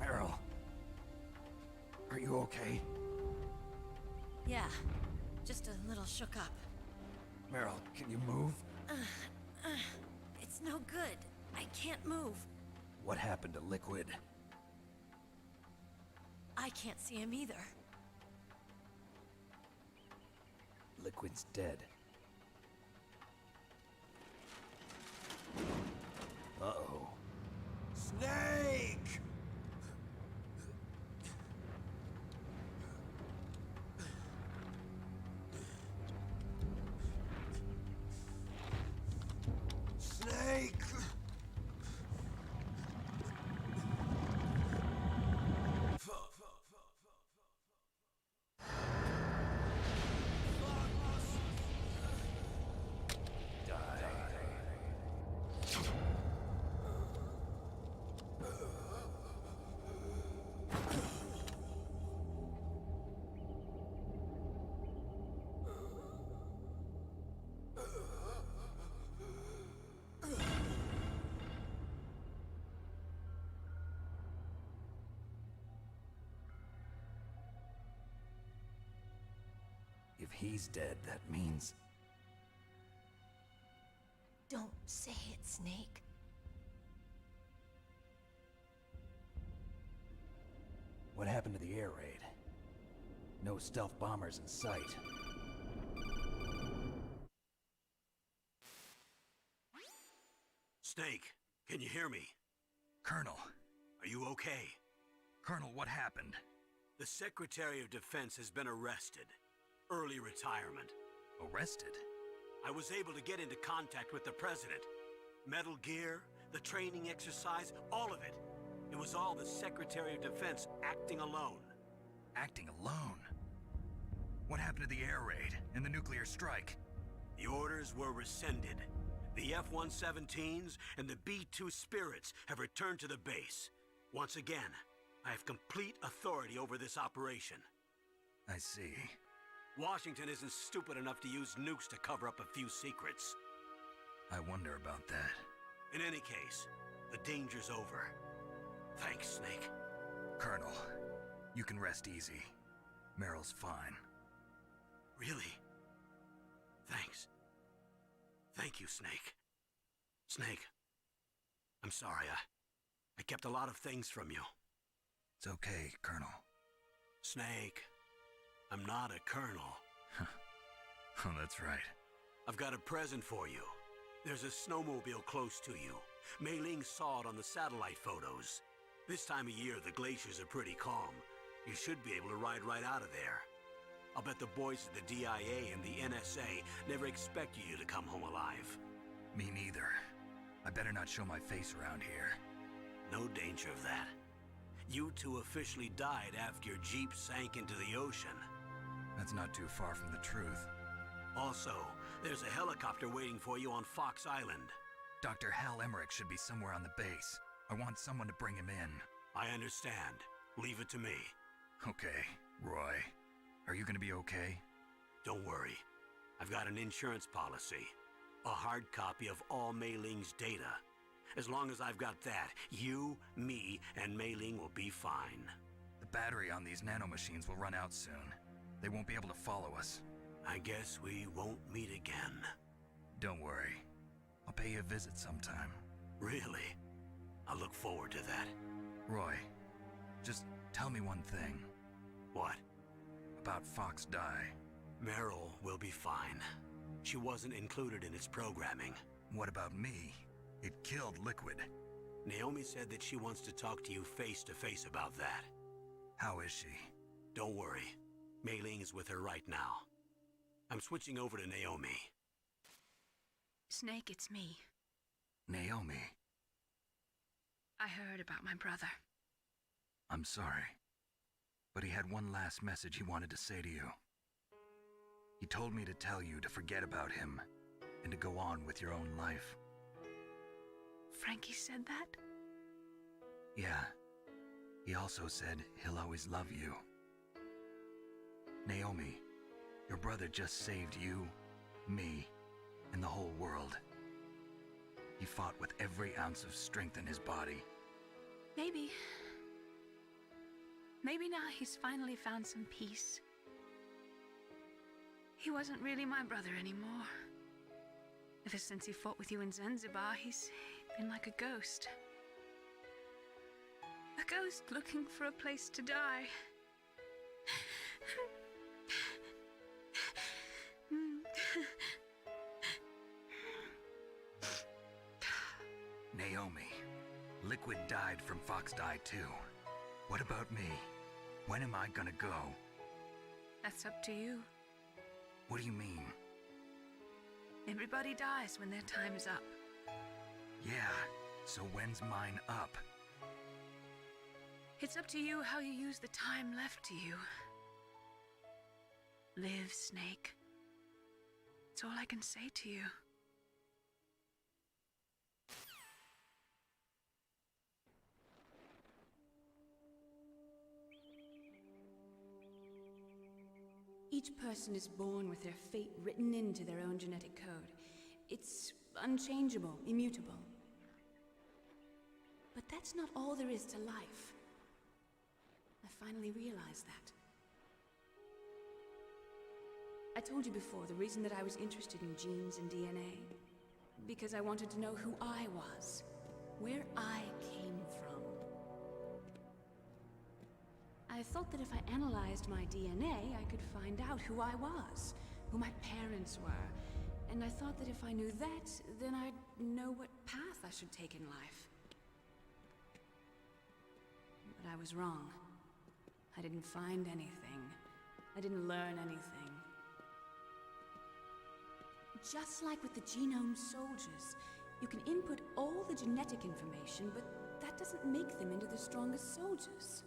[SPEAKER 2] Meryl. Are you okay?
[SPEAKER 12] Yeah, just a little shook up.
[SPEAKER 2] Meryl, can you move?
[SPEAKER 12] It's no good. I can't move.
[SPEAKER 2] What happened to Liquid?
[SPEAKER 12] I can't see him either.
[SPEAKER 2] Liquid's dead. Uh-oh.
[SPEAKER 4] Snake! Snake!
[SPEAKER 2] If he's dead, that means...
[SPEAKER 12] Don't say it, Snake.
[SPEAKER 2] What happened to the air raid? No stealth bombers in sight.
[SPEAKER 3] Snake, can you hear me?
[SPEAKER 2] Colonel.
[SPEAKER 3] Are you okay?
[SPEAKER 2] Colonel, what happened?
[SPEAKER 3] The Secretary of Defense has been arrested. Early retirement.
[SPEAKER 2] Arrested?
[SPEAKER 3] I was able to get into contact with the President. Metal Gear, the training exercise, all of it. It was all the Secretary of Defense acting alone.
[SPEAKER 2] Acting alone? What happened to the air raid and the nuclear strike?
[SPEAKER 3] The orders were rescinded. The F-117s and the B-2 Spirits have returned to the base. Once again, I have complete authority over this operation.
[SPEAKER 2] I see.
[SPEAKER 3] Washington isn't stupid enough to use nukes to cover up a few secrets.
[SPEAKER 2] I wonder about that.
[SPEAKER 3] In any case, the danger's over. Thanks, Snake.
[SPEAKER 2] Colonel, you can rest easy. Meryl's fine.
[SPEAKER 3] Really? Thanks. Thank you, Snake. Snake, I'm sorry. I kept a lot of things from you.
[SPEAKER 2] It's okay, Colonel.
[SPEAKER 3] Snake, I'm not a colonel.
[SPEAKER 2] Oh, that's right.
[SPEAKER 3] I've got a present for you. There's a snowmobile close to you. Mei Ling saw it on the satellite photos. This time of year, the glaciers are pretty calm. You should be able to ride right out of there. I'll bet the boys at the DIA and the NSA never expected you to come home alive.
[SPEAKER 2] Me neither. I better not show my face around here.
[SPEAKER 3] No danger of that. You two officially died after your Jeep sank into the ocean.
[SPEAKER 2] That's not too far from the truth.
[SPEAKER 3] Also, there's a helicopter waiting for you on Fox Island.
[SPEAKER 2] Dr. Hal Emmerich should be somewhere on the base. I want someone to bring him in.
[SPEAKER 3] I understand. Leave it to me.
[SPEAKER 2] Okay, Roy. Are you gonna be okay?
[SPEAKER 3] Don't worry. I've got an insurance policy. A hard copy of all Mei Ling's data. As long as I've got that, you, me, and Mei Ling will be fine.
[SPEAKER 2] The battery on these nanomachines will run out soon. They won't be able to follow us.
[SPEAKER 3] I guess we won't meet again.
[SPEAKER 2] Don't worry. I'll pay you a visit sometime.
[SPEAKER 3] Really? I look forward to that.
[SPEAKER 2] Roy, just tell me one thing.
[SPEAKER 3] What?
[SPEAKER 2] About Fox Die.
[SPEAKER 3] Meryl will be fine. She wasn't included in its programming.
[SPEAKER 2] What about me? It killed Liquid.
[SPEAKER 3] Naomi said that she wants to talk to you face to face about that.
[SPEAKER 2] How is she?
[SPEAKER 3] Don't worry. Mei Ling is with her right now. I'm switching over to Naomi.
[SPEAKER 8] Snake, it's me.
[SPEAKER 2] Naomi.
[SPEAKER 8] I heard about my brother.
[SPEAKER 2] I'm sorry. But he had one last message he wanted to say to you. He told me to tell you to forget about him and to go on with your own life.
[SPEAKER 8] Frankie said that?
[SPEAKER 2] Yeah. He also said he'll always love you. Naomi, your brother just saved you, me, and the whole world. He fought with every ounce of strength in his body.
[SPEAKER 8] Maybe. Maybe now he's finally found some peace. He wasn't really my brother anymore. Ever since he fought with you in Zanzibar, he's been like a ghost. A ghost looking for a place to die.
[SPEAKER 2] Naomi, Liquid died from Fox Die too. What about me? When am I gonna go?
[SPEAKER 8] That's up to you.
[SPEAKER 2] What do you mean?
[SPEAKER 8] Everybody dies when their time's up.
[SPEAKER 2] Yeah, so when's mine up?
[SPEAKER 8] It's up to you how you use the time left to you. Live, Snake. That's all I can say to you.
[SPEAKER 13] Each person is born with their fate written into their own genetic code. It's unchangeable, immutable. But that's not all there is to life. I finally realized that. I told you before the reason that I was interested in genes and DNA. Because I wanted to know who I was, where I came from. I thought that if I analyzed my DNA, I could find out who I was, who my parents were. And I thought that if I knew that, then I'd know what path I should take in life. But I was wrong. I didn't find anything. I didn't learn anything. Just like with the genome soldiers, you can input all the genetic information, but that doesn't make them into the strongest soldiers.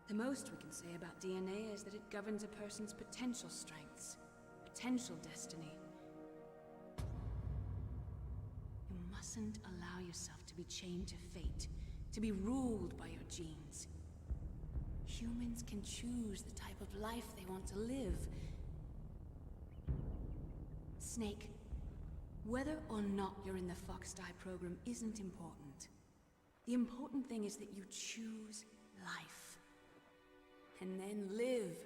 [SPEAKER 13] The most we can say about DNA is that it governs a person's potential strengths, potential destiny. You mustn't allow yourself to be chained to fate, to be ruled by your genes. Humans can choose the type of life they want to live. Snake, whether or not you're in the Fox Die program isn't important. The important thing is that you choose life. And then live.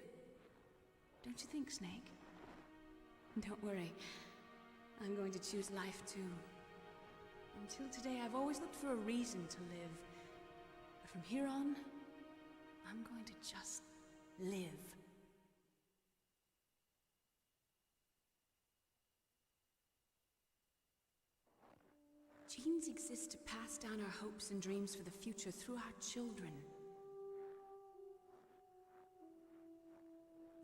[SPEAKER 13] Don't you think, Snake? Don't worry. I'm going to choose life too. Until today, I've always looked for a reason to live. But from here on, I'm going to just live. Genes exist to pass down our hopes and dreams for the future through our children.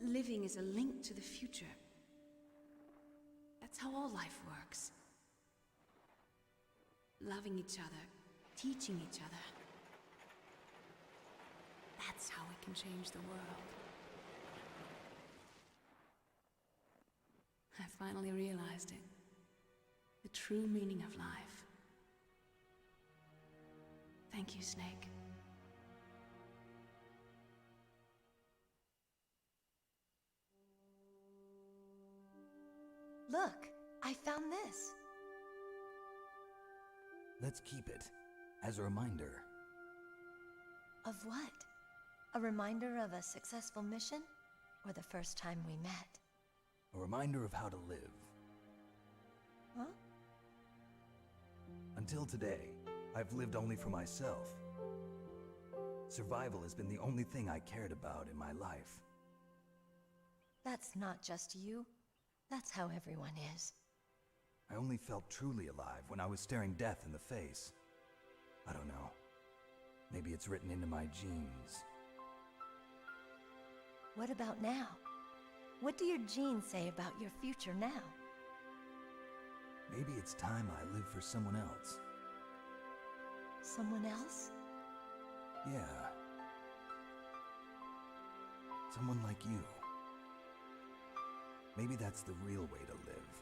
[SPEAKER 13] Living is a link to the future. That's how all life works. Loving each other, teaching each other. That's how we can change the world. I finally realized it. The true meaning of life. Thank you, Snake.
[SPEAKER 12] Look, I found this.
[SPEAKER 6] Let's keep it as a reminder.
[SPEAKER 12] Of what? A reminder of a successful mission? Or the first time we met?
[SPEAKER 6] A reminder of how to live.
[SPEAKER 12] Huh?
[SPEAKER 6] Until today, I've lived only for myself. Survival has been the only thing I cared about in my life.
[SPEAKER 12] That's not just you. That's how everyone is.
[SPEAKER 6] I only felt truly alive when I was staring death in the face. I don't know. Maybe it's written into my genes.
[SPEAKER 12] What about now? What do your genes say about your future now?
[SPEAKER 6] Maybe it's time I live for someone else.
[SPEAKER 12] Someone else?
[SPEAKER 6] Yeah. Someone like you. Maybe that's the real way to live.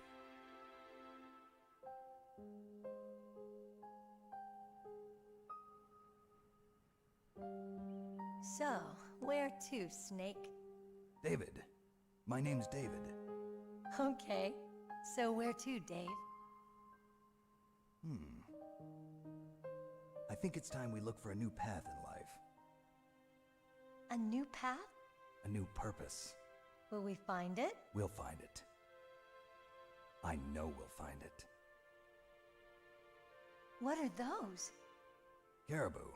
[SPEAKER 12] So, where to, Snake?
[SPEAKER 6] David. My name's David.
[SPEAKER 12] Okay. So where to, Dave?
[SPEAKER 6] I think it's time we look for a new path in life.
[SPEAKER 12] A new path?
[SPEAKER 6] A new purpose.
[SPEAKER 12] Will we find it?
[SPEAKER 6] We'll find it. I know we'll find it.
[SPEAKER 12] What are those?
[SPEAKER 6] Caribou.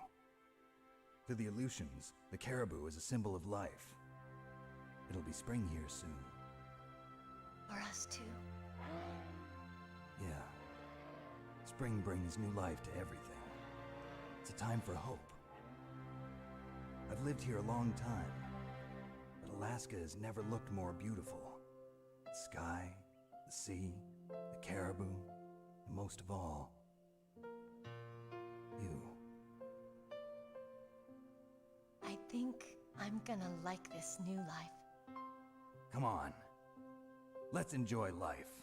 [SPEAKER 6] To the Aleutians, the caribou is a symbol of life. It'll be spring here soon.
[SPEAKER 12] For us too.
[SPEAKER 6] Yeah. Spring brings new life to everything. It's a time for hope. I've lived here a long time, but Alaska has never looked more beautiful. The sky, the sea, the caribou, and most of all, you.
[SPEAKER 12] I think I'm gonna like this new life.
[SPEAKER 6] Come on. Let's enjoy life.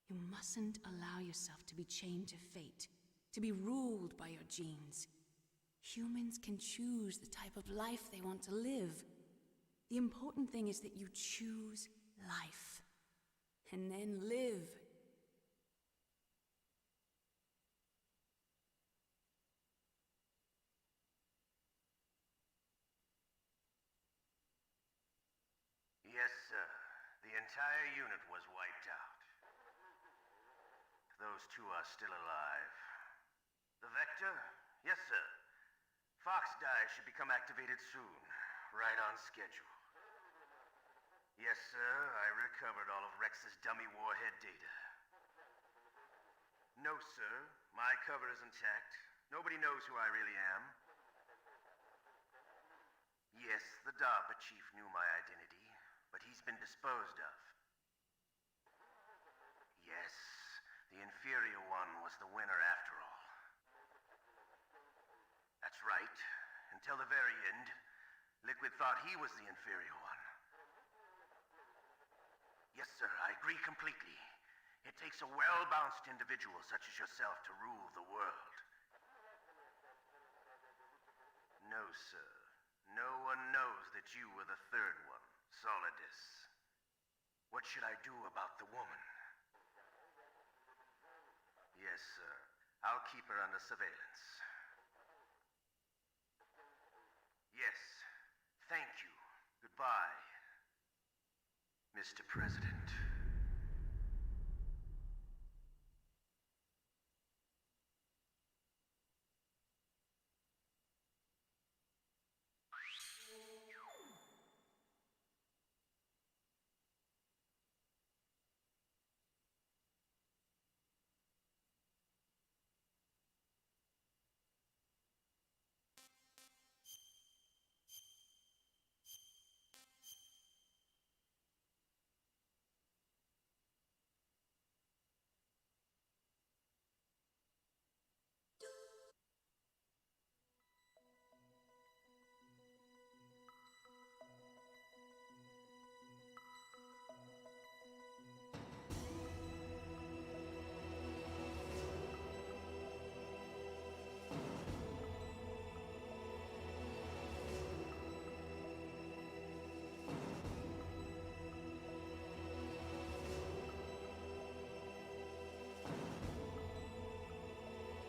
[SPEAKER 13] You mustn't allow yourself to be chained to fate, to be ruled by your genes. Humans can choose the type of life they want to live. The important thing is that you choose life, and then live.
[SPEAKER 14] Yes, sir. The entire unit was wiped out. Those two are still alive. The Vector? Yes, sir. Fox Die should become activated soon. Right on schedule. Yes, sir. I recovered all of Rex's dummy warhead data. No, sir. My cover is intact. Nobody knows who I really am. Yes, the DARPA chief knew my identity, but he's been disposed of. Yes, the inferior one was the winner after all. That's right. Until the very end, Liquid thought he was the inferior one. Yes, sir, I agree completely. It takes a well-balanced individual such as yourself to rule the world. No, sir. No one knows that you were the third one, Solidus. What should I do about the woman? Yes, sir. I'll keep her under surveillance. Yes. Thank you. Goodbye, Mr. President.